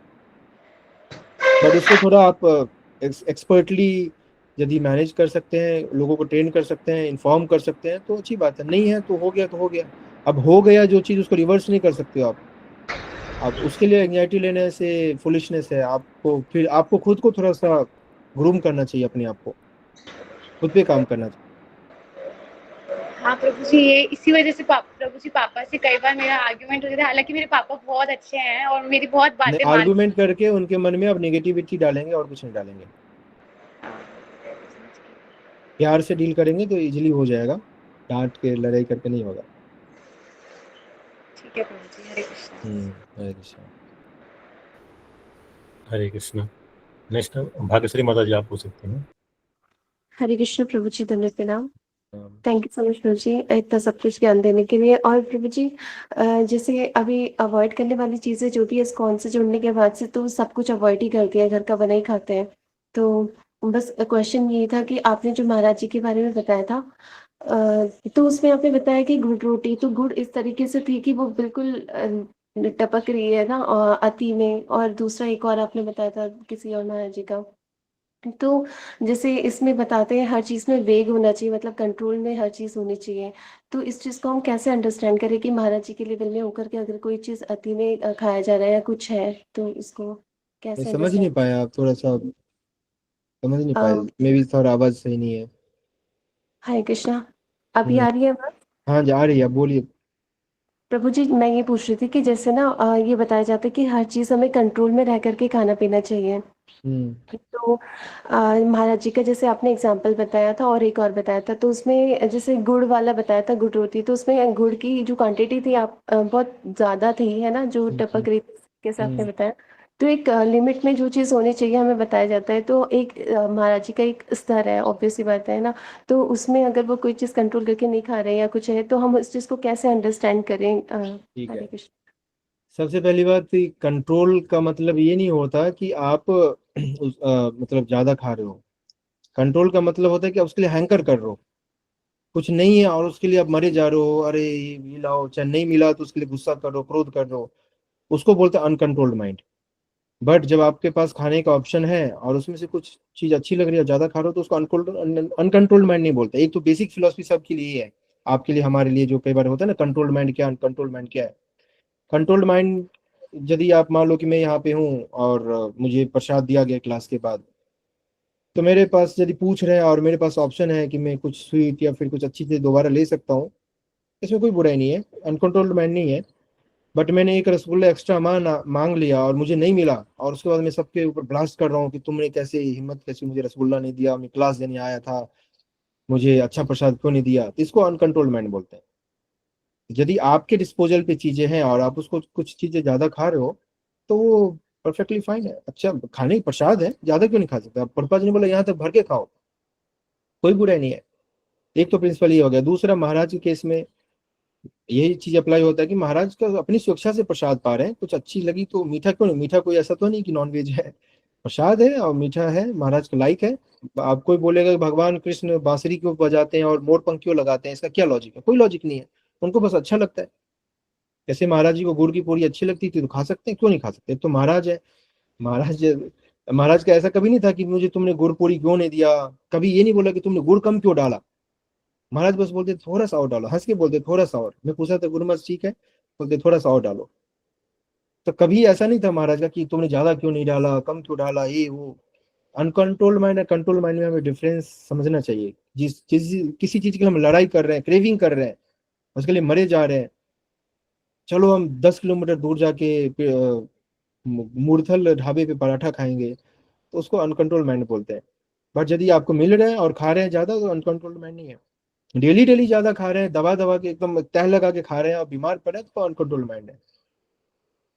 S1: बट उसको थोड़ा आप एक्सपर्टली यदि मैनेज कर सकते हैं, लोगों को ट्रेन कर सकते हैं, इन्फॉर्म कर सकते हैं, तो अच्छी बात है। नहीं है तो हो गया तो हो गया। अब हो गया जो चीज़, उसको रिवर्स नहीं कर सकते हो आप। उसके लिए एंग्जाइटी लेने से फुलिशनेस है। आपको फिर आपको खुद को थोड़ा सा ग्रूम करना चाहिए, अपने आप को खुद पे काम करना चाहिए।
S6: हाँ प्रभु जी, ये इसी वजह से प्रभु जी पापा से कई बार मेरा आर्ग्यूमेंट हो जाता है। हालांकि मेरे पापा बहुत अच्छे हैं और मेरी बहुत बातें मान।
S1: आर्गुमेंट करके उनके मन में अब नेगेटिविटी डालेंगे और कुछ नहीं डालेंगे। प्यार से डील करेंगे तो इजीली हो जाएगा। डांट के लड़ाई करके नहीं होगा।
S6: ठीक है प्रभु जी, हरे कृष्ण।
S1: हरे कृष्णा।
S2: हरे कृष्णा। नेक्स्ट भाग्यश्री माता जी, आप पूछ सकते हैं।
S7: हरे कृष्ण प्रभु जी, धन्यवाद प्रणाम।
S1: हाँ।
S7: थैंक यू सो मच प्रभु जी, इतना सब कुछ ज्ञान देने के लिए। और प्रभु जी, जैसे अभी अवॉइड करने वाली चीजें जो भी है, इस्कॉन से जुड़ने के बाद से तो सब कुछ अवॉइड ही कर दिया, घर का बना ही खाते हैं। तो बस क्वेश्चन ये था कि आपने जो महाराज जी के बारे में बताया था, तो उसमें आपने बताया कि गुड़ रोटी, तो गुड़ इस तरीके से थी कि वो बिल्कुल टपक रही है ना, और अति में। और दूसरा एक और आपने बताया था किसी और महाराज जी का। तो जैसे इसमें बताते हैं हर चीज़ में वेग होना चाहिए, मतलब कंट्रोल में हर चीज़ होनी चाहिए। तो इस चीज़ को हम कैसे अंडरस्टैंड करें कि महाराज जी के लेवल में होकर के अगर कोई चीज़ अति में खाया जा रहा है या कुछ है, तो इसको
S1: मैं
S7: कैसे
S1: समझ नहीं
S7: अंडरस्टैंड।
S1: पाया, आप थोड़ा सा समझ नहीं पाए। मे भी थोड़ा आवाज सही नहीं है।
S7: हरे कृष्णा, अभी
S1: हम्म,
S7: आ रही है बात।
S1: हाँ जा रही है, आप बोलिए।
S7: प्रभु जी, मैं ये पूछ रही थी कि जैसे ना ये बताया जाता है कि हर चीज़ हमें कंट्रोल में रह करके खाना पीना चाहिए।
S1: हम्म।
S7: तो महाराज जी का जैसे आपने एग्जाम्पल बताया था और एक और बताया था, तो उसमें जैसे गुड़ वाला बताया था, गुड़ रोटी, तो उसमें गुड़ की जो क्वांटिटी थी आप बहुत ज़्यादा थी, है ना, जो
S1: हम्म।
S7: टपक रही थी जैसे आपने
S1: हम्म।
S7: बताया। तो एक लिमिट में जो चीज़ होनी चाहिए हमें बताया जाता है। तो एक महाराज जी का एक स्तर है, ऑब्वियस सी बात है ना। तो उसमें अगर वो कोई चीज़ कंट्रोल करके नहीं खा रहे हैं या कुछ है, तो हम उस चीज़ को कैसे अंडरस्टैंड करें।
S1: ठीक है।
S7: हरे कृष्ण।
S1: सबसे पहली बात, कंट्रोल का मतलब ये नहीं होता कि आप मतलब ज्यादा खा रहे हो। कंट्रोल का मतलब होता है कि आप उसके लिए हैंकर कर रहे हो, कुछ नहीं है और उसके लिए आप मरे जा रहे हो। अरे ये मिलाओ, चाहे नहीं मिला तो उसके लिए गुस्सा कर रहे हो, क्रोध कर रहे हो। उसको बोलते हैं अनकंट्रोल्ड माइंड। बट जब आपके पास खाने का ऑप्शन है और उसमें से कुछ चीज अच्छी लग रही है, ज्यादा खा रहे हो, तो उसको अनकंट्रोल्ड माइंड नहीं बोलते। एक तो बेसिक फिलोसफी सबके लिए ही है, आपके लिए, हमारे लिए, जो कई बार होता है ना, कंट्रोल्ड माइंड क्या, अनकंट्रोल्ड माइंड क्या है। कंट्रोल्ड माइंड, यदि आप मान लो कि मैं यहाँ पे हूँ और मुझे प्रसाद दिया गया क्लास के बाद, तो मेरे पास यदि पूछ रहे हैं और मेरे पास ऑप्शन है कि मैं कुछ स्वीट या फिर कुछ अच्छी चीज़ दोबारा ले सकता हूँ, इसमें कोई बुराई नहीं है, अनकंट्रोल्ड माइंड नहीं है। बट मैंने एक रसगुल्ला एक्स्ट्रा मांग लिया और मुझे नहीं मिला, और उसके बाद मैं सबके ऊपर ब्लास्ट कर रहा हूँ कि तुमने कैसे हिम्मत, कैसे मुझे रसगुल्ला नहीं दिया, मैं क्लास देने आया था, मुझे अच्छा प्रसाद क्यों नहीं दिया, तो इसको अनकंट्रोल्ड माइंड बोलते हैं। यदि आपके डिस्पोजल पे चीजें हैं और आप उसको कुछ चीजें ज्यादा खा रहे हो, तो वो परफेक्टली फाइन है, अच्छा खाने की प्रसाद है, ज्यादा क्यों नहीं खा सकते आप? प्रभुपाद जी ने बोला यहाँ तक भर के खाओ, कोई बुराई नहीं है। एक तो प्रिंसिपल ये हो गया। दूसरा, महाराज के केस में यही चीज अप्लाई होता है कि महाराज का अपनी सुरक्षा से प्रसाद पा रहे हैं, कुछ अच्छी लगी तो मीठा क्यों नहीं, मीठा कोई ऐसा तो नहीं कि नॉन वेज है, प्रसाद है और मीठा है, महाराज का लाइक है। आप कोई बोलेगा कि भगवान कृष्ण बांसुरी क्यों बजाते हैं और मोर पंख क्यों लगाते हैं, इसका क्या लॉजिक है? कोई लॉजिक नहीं है, उनको बस अच्छा लगता है। जैसे महाराज जी को गुड़ की पूरी अच्छी लगती थी तो खा सकते हैं, क्यों नहीं खा सकते? तो महाराज है, महाराज महाराज का ऐसा कभी नहीं था कि मुझे तुमने गुड़ पूरी क्यों नहीं दिया, कभी ये नहीं बोला कि तुमने गुड़ कम क्यों डाला। महाराज बस बोलते थोड़ा सा और डालो, हंस के बोलते थोड़ा सा और। मैं पूछा था गुरुमत ठीक है, बोलते थोड़ा सा और डालो। तो कभी ऐसा नहीं था महाराज का कि तुमने ज्यादा क्यों नहीं डाला, कम क्यों डाला, ये वो। अनकंट्रोल्ड माइंड और कंट्रोल माइंड में हमें डिफरेंस समझना चाहिए। जिस चीज, किसी चीज के लिए हम लड़ाई कर रहे हैं, क्रेविंग कर रहे हैं, उसके लिए मरे जा रहे हैं, चलो हम 10 किलोमीटर दूर जाके मूर्थल ढाबे पे पराठा खाएंगे, तो उसको अनकंट्रोल माइंड बोलते हैं। बट यदि आपको मिल रहा है और खा रहे हैं ज्यादा, तो अनकंट्रोल्ड माइंड नहीं है। डेली डेली ज्यादा खा रहे हैं, दबा दबा के एकदम तह लगा के खा रहे हैं और बीमार पड़े हैं, तो अनकंट्रोल माइंड है।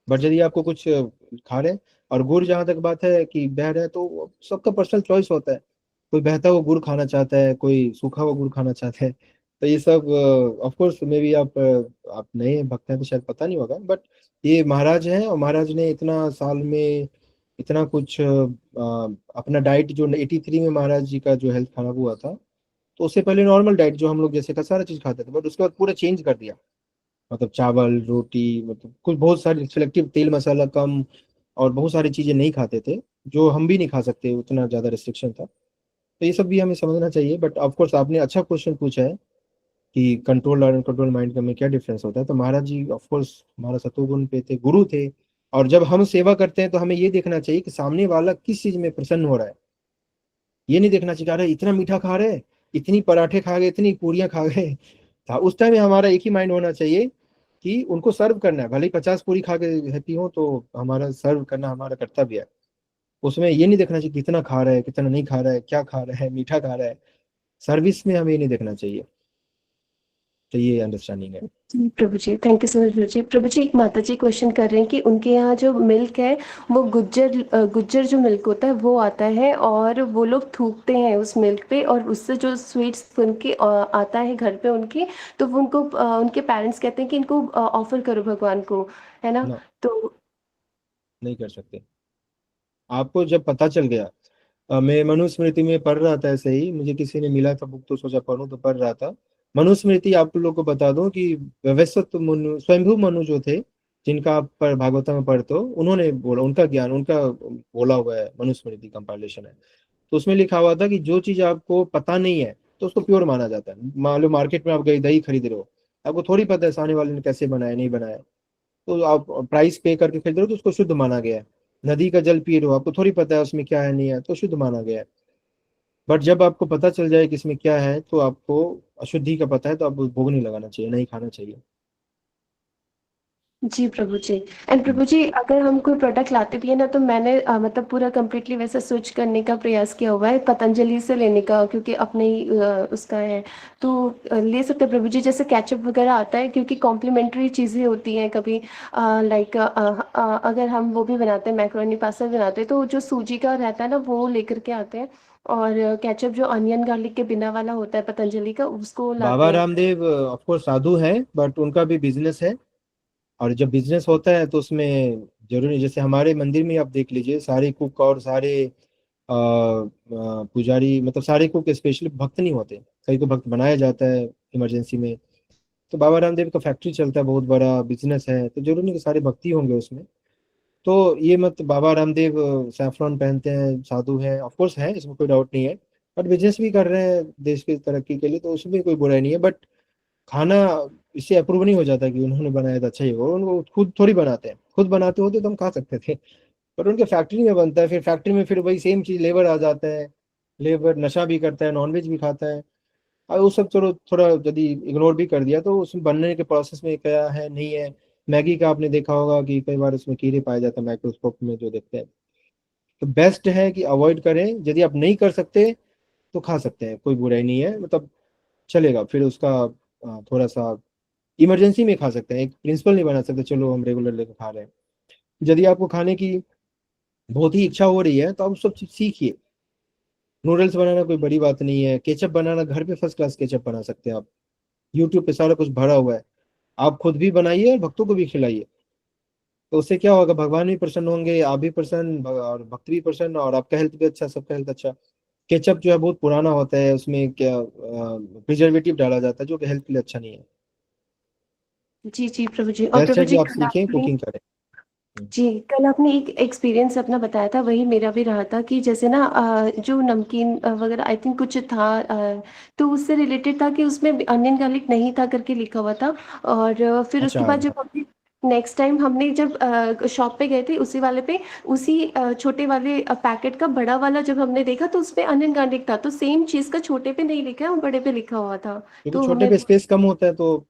S1: बट यदि आपको कुछ खा रहे हैं, और गुड़ जहां तक बात है कि बह रहे हैं, तो सबका पर्सनल चॉइस होता है। कोई बहता हुआ गुड़ खाना चाहता है, कोई सूखा हुआ गुड़ खाना चाहता है, तो ये सब ऑफ कोर्स मे बी आप नए भक्त हैं तो शायद पता नहीं होगा। बट ये महाराज हैं, और महाराज ने इतना साल में इतना कुछ अपना डाइट जो 83 में महाराज जी का जो हेल्थ खराब हुआ था, तो उससे पहले नॉर्मल डाइट जो हम लोग जैसे का सारा चीज खाते थे, बट उसके बाद पूरा चेंज कर दिया। मतलब चावल रोटी, मतलब कुछ बहुत सारे सिलेक्टिव, तेल मसाला कम, और बहुत सारी चीजें नहीं खाते थे, जो हम भी नहीं खा सकते, उतना ज्यादा रिस्ट्रिक्शन था। तो ये सब भी हमें समझना चाहिए। बट ऑफ कोर्स आपने अच्छा क्वेश्चन पूछा है कि कंट्रोल और अनकंट्रोल माइंड का में क्या डिफरेंस होता है। तो महाराज जी ऑफ कोर्स हमारा सतोगुण पे थे, गुरु थे। और जब हम सेवा करते हैं तो हमें ये देखना चाहिए कि सामने वाला किस चीज में प्रसन्न हो रहा है। ये नहीं देखना चाहिए अरे इतना मीठा खा रहे हैं, इतनी पराठे खा गए, इतनी पूरियां खा गए। था उस टाइम हमारा एक ही माइंड होना चाहिए कि उनको सर्व करना है। भले ही 50 पूरी खा के हैप्पी हो, तो हमारा सर्व करना हमारा कर्तव्य है। उसमें ये नहीं देखना चाहिए कितना खा रहा है, कितना नहीं खा रहा है, क्या खा रहा है, मीठा खा रहा है। सर्विस में हमें ये नहीं देखना चाहिए। तो ये अंडरस्टैंडिंग है।
S7: जी प्रभु जी, थैंक यू सो मच प्रभु जी। प्रभु जी, एक माता जी क्वेश्चन कर रहे हैं कि उनके यहाँ जो मिल्क है वो गुज्जर जो मिल्क होता है वो आता है, और वो लोग थूकते हैं उस मिल्क पे, और उससे जो स्वीट्स बन के आता है घर पे उनके, तो वो उनको उनके पेरेंट्स कहते हैं कि इनको ऑफर करो भगवान को, है ना?
S1: ना,
S7: तो
S1: नहीं कर सकते। आपको जब पता चल गया, मैं मनुस्मृति में पढ़ रहा था, ऐसे ही मुझे किसी ने मिला था बुक, तो सोचा पढ़ूं, तो पढ़ रहा था मनुस्मृति। आप लोग को बता दूं कि वैवस्वत मनु, स्वयंभू मनु जो थे, जिनका आप पर भागवत में पढ़ते हो, उन्होंने बोला, उनका ज्ञान, उनका बोला हुआ है, मनुस्मृति कंपाइलेशन है। तो उसमें लिखा हुआ था कि जो चीज आपको पता नहीं है तो उसको प्योर माना जाता है। मान लो मार्केट में आप गए दही खरीद रहे हो, आपको थोड़ी पता है सामने वाले ने कैसे बनाया नहीं बनाया, तो आप प्राइस पे करके खरीद रहे हो तो उसको शुद्ध माना गया है। नदी का जल पी रहे हो, आपको थोड़ी पता है उसमें क्या है नहीं है, तो शुद्ध माना गया है। बट जब आपको पता चल जाए कि इसमें क्या है, तो आपको अशुद्धि का पता है, तो आप भोग नहीं लगाना चाहिए, नहीं खाना चाहिए।
S7: जी प्रभु जी। एंड प्रभु जी, अगर हम कोई प्रोडक्ट लाते भी है ना, तो मैंने मतलब पूरा कम्प्लीटली वैसा स्विच करने का प्रयास किया हुआ है, पतंजलि से लेने का, क्योंकि अपने ही उसका है। तो ले सकते हैं प्रभु जी, जैसे केचप वगैरह आता है, क्योंकि कॉम्प्लीमेंट्री चीज़ें होती हैं कभी, लाइक अगर हम वो भी बनाते हैं, मैक्रोनी पास्ता बनाते हैं, तो जो सूजी का रहता है ना वो लेकर के आते हैं। और केचप जो अनियन गार्लिक के बिना वाला होता है पतंजलि का, उसको
S1: बाबा
S7: लाते हैं।
S1: रामदेव ऑफ कोर्स साधु हैं, बट उनका भी बिजनेस है। और जब बिजनेस होता है तो उसमें जरूरी, जैसे हमारे मंदिर में आप देख लीजिए, सारे कुक और सारे पुजारी, मतलब सारे कुक स्पेशली भक्त नहीं होते, कई को भक्त बनाया जाता है इमरजेंसी में। तो बाबा रामदेव का फैक्ट्री चलता है, बहुत बड़ा बिजनेस है, तो जरूरी नहीं कि सारे भक्ति होंगे उसमें। तो ये मत, बाबा रामदेव सैफरॉन पहनते हैं, साधु हैं, ऑफ कोर्स है, इसमें कोई डाउट नहीं है। बट बिजनेस भी कर रहे हैं देश की तरक्की के लिए, तो उसमें कोई बुराई नहीं है। बट खाना इससे अप्रूव नहीं हो जाता कि उन्होंने बनाया था अच्छा ही होगा, उनको खुद थोड़ी बनाते हैं, खुद बनाते होते तो हम खा सकते थे। पर उनके फैक्ट्री में बनता है, फिर फैक्ट्री में फिर वही सेम चीज लेबर आ जाता है, लेबर नशा भी करता है, नॉनवेज भी खाता है। और वो सब चलो थोड़ा यदि इग्नोर भी कर दिया तो उसमें बनने के प्रोसेस में क्या है नहीं है। मैगी का आपने देखा होगा कि कई बार उसमें कीड़े पाए जाते हैं माइक्रोस्कोप में जो देखते हैं। तो बेस्ट है कि अवॉइड करें। यदि आप नहीं कर सकते तो खा सकते हैं, कोई बुराई नहीं है, मतलब चलेगा। फिर उसका थोड़ा सा इमरजेंसी में खा सकते हैं, एक प्रिंसिपल नहीं बना सकते चलो हम रेगुलर लेकर खा रहे हैं। यदि आपको खाने की बहुत ही इच्छा हो रही है तो आप सब चीज सीखिए। नूडल्स बनाना कोई बड़ी बात नहीं है, केचप बनाना घर पे फर्स्ट क्लास केचप बना सकते हैं आप। यूट्यूब पे सारा कुछ भरा हुआ है, आप खुद भी बनाइए और भक्तों को भी खिलाइए। तो उससे क्या होगा, भगवान भी प्रसन्न होंगे, आप भी प्रसन्न, और भक्त भी प्रसन्न, और आपका हेल्थ भी अच्छा, सबका हेल्थ अच्छा। केचप जो है बहुत पुराना होता है, उसमें क्या प्रिजर्वेटिव डाला जाता है जो कि हेल्थ के लिए अच्छा नहीं है।
S7: जी, जी प्रभु जी। और
S1: बेस्ट
S7: प्रभु
S1: है कि
S7: जी
S1: आप सीखें, कुकिंग करें।
S7: जी, कल आपने एक एक्सपीरियंस अपना बताया था, वही मेरा भी रहा था कि जैसे ना जो नमकीन वगैरह आई थिंक कुछ था, तो उससे रिलेटेड था कि उसमें अनियन गार्लिक नहीं था करके लिखा हुआ था। और फिर उसके
S1: अच्छा।
S7: बाद जब हमने नेक्स्ट टाइम हमने जब शॉप पे गए थे उसी वाले पे, उसी छोटे वाले पैकेट का बड़ा वाला जब हमने देखा तो उसपे अनियन गार्लिक था, तो सेम चीज़ का छोटे पे नहीं लिखा है और बड़े पे लिखा हुआ था।
S1: क्योंकि
S7: तो
S1: छोटे
S7: हमें
S1: पे स्पेस कम होता है, तो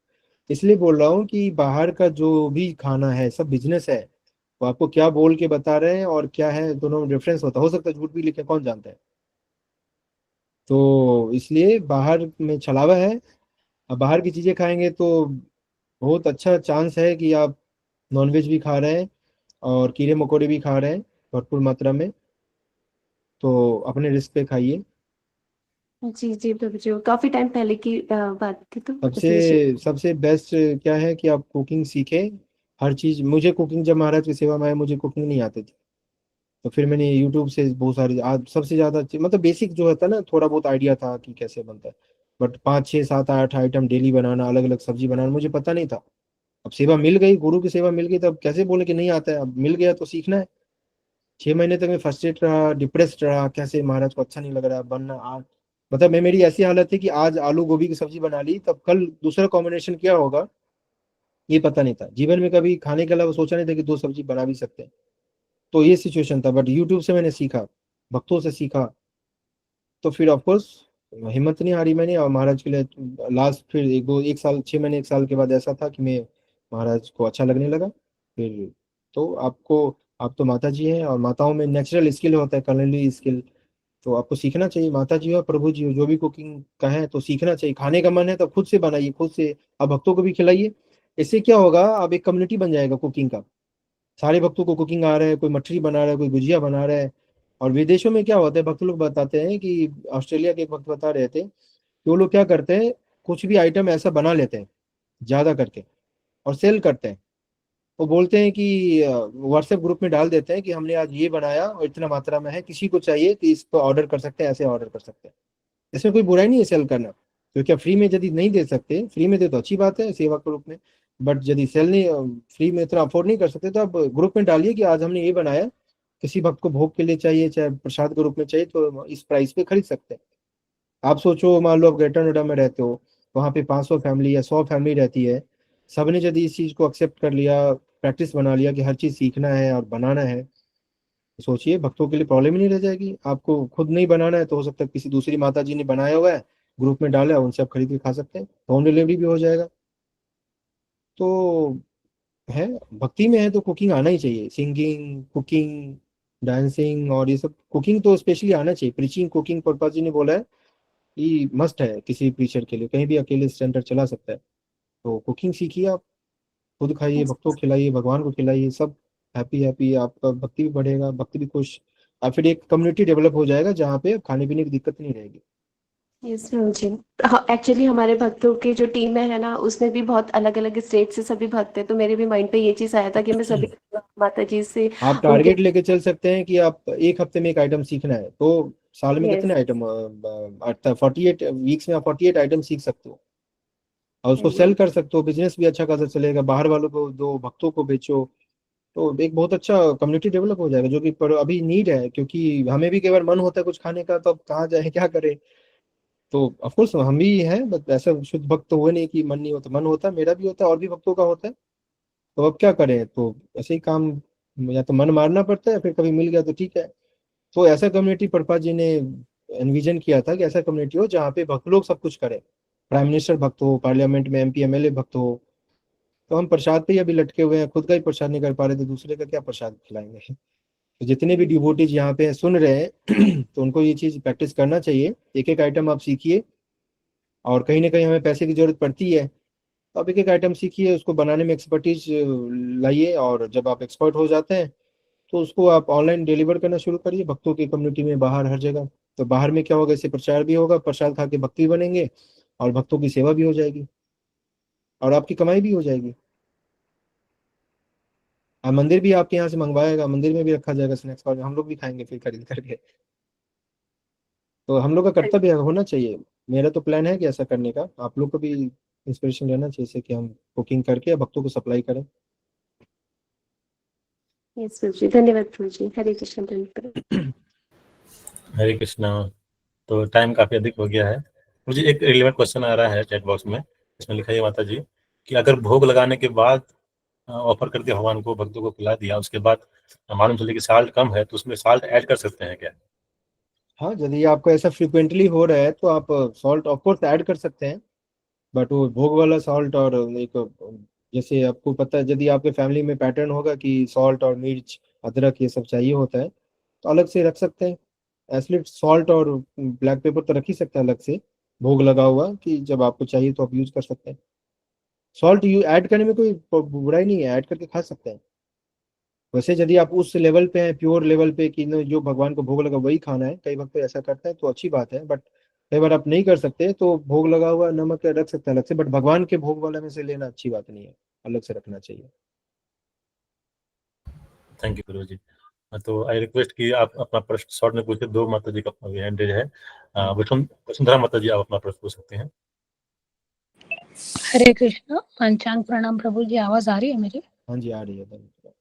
S1: इसलिए बोल रहा हूँ कि बाहर का जो भी खाना है सब बिजनेस है। वो आपको क्या बोल के बता रहे हैं और क्या है, दोनों में डिफरेंस होता है, हो सकता है झूठ भी लिखे, कौन जानता है। तो इसलिए बाहर में छलावा है। अब बाहर की चीजें खाएंगे तो बहुत अच्छा चांस है कि आप नॉनवेज भी खा रहे हैं और कीड़े मकोड़े भी खा रहे हैं भरपूर मात्रा में। तो अपने रिस्क पे खाइए।
S7: जी, जी प्रभु जी, वो काफी टाइम पहले की बात थी तो इसलिए
S1: सबसे सबसे बेस्ट क्या है कि आप कुकिंग सीखें। हर चीज, मुझे कुकिंग जब महाराज की सेवा में आया मुझे कुकिंग नहीं आती थी। तो फिर मैंने यूट्यूब से बहुत सारी, आज सबसे ज्यादा मतलब बेसिक जो होता है ना, थोड़ा बहुत आइडिया था कि कैसे बनता है। बट 5 6 7 8 आइटम डेली बनाना, अलग अलग सब्जी बनाना मुझे पता नहीं था। अब सेवा मिल गई, गुरु की सेवा मिल गई, तब कैसे बोले कि नहीं आता है, अब मिल गया तो सीखना है। 6 महीने तक मैं फ्रस्ट्रेट रहा, डिप्रेस्ड रहा, कैसे महाराज को अच्छा नहीं लग रहा बनना आज। मतलब मैं, मेरी ऐसी हालत थी कि आज आलू गोभी की सब्जी बना ली, तब कल दूसरा कॉम्बिनेशन क्या होगा ये पता नहीं था। जीवन में कभी खाने के अलावा सोचा नहीं था कि दो सब्जी बना भी सकते हैं। तो ये सिचुएशन था, बट यूट्यूब से मैंने सीखा, भक्तों से सीखा। तो फिर ऑफकोर्स हिम्मत नहीं हारी मैंने, और महाराज के लिए लास्ट फिर 1 साल 6 महीने 1 साल के बाद ऐसा था कि मैं, महाराज को अच्छा लगने लगा। फिर तो आपको, आप तो माता जी हैं और माताओं में नेचुरल स्किल होता है, कर्नली स्किल। तो आपको सीखना चाहिए, माता जी हो प्रभु जी हो जो भी कुकिंग का है तो सीखना चाहिए। खाने का मन है तो खुद से बनाइए, खुद से आप भक्तों को भी खिलाइए। इससे क्या होगा, अब एक कम्युनिटी बन जाएगा कुकिंग का। सारे भक्तों को कुकिंग आ रहा है, कोई मठरी बना रहा है, कोई गुजिया बना रहा है। और विदेशों में क्या होता है, भक्त लोग बताते हैं कि ऑस्ट्रेलिया के एक भक्त बता रहे थे कि वो लोग क्या करते हैं, कुछ भी आइटम ऐसा बना लेते हैं ज्यादा करके और सेल करते हैं। वो बोलते हैं कि व्हाट्सएप ग्रुप में डाल देते हैं कि हमने आज ये बनाया और इतना मात्रा में है, किसी को चाहिए तो इसको ऑर्डर कर सकते हैं, ऐसे ऑर्डर कर सकते हैं। इसमें कोई बुराई नहीं है सेल करना। तो क्या फ्री में यदि नहीं दे सकते, फ्री में दे तो अच्छी बात है सेवा के रूप में। बट यदि सेल नहीं, फ्री में इतना अफोर्ड नहीं कर सकते तो आप ग्रुप में डालिए कि आज हमने ये बनाया, किसी भक्त को भोग के लिए चाहिए चाहे प्रसाद के रूप में चाहिए तो इस प्राइस पे खरीद सकते हैं। आप सोचो, मान लो आप ग्रेटर नोएडा में रहते हो, वहाँ पे 500 फैमिली या 100 फैमिली रहती है। सबने यदि इस चीज को एक्सेप्ट कर लिया, प्रैक्टिस बना लिया कि हर चीज सीखना है और बनाना है, तो सोचिए भक्तों के लिए प्रॉब्लम ही नहीं रह जाएगी। आपको खुद नहीं बनाना है तो हो सकता है किसी दूसरी माता जी ने बनाया हुआ है, ग्रुप में डाला है, उनसे आप खरीद के खा सकते हैं, होम डिलीवरी भी हो जाएगा। तो है, भक्ति में है तो कुकिंग आना ही चाहिए, सिंगिंग, कुकिंग, डांसिंग और ये सब। कुकिंग तो स्पेशली आना चाहिए, प्रीचिंग कुकिंग पर्पज जी ने बोला है ये मस्ट है किसी प्रीचर के लिए, कहीं भी अकेले स्टैंडर चला सकता है। तो कुकिंग सीखिए आप, खुद खाइए, भक्तों को खिलाइए, भगवान को खिलाइए, सब हैप्पी हैप्पी, आपका भक्ति भी बढ़ेगा, भक्ति भी खुश। और फिर एक कम्युनिटी डेवलप हो जाएगा जहाँ पे खाने पीने की दिक्कत नहीं रहेगी।
S7: यस प्रभु जी। हाँ, एक्चुअली हमारे भक्तों की जो टीम है ना, उसमें भी बहुत अलग अलग स्टेट से सभी भक्त हैं, तो मेरे भी माइंड पे ये चीज आया था कि मैं सभी माता जी से
S1: आप
S7: उनके।
S1: टारगेट लेके चल सकते हैं कि आप एक हफ्ते में एक आइटम सीखना है, तो साल में
S7: यस।
S1: कितने आइटम, 48 वीक्स में आप 48 आइटम सीख सकते हो और उसको सेल कर सकते हो, बिजनेस भी अच्छा खासा चलेगा, बाहर वालों को दो, भक्तों को बेचो। तो एक बहुत अच्छा कम्युनिटी डेवलप हो जाएगा, जो कि पर अभी नीड है, क्योंकि हमें भी कई बार मन होता है कुछ खाने का, तो अब कहाँ जाए क्या करें। तो ऑफकोर्स हम भी हैं, बट ऐसा शुद्ध भक्त तो हुए नहीं कि मन नहीं होता, मन होता है, मेरा भी होता है और भी भक्तों का होता है। तो अब क्या करें, तो ऐसे ही काम, या तो मन मारना पड़ता है, फिर कभी मिल गया तो ठीक है। तो ऐसा कम्युनिटी प्रभुपाद जी ने एनविजन किया था कि ऐसा कम्युनिटी हो जहाँ पे भक्त लोग सब कुछ करें, प्राइम मिनिस्टर भक्त हो, पार्लियामेंट में MP MLA भक्त हो। तो हम प्रसाद पे ही अभी लटके हुए हैं, खुद का ही प्रसाद नहीं कर पा रहे, तो दूसरे का क्या प्रसाद खिलाएंगे। तो जितने भी डिवोटीज यहाँ पे सुन रहे हैं तो उनको ये चीज प्रैक्टिस करना चाहिए। एक एक आइटम आप सीखिए, और कहीं ना कहीं हमें पैसे की जरूरत पड़ती है, तो आप एक एक आइटम सीखिए, उसको बनाने में एक्सपर्टीज लाइए, और जब आप एक्सपर्ट हो जाते हैं तो उसको आप ऑनलाइन डिलीवर करना शुरू करिए भक्तों की कम्युनिटी में, बाहर हर जगह। तो बाहर में क्या होगा, इससे प्रचार भी होगा, प्रसाद खा के भक्ति बनेंगे, और भक्तों की सेवा भी हो जाएगी, और आपकी कमाई भी हो जाएगी। मंदिर भी आपके यहाँ से मंगवाएगा, मंदिर में भी रखा जाएगा स्नैक्स बार, हम लोग भी खाएंगे फिर खरीद करके। तो हम लोग का कर्तव्य होना चाहिए। मेरा तो प्लान है कि ऐसा करने का, आप लोग को भी इंस्पिरेशन लेना चाहिए, जैसे कि हम कुकिंग करके भक्तों को सप्लाई करें।
S7: यस प्रभु जी, धन्यवाद प्रभु जी। हरे कृष्ण प्रभु।
S2: हरे कृष्णा। तो टाइम काफी अधिक हो गया है। मुझे एक रिलेवेंट क्वेश्चन आ रहा है चैट बॉक्स में, इसमें लिखा है माता जी कि अगर भोग लगाने के बाद ऑफर कर दिया भगवान को, भक्तों को खिला दिया, उसके बाद मालूम चले कि साल्ट कम है, तो उसमें साल्ट ऐड कर सकते हैं क्या?
S1: हाँ, यदि आपको ऐसा फ्रिक्वेंटली हो रहा है तो आप सॉल्ट ऑफ कोर्स ऐड कर सकते हैं, बट वो भोग वाला सॉल्ट, और एक जैसे आपको पता है, यदि आपके फैमिली में पैटर्न होगा कि सॉल्ट और मिर्च अदरक ये सब चाहिए होता है, तो अलग से रख सकते हैं। एटलीस्ट सॉल्ट और ब्लैक पेपर तो रख ही सकते हैं अलग से, भोग लगा हुआ, कि जब आपको चाहिए तो आप यूज कर सकते हैं। सॉल्ट यू ऐड करने में कोई बुराई नहीं है, ऐड करके खा सकते हैं। वैसे यदि आप उस लेवल पे हैं, प्योर लेवल पे, कि जो भगवान को भोग लगा वही खाना है, कई वक्त ऐसा करते हैं तो अच्छी बात है, बट कई बार आप नहीं कर सकते तो भोग लगा हुआ नमक रख सकते हैं अलग से, बट भगवान के भोग वाले में से लेना अच्छी बात नहीं है, अलग से रखना चाहिए।
S2: थैंक यू गुरु जी। तो आई रिक्वेस्ट कि आप अपना प्रश्न शॉर्ट में पूछे। दो माता जी का हैंड रेज है। वसुंधरा माता जी, आप अपना प्रश्न पूछ सकते हैं।
S8: हरे कृष्णा। पंचांग प्रणाम प्रभु जी। आवाज आ रही है मेरी?
S1: हाँ जी, आ रही है। धन्यवाद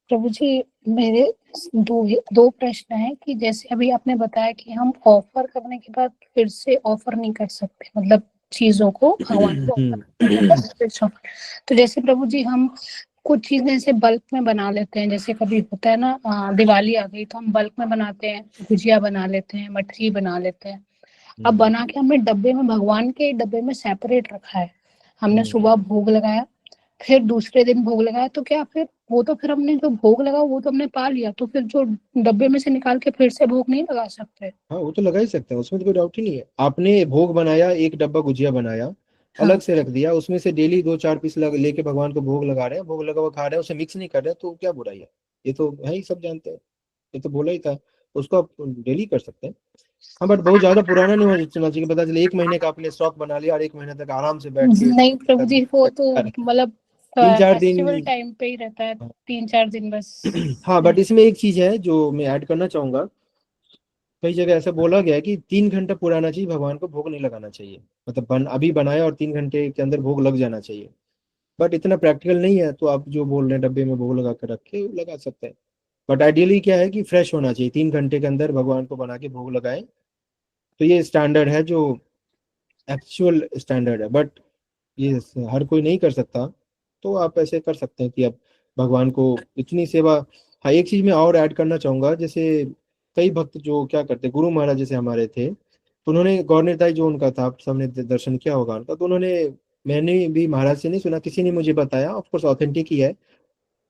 S8: प्रभु जी, मेरे दो प्रश्न है कि जैसे अभी आपने बताया कि हम ऑफर करने के बाद फिर से ऑफर नहीं कर सकते, मतलब चीजों को भगवान को ऑफर करने के बाद फिर से ऑफर। तो जैसे प्रभु जी, हम कुछ चीजें ऐसे बल्क में बना लेते हैं, जैसे कभी होता है ना, दिवाली आ गई तो हम बल्क में बनाते हैं, गुजिया बना लेते हैं, मठरी बना लेते हैं। अब बना के हमने डब्बे में, भगवान के डब्बे में सेपरेट रखा है, हमने सुबह भोग लगाया, फिर दूसरे दिन भोग लगाया, तो क्या फिर वो तो फिर हमने जो भोग लगा वो तो हमने पा लिया, तो फिर जो डब्बे में से निकाल के फिर से भोग नहीं लगा सकते?
S1: हाँ, वो तो लगा ही सकते हैं, उसमें तो कोई डाउट ही नहीं है। आपने भोग बनाया, एक डब्बा गुजिया बनाया,
S8: हाँ।
S1: अलग से रख दिया, उसमें से डेली 2-4 पीस लेके भगवान को भोग लगा रहे हैं, भोग लगा हुआ खा रहे हैं, उसे मिक्स नहीं कर रहे, तो क्या बुराई है? ये तो है ही, सब जानते हैं, ये तो बोला ही था, उसको आप डेली कर सकते हैं। हाँ, बट बहुत ज्यादा पुराना नहीं होना चाहिए, पता चले 1 महीने का आपने स्टॉक बना लिया और 1 महीने तक आराम से बैठ के
S8: नहीं प्रभु जी, वो तो मतलब
S1: 3-4
S8: फेस्टिवल
S1: दिन।
S8: टाइम पे ही रहता है, 3-4 दिन बस।
S1: हाँ, बट इसमें एक चीज है जो मैं ऐड करना चाहूंगा, कई जगह ऐसा बोला गया है कि 3 घंटा पुराना चीज भगवान को भोग नहीं लगाना चाहिए, मतलब अभी बनाया और 3 घंटे के अंदर भोग लग जाना चाहिए, बट इतना प्रैक्टिकल नहीं है, तो आप जो बोल रहे हैं डब्बे में भोग लगा कर रख के लगा सकते हैं। बट आइडियली क्या है कि फ्रेश होना चाहिए, 3 घंटे के अंदर भगवान को बना के भोग लगाएं, तो ये स्टैंडर्ड है, जो एक्चुअल स्टैंडर्ड है, बट ये हर कोई नहीं कर सकता, तो आप ऐसे कर सकते हैं कि आप भगवान को इतनी सेवा। हाँ, एक चीज मैं और ऐड करना चाहूंगा, जैसे कई भक्त जो क्या करते, गुरु महाराज जैसे हमारे थे, तो उन्होंने गौरनिताई जो उनका था, आप सबने दर्शन किया होगा उनका, तो उन्होंने, मैंने भी महाराज से नहीं सुना, किसी ने मुझे बताया, ऑफकोर्स ऑथेंटिक ही है,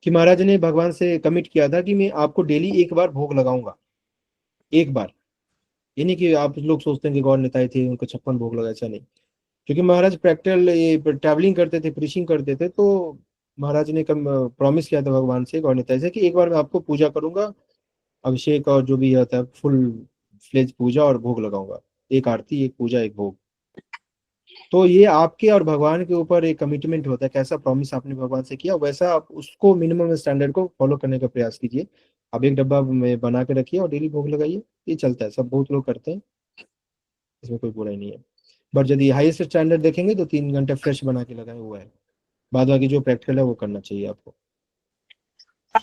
S1: कि महाराज ने भगवान से कमिट किया था कि मैं आपको डेली 1 बार भोग लगाऊंगा, 1 बार। ये नहीं कि आप लोग सोचते हैं कि गौरनिताई थे उनको 56 भोग लगा, ऐसा नहीं, क्योंकि महाराज प्रैक्टिकल ये ट्रैवलिंग करते थे, प्रीचिंग करते थे, तो महाराज ने कम प्रॉमिस किया था भगवान से, गौरनिताई से, कि 1 बार मैं आपको पूजा करूंगा, अभिषेक और जो भी होता है फुल फ्लेज पूजा, और भोग लगाऊंगा, 1 आरती, 1 पूजा, 1 भोग। तो ये आपके और भगवान के ऊपर एक कमिटमेंट होता है, कैसा प्रॉमिस आपने भगवान से किया, वैसा आप उसको मिनिमम स्टैंडर्ड को फॉलो करने का प्रयास कीजिए। आप 1 डब्बा में बना के रखिए और डेली भोग लगाइए, ये चलता है, सब बहुत लोग करते हैं, इसमें कोई बुराई नहीं है। बट यदि हाईएस्ट स्टैंडर्ड देखेंगे तो 3 घंटे फ्रेश बना के लगाए हुआ है, बाद बाकी जो प्रैक्टिकल है वो करना चाहिए आपको।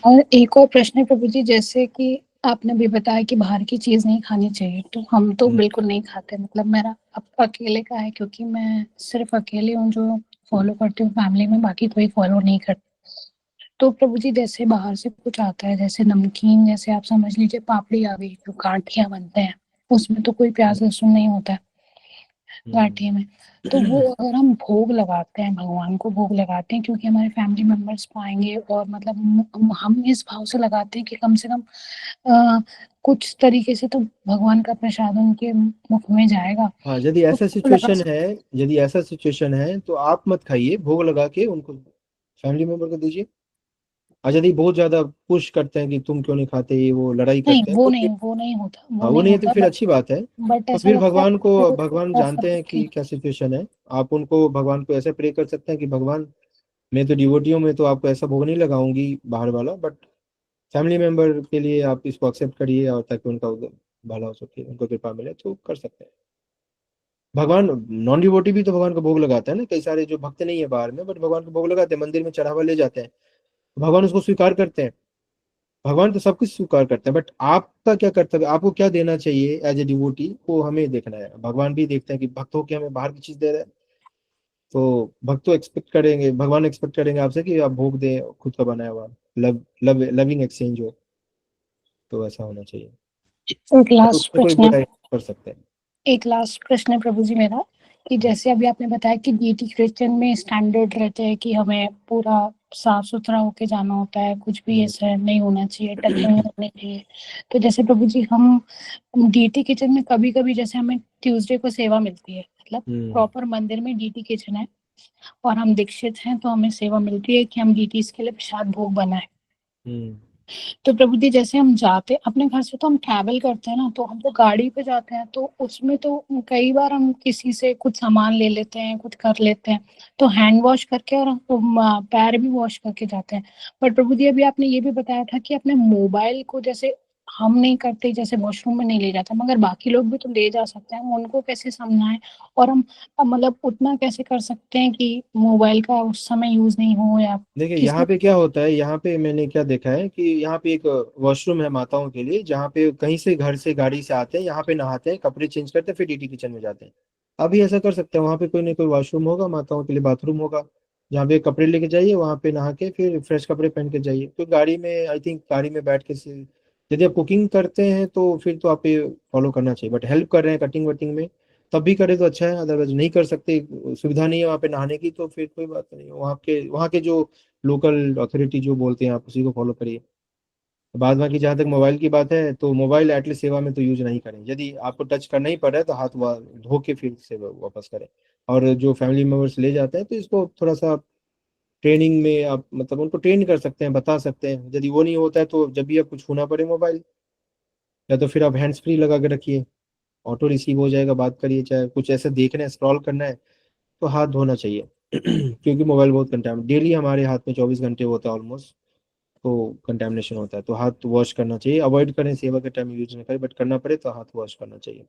S8: और एक और प्रश्न है प्रभु जी, जैसे कि आपने भी बताया कि बाहर की चीज नहीं खानी चाहिए, तो हम तो बिल्कुल नहीं खाते, मतलब मेरा अकेले का है, क्योंकि मैं सिर्फ अकेले हूँ जो फॉलो करती हूँ फैमिली में, बाकी कोई फॉलो नहीं करता। तो प्रभु जी, जैसे बाहर से कुछ आता है, जैसे नमकीन, जैसे आप समझ लीजिए पापड़ी आ गई, जो गांठिया बनते हैं, उसमें तो कोई प्याज लहसुन नहीं होता है गाठिए में। तो वो अगर हम भोग लगाते हैं, भगवान को भोग लगाते हैं क्योंकि हमारे फैमिली मेंबर्स पाएंगे, और मतलब हम इस भाव से लगाते हैं कि कम से कम कुछ तरीके से तो भगवान का प्रसाद उनके मुख में जाएगा।
S1: हाँ, यदि
S8: तो
S1: ऐसा
S8: भोग लगा
S1: सिचुएशन है, यदि ऐसा सिचुएशन है तो आप मत खाइए, भोग लगा के उनको फैमिली मेंबर को दीजिए। और यदि बहुत ज्यादा पुश करते हैं कि तुम क्यों नहीं खाते, ये वो लड़ाई
S8: नहीं,
S1: करते हैं तो फिर,
S8: वो नहीं होता,
S1: हाँ वो नहीं है तो फिर अच्छी बात है।
S8: बट
S1: तो
S8: ऐसा
S1: फिर
S8: लगता है
S1: भगवान को,
S8: भोग
S1: भगवान
S8: ऑफर
S1: जानते हैं
S8: करके।
S1: कि क्या सिचुएशन है। आप उनको, भगवान को ऐसे प्रे कर सकते हैं कि भगवान, मैं तो डिवोटी हूँ, मैं तो आपको ऐसा भोग नहीं लगाऊंगी बाहर वाला, बट फैमिली मेंबर के लिए आप इसको एक्सेप्ट करिए, और ताकि उनका भला हो सके, उनको कृपा मिले, तो कर सकते हैं। भगवान, नॉन डिवोटी भी तो भगवान को भोग लगाता है ना, कई सारे जो भक्त नहीं है बाहर में, बट भगवान को भोग लगाते हैं, मंदिर में चढ़ावा ले जाते हैं, भगवान उसको स्वीकार करते हैं। भगवान तो सब कुछ स्वीकार करते हैं, बट आपका क्या कर्तव्य, आपको क्या देना चाहिए एज ए डिवोटी, वो हमें देखना है। भगवान भी देखते हैं कि भक्त हो के हमें बाहर की चीज दे रहे हैं, तो भक्त तो एक्सपेक्ट करेंगे, भगवान एक्सपेक्ट करेंगे आपसे कि आप भोग दें खुद का बनाया हुआ, लविंग एक्सचेंज हो, तो ऐसा होना चाहिए।
S8: एक
S1: बट
S8: लास्ट
S1: उसमें कोई
S8: प्रश्न
S1: बुराई कर सकते हैं।
S8: एक लास्ट प्रश्न है प्रभु जी मेरा, कि जैसे अभी आपने बताया कि डीटी क्रिश्चियन में स्टैंडर्ड रहते हैं कि हमें पूरा साफ सुथरा होके जाना होता है, कुछ भी ऐसा नहीं होना चाहिए, टचिंग नहीं होनी चाहिए। तो जैसे प्रभु जी हम डीटी किचन में कभी कभी, जैसे हमें ट्यूसडे को सेवा मिलती है, मतलब प्रॉपर मंदिर में डीटी किचन है और हम दीक्षित हैं, तो हमें सेवा मिलती है कि हम डीटीज के लिए प्रसाद भोग बनाए। तो प्रभु जी जैसे हम जाते अपने घर से, तो हम ट्रैवल करते हैं ना, तो हम तो गाड़ी पे जाते हैं, तो उसमें तो कई बार हम किसी से कुछ सामान ले लेते हैं, कुछ कर लेते हैं, तो हैंड वॉश करके और पैर भी वॉश करके जाते हैं। बट प्रभु जी अभी आपने ये भी बताया था कि अपने मोबाइल को जैसे हम नहीं करते, जैसे वॉशरूम में नहीं ले जाते, मगर बाकी लोग भी तो ले जा सकते हैं, हम उनको कैसे समझाएं, और हम मतलब उतना कैसे कर सकते हैं कि मोबाइल का उस समय यूज नहीं हो, या
S1: देखिए
S8: किसी।
S1: यहाँ पे क्या होता है, यहाँ पे मैंने क्या देखा है कि यहाँ पे एक वॉशरूम है माताओं के लिए, जहाँ पे कहीं से घर से गाड़ी से आते हैं, यहाँ पे नहाते हैं, कपड़े चेंज करते हैं, फिर डीटी किचन में जाते हैं। अभी ऐसा कर सकते हैं, वहाँ पे कोई ना कोई वॉशरूम होगा, माताओं के लिए बाथरूम होगा, जहाँ पे कपड़े लेके जाइए, वहाँ पे नहा के फिर फ्रेश कपड़े पहन के जाइए। तो गाड़ी में, आई थिंक गाड़ी में बैठ के से, यदि आप कुकिंग करते हैं तो फिर तो आप ये फॉलो करना चाहिए, बट हेल्प कर रहे हैं कटिंग वटिंग में, तब भी करे तो अच्छा है। अदरवाइज नहीं कर सकते, सुविधा नहीं है वहाँ पे नहाने की, तो फिर कोई बात नहीं, वहाँ के जो लोकल अथॉरिटी जो बोलते हैं आप उसी को फॉलो करिए। बाद बाकी जहाँ तक मोबाइल की बात है, तो मोबाइल एटलीस्ट सेवा में तो यूज नहीं करें। यदि आपको टच करना ही पड़ रहा है तो हाथ धो के फिर से वापस करें। और जो फैमिली मेम्बर्स ले जाते हैं तो इसको थोड़ा सा ट्रेनिंग में आप, मतलब उनको ट्रेन कर सकते हैं, बता सकते हैं। यदि वो नहीं होता है तो जब भी आपको छूना पड़े मोबाइल, या तो फिर आप हैंड्स फ्री लगा के रखिए, ऑटो रिसीव हो जाएगा, बात करिए। चाहे कुछ ऐसे देखना है, स्क्रॉल करना है, तो हाथ धोना चाहिए क्योंकि मोबाइल बहुत कंटामिनेट, डेली हमारे हाथ में 24 घंटे होता है ऑलमोस्ट, तो कंटेमिनेशन होता है। तो हाथ वॉश करना चाहिए, अवॉइड करें सेवा के टाइम यूज ना करें, बट करना पड़े तो हाथ वॉश करना चाहिए।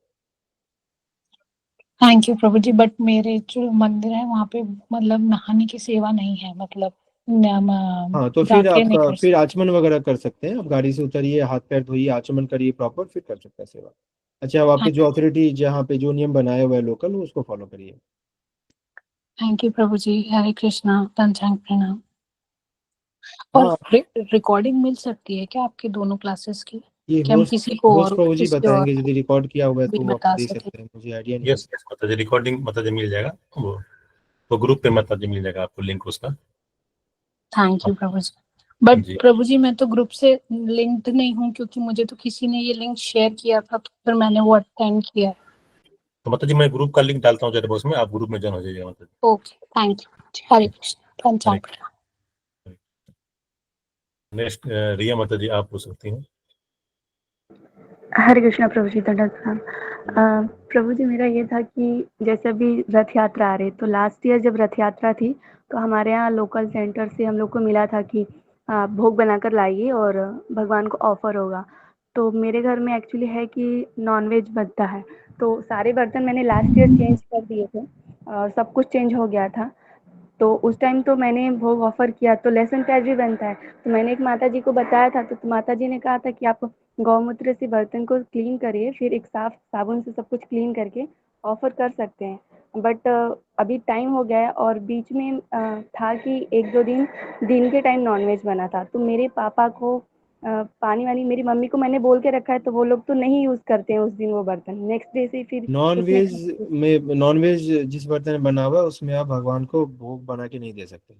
S8: थैंक यू प्रभु जी, बट मेरे जो मंदिर है वहाँ पे मतलब नहाने की सेवा नहीं है, मतलब
S1: हाँ, तो फिर
S8: जाके नहीं
S1: आपका,
S8: कर
S1: फिर
S8: सकते।
S1: आचमन वगैरह कर सकते हैं, आप गाड़ी से उतरिए, हाथ पैर धोइए, आचमन करिए प्रॉपर, फिर कर सकते हैं सेवा। अच्छा, अब आपके जो अथॉरिटी जहाँ पे जो नियम बनाए हुए हैं लोकल, उसको फॉलो करिए।
S8: थैंक यू प्रभु जी, हरे कृष्णा, पंचांग प्रणाम। और
S1: हाँ,
S8: रिकॉर्डिंग मिल सकती है क्या आपके दोनों क्लासेस की,
S1: ये
S8: कि हम
S1: होस्ट
S8: किसी को
S1: होस्ट
S8: और
S1: प्रभु जी
S8: किसी और
S1: बताएंगे, यदि रिकॉर्ड किया हुआ है
S8: भी
S1: तो वो आपको
S8: बता
S1: दे
S8: सके?
S1: सकते हैं, मुझे आइडिया नहीं है।
S2: यस यस माता जी, रिकॉर्डिंग माता जी मिल जाएगा, वो ग्रुप पे माता जी मिल जाएगा आपको लिंक उसका।
S8: थैंक यू प्रभु जी। बट
S2: जी,
S8: प्रभु जी मैं तो ग्रुप से लिंक्ड नहीं हूँ, क्योंकि मुझे तो किसी ने ये लिंक शेयर किया था, तो फिर मैंने वो अटेंड किया।
S2: तो माता जी मैं ग्रुप का लिंक डालता हूँ चैट बॉक्स में, आप ग्रुप में ज्वाइन हो जाइएगा माता जी।
S8: ओके, थैंक यू, हरे कृष्ण, पंचांग
S2: हरे
S8: प्रणाम।
S2: नेक्स्ट रिया माता जी, आप पूछ सकती हैं।
S9: हरे कृष्णा प्रभु जी, दंडवत प्रणाम। प्रभु जी मेरा ये था कि जैसे अभी रथ यात्रा आ रही, तो लास्ट ईयर जब रथ यात्रा थी, तो हमारे यहाँ लोकल सेंटर से हम लोग को मिला था कि भोग बनाकर लाइए और भगवान को ऑफर होगा। तो मेरे घर में एक्चुअली है कि नॉनवेज बनता है, तो सारे बर्तन मैंने लास्ट ईयर चेंज कर दिए थे और सब कुछ चेंज हो गया था। तो उस टाइम तो मैंने भोग ऑफर किया, तो लहसुन प्याज भी बनता है। तो मैंने एक माता जी को बताया था, तो माता जी ने कहा था कि आप गौमूत्र से बर्तन को क्लीन करिए, फिर एक साफ साबुन से सब कुछ क्लीन करके ऑफर कर सकते हैं। बट अभी टाइम हो गया है, और बीच में था कि 1-2 दिन दिन के टाइम नॉनवेज बना था, तो मेरे पापा को पानी वानी मेरी मम्मी को मैंने बोल के रखा है, तो वो लोग तो नहीं यूज करते हैं उस दिन वो बर्तन, नेक्स्ट डे से फिर
S1: नॉनवेज जिस बर्तन में बना हुआ है उसमें आप भगवान को भोग बना के नहीं दे सकते।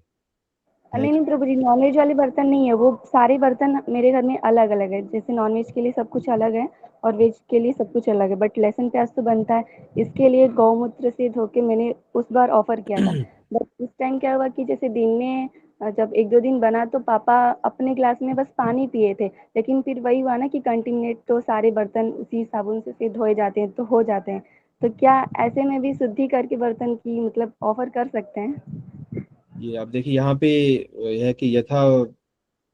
S9: नहीं नहीं प्रभु जी, नॉनवेज वाले बर्तन नहीं है, वो सारे बर्तन मेरे घर में अलग अलग है। जैसे नॉनवेज के लिए सब कुछ अलग है और वेज के लिए सब कुछ अलग है, बट लहसुन प्याज तो बनता है। इसके लिए गौमूत्र से धो के मैंने उस बार ऑफर किया था। बट उस टाइम क्या हुआ कि जैसे दिन में जब 1-2 दिन बना तो पापा अपने ग्लास में बस पानी पिए थे, लेकिन फिर वही हुआ ना कि कंटिन्यूट तो सारे बर्तन उसी साबुन से धोए जाते हैं तो हो जाते हैं। तो क्या ऐसे में भी शुद्धि करके बर्तन की मतलब ऑफर कर सकते हैं?
S1: ये आप देखिए यहाँ पे यह है कि यथा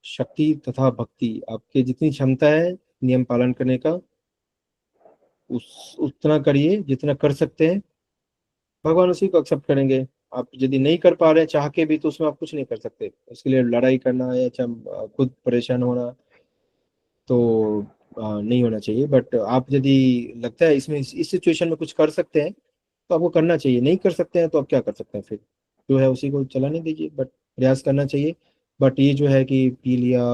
S1: शक्ति तथा भक्ति, आपके जितनी क्षमता है नियम पालन करने का उतना करिए जितना कर सकते हैं, भगवान उसी को एक्सेप्ट करेंगे। आप यदि नहीं कर पा रहे हैं चाह के भी तो उसमें आप कुछ नहीं कर सकते। उसके लिए लड़ाई करना या खुद परेशान होना तो नहीं होना चाहिए। बट आप यदि लगता है इसमें इस सिचुएशन में कुछ कर सकते हैं तो आपको करना चाहिए। नहीं कर सकते हैं तो आप क्या कर सकते हैं, फिर जो है उसी को चलाने दीजिए, बट प्रयास करना चाहिए। बट ये जो है कि पी लिया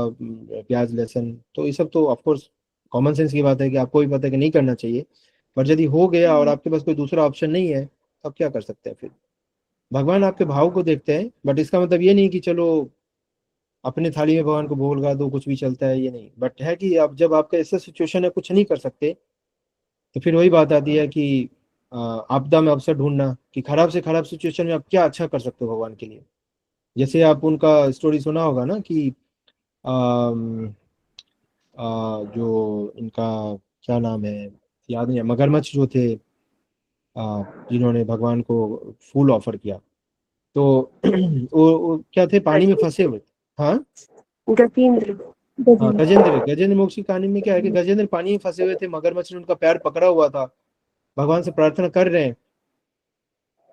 S1: प्याज लहसुन तो ये सब तो ऑफकोर्स कॉमन सेंस की बात है कि आपको भी पता है कि नहीं करना चाहिए। बट यदि हो गया और आपके पास कोई दूसरा ऑप्शन नहीं है तो आप क्या कर सकते हैं फिर? भगवान आपके भाव को देखते हैं, बट इसका मतलब ये नहीं कि चलो अपने थाली में भगवान को भोग लगा दो कुछ भी चलता है, ये नहीं। बट है कि आप जब आपका ऐसा सिचुएशन है कुछ नहीं कर सकते तो फिर वही बात आती है कि आपदा में अवसर ढूंढना, कि खराब से खराब सिचुएशन में आप क्या अच्छा कर सकते हो भगवान के लिए। जैसे आप उनका स्टोरी सुना होगा ना कि अम, जो इनका क्या नाम है याद नहीं है, मगरमच्छ जो थे जिन्होंने भगवान को फूल ऑफर किया तो वो क्या थे, पानी में फंसे हुए। हाँ
S7: गजेंद्र।
S1: हाँ, गजेंद्र मोक्ष की कहानी में क्या है कि गजेंद्र पानी में फंसे हुए थे, मगरमच्छ ने उनका पैर पकड़ा हुआ था, भगवान से प्रार्थना कर रहे हैं।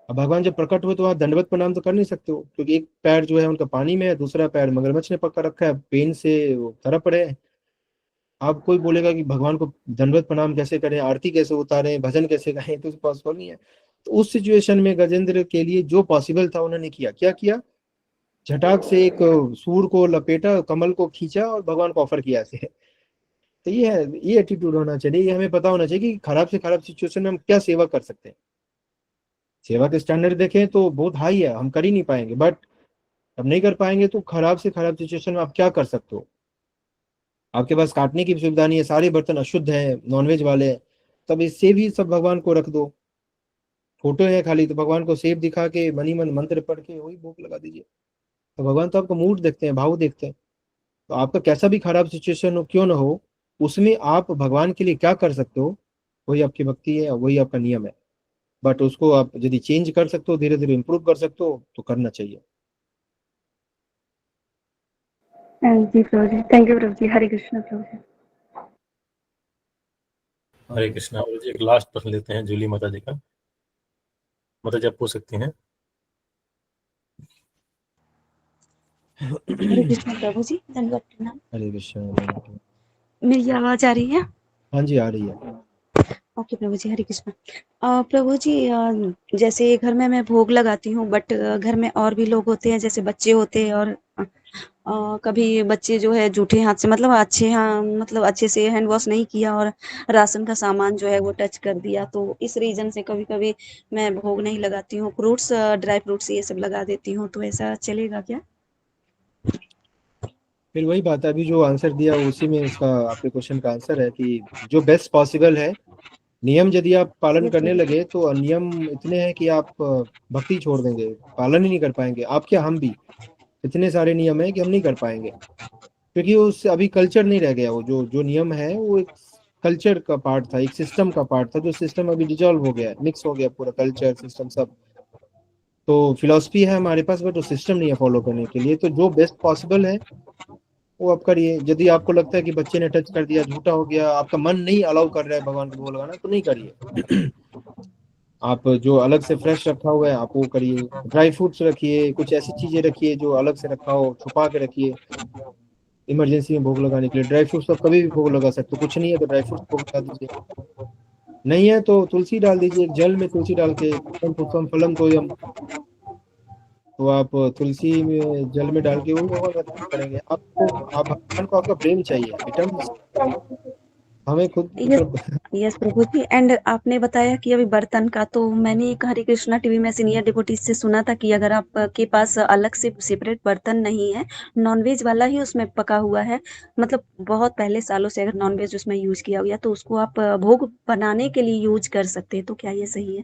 S1: अब भगवान जब प्रकट हुए तो वहां दंडवत प्रणाम तो कर नहीं सकते हो, क्योंकि एक पैर जो है उनका पानी में है, दूसरा पैर मगरमच्छ ने पकड़ रखा है, पेन से वो तरप रहे हैं। आप कोई बोलेगा कि भगवान को दंडवत प्रणाम कैसे करें, आरती कैसे उतारें, भजन कैसे गाएं, तो पॉसिबल नहीं है। तो उस सिचुएशन में गजेंद्र के लिए जो पॉसिबल था उन्होंने किया। क्या किया? झटाक से एक सूर को लपेटा, कमल को खींचा और भगवान को ऑफर किया ऐसे। तो ये है, ये एटीट्यूड होना चाहिए। ये हमें पता होना चाहिए कि खराब से खराब सिचुएशन में हम क्या सेवा कर सकते हैं। सेवा के स्टैंडर्ड देखें तो बहुत हाई है, हम कर ही नहीं पाएंगे। बट अब नहीं कर पाएंगे तो खराब से खराब सिचुएशन में आप क्या कर सकते हो? आपके पास काटने की सुविधा नहीं है, सारे बर्तन अशुद्ध हैं, नॉनवेज वाले हैं, तब इससे भी सब भगवान को रख दो। फोटो है खाली तो भगवान को सेब दिखा के मनी मन मंत्र पढ़ के वही भोग लगा दीजिए। तो भगवान तो आपका मूड देखते हैं, भाव देखते हैं। तो आपका कैसा भी खराब सिचुएशन हो क्यों ना हो, उसमें आप भगवान के लिए क्या कर सकते हो वही आपकी भक्ति है, वही आपका नियम है। बट उसको आप यदि चेंज कर सकते हो, धीरे धीरे इंप्रूव कर सकते हो तो करना चाहिए।
S9: जी प्रभु जी, थैंक यू प्रभु जी। हरे कृष्ण प्रभु जी।
S2: हरे कृष्णा। और जी एक लास्ट प्रश्न लेते हैं जूली माता जी का। माता जी आप पूछ सकती हैं।
S10: हरे कृष्ण प्रभु जी, धन्यवाद प्रणाम।
S1: हरे कृष्ण।
S10: मेरी आवाज आ रही है?
S1: हाँ जी आ रही है।
S10: ओके प्रभु जी, हरे कृष्ण। प्रभु जी जैसे घर में मैं भोग लगाती हूँ, बट घर में और भी लोग होते हैं, जैसे बच्चे होते हैं, और कभी बच्चे जो है जूठे हाथ से मतलब अच्छे से हैंड वॉश नहीं किया और राशन का सामान जो है वो टच कर दिया, तो इस रीजन से कभी कभी मैं भोग नहीं लगाती हूँ। फ्रूट्स, ड्राई फ्रूट्स ये सब लगा देती हूँ, तो ऐसा चलेगा क्या?
S1: फिर वही बात है, अभी जो आंसर दिया उसी में उसका आपके क्वेश्चन का आंसर है कि जो बेस्ट पॉसिबल है, नियम यदि आप पालन करने लगे तो नियम इतने हैं कि आप भक्ति छोड़ देंगे, पालन ही नहीं कर पाएंगे। आप क्या, हम भी इतने सारे नियम है कि हम नहीं कर पाएंगे, क्योंकि उस अभी कल्चर नहीं रह गया। वो जो जो नियम है वो एक कल्चर का पार्ट था, एक सिस्टम का पार्ट था, जो सिस्टम अभी डिजॉल्व हो गया है, मिक्स हो गया पूरा कल्चर सिस्टम सब। तो फिलॉसफी है हमारे पास बट वो सिस्टम नहीं है फॉलो करने के लिए। तो जो बेस्ट पॉसिबल है वो आप करिए। यदि आपको लगता है कि बच्चे ने टच कर दिया, झूठा हो गया, आपका मन नहीं अलाउ कर रहा है भगवान को भोग लगाना, तो नहीं करिए। आप जो अलग से फ्रेश रखा हुआ है आप वो करिए। ड्राई फ्रूट्स रखिए, कुछ ऐसी चीजें रखिए जो अलग से रखा हो, छुपा के रखिए इमरजेंसी में भोग लगाने के लिए। ड्राई फ्रूट्स तो कभी भी भोग लगा सकते हो, कुछ नहीं है तो ड्राई फ्रूट्स भोग लगा दीजिए। नहीं है तो तुलसी डाल दीजिए, जल में तुलसी डाल के पुष्पम फलम तोयम, तो आप तुलसी में जल में डाल के वो भगवान को अर्पण करेंगे। आप भगवान को आपका प्रेम चाहिए, आइटम हमें खुद
S10: यस
S1: मतलब
S10: यस प्रभु जी। एंड आपने बताया कि अभी बर्तन का, तो मैंने एक हरे कृष्णा टीवी में सीनियर डिवोटीज से सुना था कि अगर आपके पास अलग से सेपरेट बर्तन नहीं है, नॉनवेज वाला ही उसमें पका हुआ है, मतलब बहुत पहले सालों से अगर नॉनवेज उसमें यूज किया हुआ, तो उसको आप भोग बनाने के लिए यूज कर सकते हैं, तो क्या ये सही है?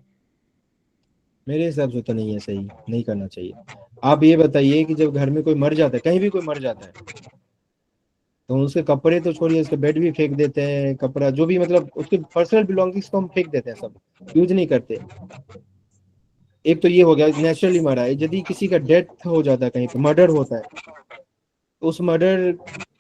S1: मेरे हिसाब से तो नहीं है, सही नहीं करना चाहिए। आप ये बताइए कि जब घर में कोई मर जाता है, कहीं भी कोई मर जाता है, तो उसके कपड़े तो छोड़िए, उसके बेड भी फेंक देते हैं, कपड़ा जो भी मतलब उसके पर्सनल बिलोंगिंग्स को हम फेंक देते हैं, सब यूज नहीं करते। एक तो ये हो गया नेचुरली मरा है। यदि किसी का डेथ हो जाता है, कहीं पे मर्डर होता है, तो उस मर्डर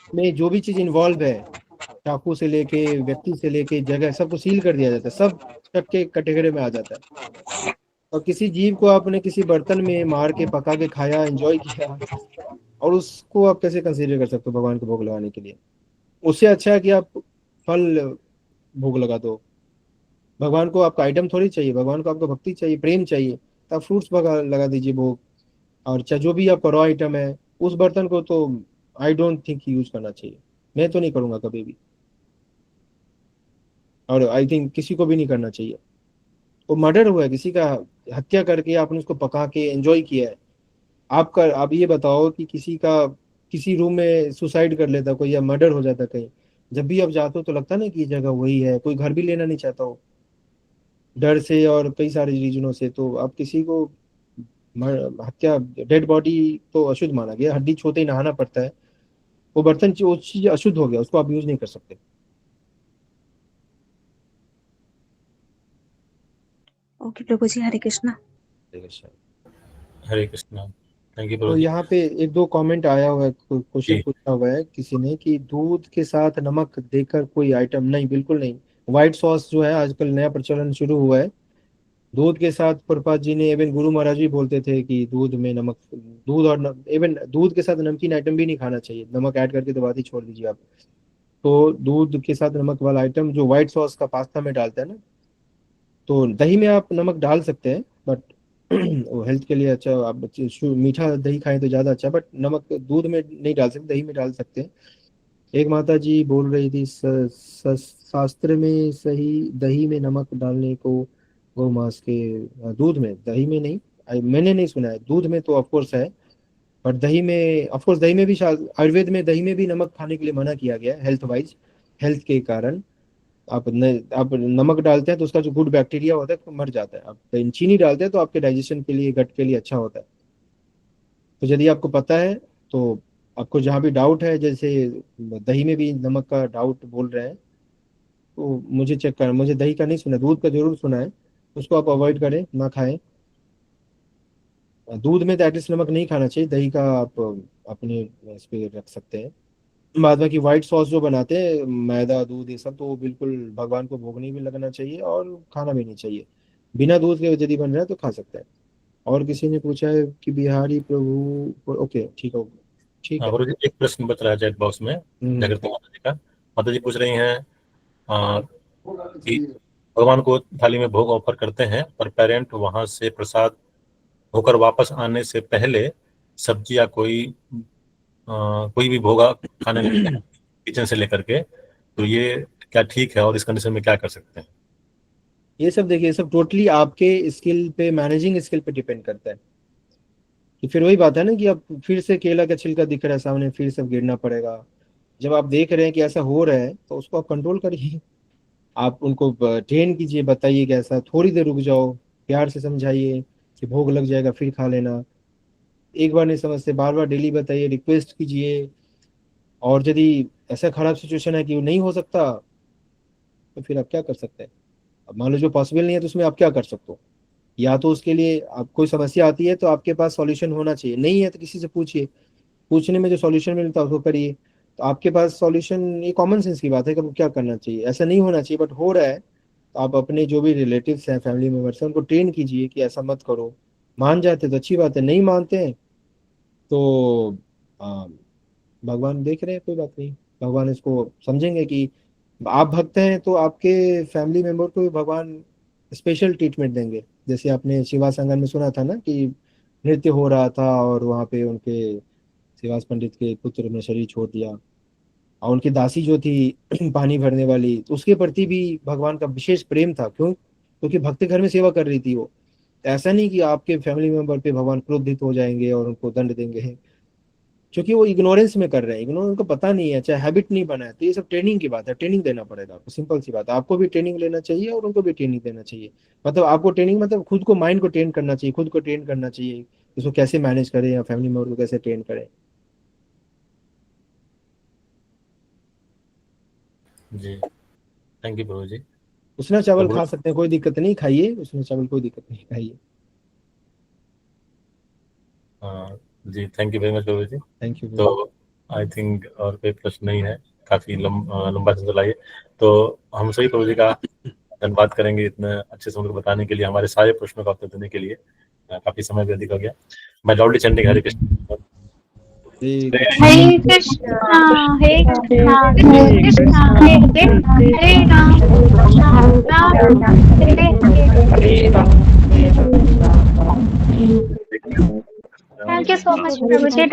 S1: में जो भी चीज इन्वॉल्व है, चाकू से लेके व्यक्ति से लेके जगह, सबको सील कर दिया जाता है, सब शक के कटेगरी में आ जाता है। और किसी जीव को आपने किसी बर्तन में मार के पका के खाया, एंजॉय किया, और उसको आप कैसे कंसीडर कर सकते हो भगवान को भोग लगाने के लिए? उससे अच्छा है कि आप फल भोग लगा दो। भगवान को आपका आइटम थोड़ी चाहिए, भगवान को आपका भक्ति चाहिए, प्रेम चाहिए, तो आप फ्रूट्स लगा दीजिए भोग। और चाहे जो भी आपका रॉ आइटम है, उस बर्तन को तो आई डोंट थिंक यूज करना चाहिए। मैं तो नहीं करूंगा कभी भी, और आई थिंक किसी को भी नहीं करना चाहिए। वो मर्डर हुआ है, किसी का हत्या करके आपने उसको पका के एंजॉय किया है। आप ये बताओ कि किसी का किसी रूम में सुसाइड कर लेता कोई, या मर्डर हो जाता कहीं, जब भी आप जाते हो तो लगता ना कि ये जगह वही है, कोई घर भी लेना नहीं चाहता हो डर से और कई सारे रीजनों से। तो आप किसी को हत्या, डेड बॉडी तो अशुद्ध माना गया, हड्डी छूते ही नहाना पड़ता है। वो बर्तन वो चीज अशुद्ध हो गया, उसको आप यूज नहीं कर सकते।
S10: ओके प्रभु जी, हरे कृष्णा।
S2: हरे कृष्णा। थैंक यू
S1: तो
S2: प्रभु जी।
S1: यहाँ पे एक दो कमेंट आया हुआ है, क्वेश्चन
S2: जी
S1: पूछा हुआ है किसी ने कि दूध के साथ नमक देकर कोई आइटम, नहीं बिल्कुल नहीं। व्हाइट सॉस जो है आजकल नया प्रचलन शुरू हुआ है, दूध के साथ प्रभुपाद जी ने, इवन गुरु महाराज भी बोलते थे कि दूध में नमक, दूध और इवन दूध के साथ नमकीन आइटम भी नहीं खाना चाहिए, नमक ऐड करके तो बात ही छोड़ दीजिए आप। तो दूध के साथ नमक वाला आइटम जो व्हाइट सॉस का पास्ता में डालते हैं ना, तो दही में आप नमक डाल सकते हैं, बट वो हेल्थ के लिए अच्छा, आप बच्चे मीठा दही खाएं तो ज़्यादा अच्छा, बट नमक दूध में नहीं डाल सकते, दही में डाल सकते हैं। एक माता जी बोल रही थी शास्त्र में सही दही में नमक डालने को, गौ मास के दूध में, दही में नहीं। मैंने नहीं सुना है, दूध में तो ऑफकोर्स है, पर दही में ऑफकोर्स, दही में भी आयुर्वेद में दही में भी नमक खाने के लिए मना किया गया है, हेल्थ वाइज, हेल्थ के कारण। आप नमक डालते हैं तो उसका जो गुड बैक्टीरिया होता है तो मर जाता है। आप चीनी डालते हैं तो आपके डाइजेशन के लिए, गट के लिए अच्छा होता है। तो यदि आपको पता है, तो आपको जहाँ भी डाउट है, जैसे दही में भी नमक का डाउट बोल रहे हैं, तो मुझे चेक करना, मुझे दही का नहीं सुना, दूध का जरूर सुना है। उसको आप अवॉइड करें, ना खाएं। दूध में तो एटलीस्ट नमक नहीं खाना चाहिए, दही का आप अपने इस पे रख सकते हैं। बाद में कि व्हाइट सॉस जो बनाते हैं, मैदा दूध ये सब, तो वो बिल्कुल भगवान को भोग नहीं भी लगना चाहिए और खाना भी नहीं चाहिए। बिना दूध के यदि बन रहा है तो खा सकते हैं। और किसी ने पूछा है कि बिहारी प्रभु, ओके ठीक है, ठीक
S2: हाँ
S1: है।
S2: गुरु जी, एक प्रश्न बच रहा है चैट बॉक्स में जागृति माता जी का। माता जी पूछ रही हैं कि भगवान को थाली में भोग ऑफर करते हैं, पर पेरेंट वहां से प्रसाद होकर वापस आने से पहले सब्जी या कोई भी भोगा खाने लगते हैं किचन से लेकर के, तो ये क्या ठीक है और इस कंडीशन में क्या कर सकते हैं?
S1: ये सब देखिए, ये सब टोटली आपके स्किल पे, मैनेजिंग स्किल पे डिपेंड करता है। कि फिर वही बात है ना कि अब फिर से केला का छिलका दिख रहा है सामने, फिर सब गिरना पड़ेगा। जब आप देख रहे हैं कि ऐसा हो रहा है, तो उसको आप कंट्रोल करिए। आप उनको ट्रेन कीजिए, बताइए कि ऐसा, थोड़ी देर रुक जाओ, प्यार से समझाइए कि भोग लग जाएगा फिर खा लेना। एक बार नहीं समझते, बार बार डेली बताइए, रिक्वेस्ट कीजिए। और यदि ऐसा खराब सिचुएशन है कि वो नहीं हो सकता, तो फिर आप क्या कर सकते हैं? अब मान लो जो पॉसिबल नहीं है, तो उसमें आप क्या कर सकते हो? या तो उसके लिए आप, कोई समस्या आती है तो आपके पास सॉल्यूशन होना चाहिए, नहीं है तो किसी से पूछिए, पूछने में जो सॉल्यूशन मिलता है उसको करिए। तो आपके पास सॉल्यूशन, ये कॉमन सेंस की बात है कि आपको क्या करना चाहिए। ऐसा नहीं होना चाहिए, बट हो रहा है, तो आप अपने जो भी रिलेटिव्स हैं, फैमिली मेम्बर्स हैं, उनको ट्रेन कीजिए कि ऐसा मत करो। मान जाते तो अच्छी बात है, नहीं मानते हैं तो आ, भगवान देख रहे हैं, कोई बात नहीं, भगवान इसको समझेंगे कि आप भक्त हैं, तो आपके फैमिली मेंबर को भी भगवान स्पेशल ट्रीटमेंट देंगे। जैसे आपने शिवा संगम में सुना था ना कि नृत्य हो रहा था और वहाँ पे उनके श्रीवास पंडित के पुत्र ने शरीर छोड़ दिया, और उनकी दासी जो थी पानी भरने वाली, उसके प्रति भी भगवान का विशेष प्रेम था। क्यों? क्योंकि भक्त घर में सेवा कर रही थी वो। ऐसा नहीं कि आपके फैमिली मेंबर पे भगवान क्रोधित हो जाएंगे और उनको दंड देंगे, क्योंकि वो इग्नोरेंस में कर रहे हैं, उनको पता नहीं है, चाहे हैबिट नहीं बना है। तो ये सब ट्रेनिंग की बात है, ट्रेनिंग देना पड़ेगा आपको, सिंपल सी बात है। आपको भी ट्रेनिंग लेना चाहिए और उनको भी ट्रेनिंग देना चाहिए। मतलब आपको ट्रेनिंग मतलब खुद को, माइंड को ट्रेन करना चाहिए, खुद को ट्रेन करना चाहिए, इसको कैसे मैनेज करें या फैमिली मेंबर को कैसे ट्रेन करें।
S2: जी, थैंक यू प्रभु जी।
S1: उसना चावल
S2: प्रभु
S1: खा सकते हैं, कोई दिक्कत नहीं, खाइए उसना चावल, कोई दिक्कत नहीं, खाइए।
S2: जी, थैंक यू वेरी मच प्रभु जी।
S1: Thank you.
S2: तो आई थिंक और कोई प्रश्न नहीं है, काफी लंबा सेशन चलाइए। तो हम सभी प्रभु जी का धन्यवाद करेंगे इतने अच्छे से उनको बताने के लिए, हमारे सारे प्रश्नों का उत्तर देने के लिए। काफी समय भी अधिक हो गया। मैं loudly chanting Hare Krishna
S4: Hare Krishna Hare Krishna Krishna Hare Ram Ram Hare Hare. Thank you so much प्रभु जी।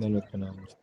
S1: धन्यवाद।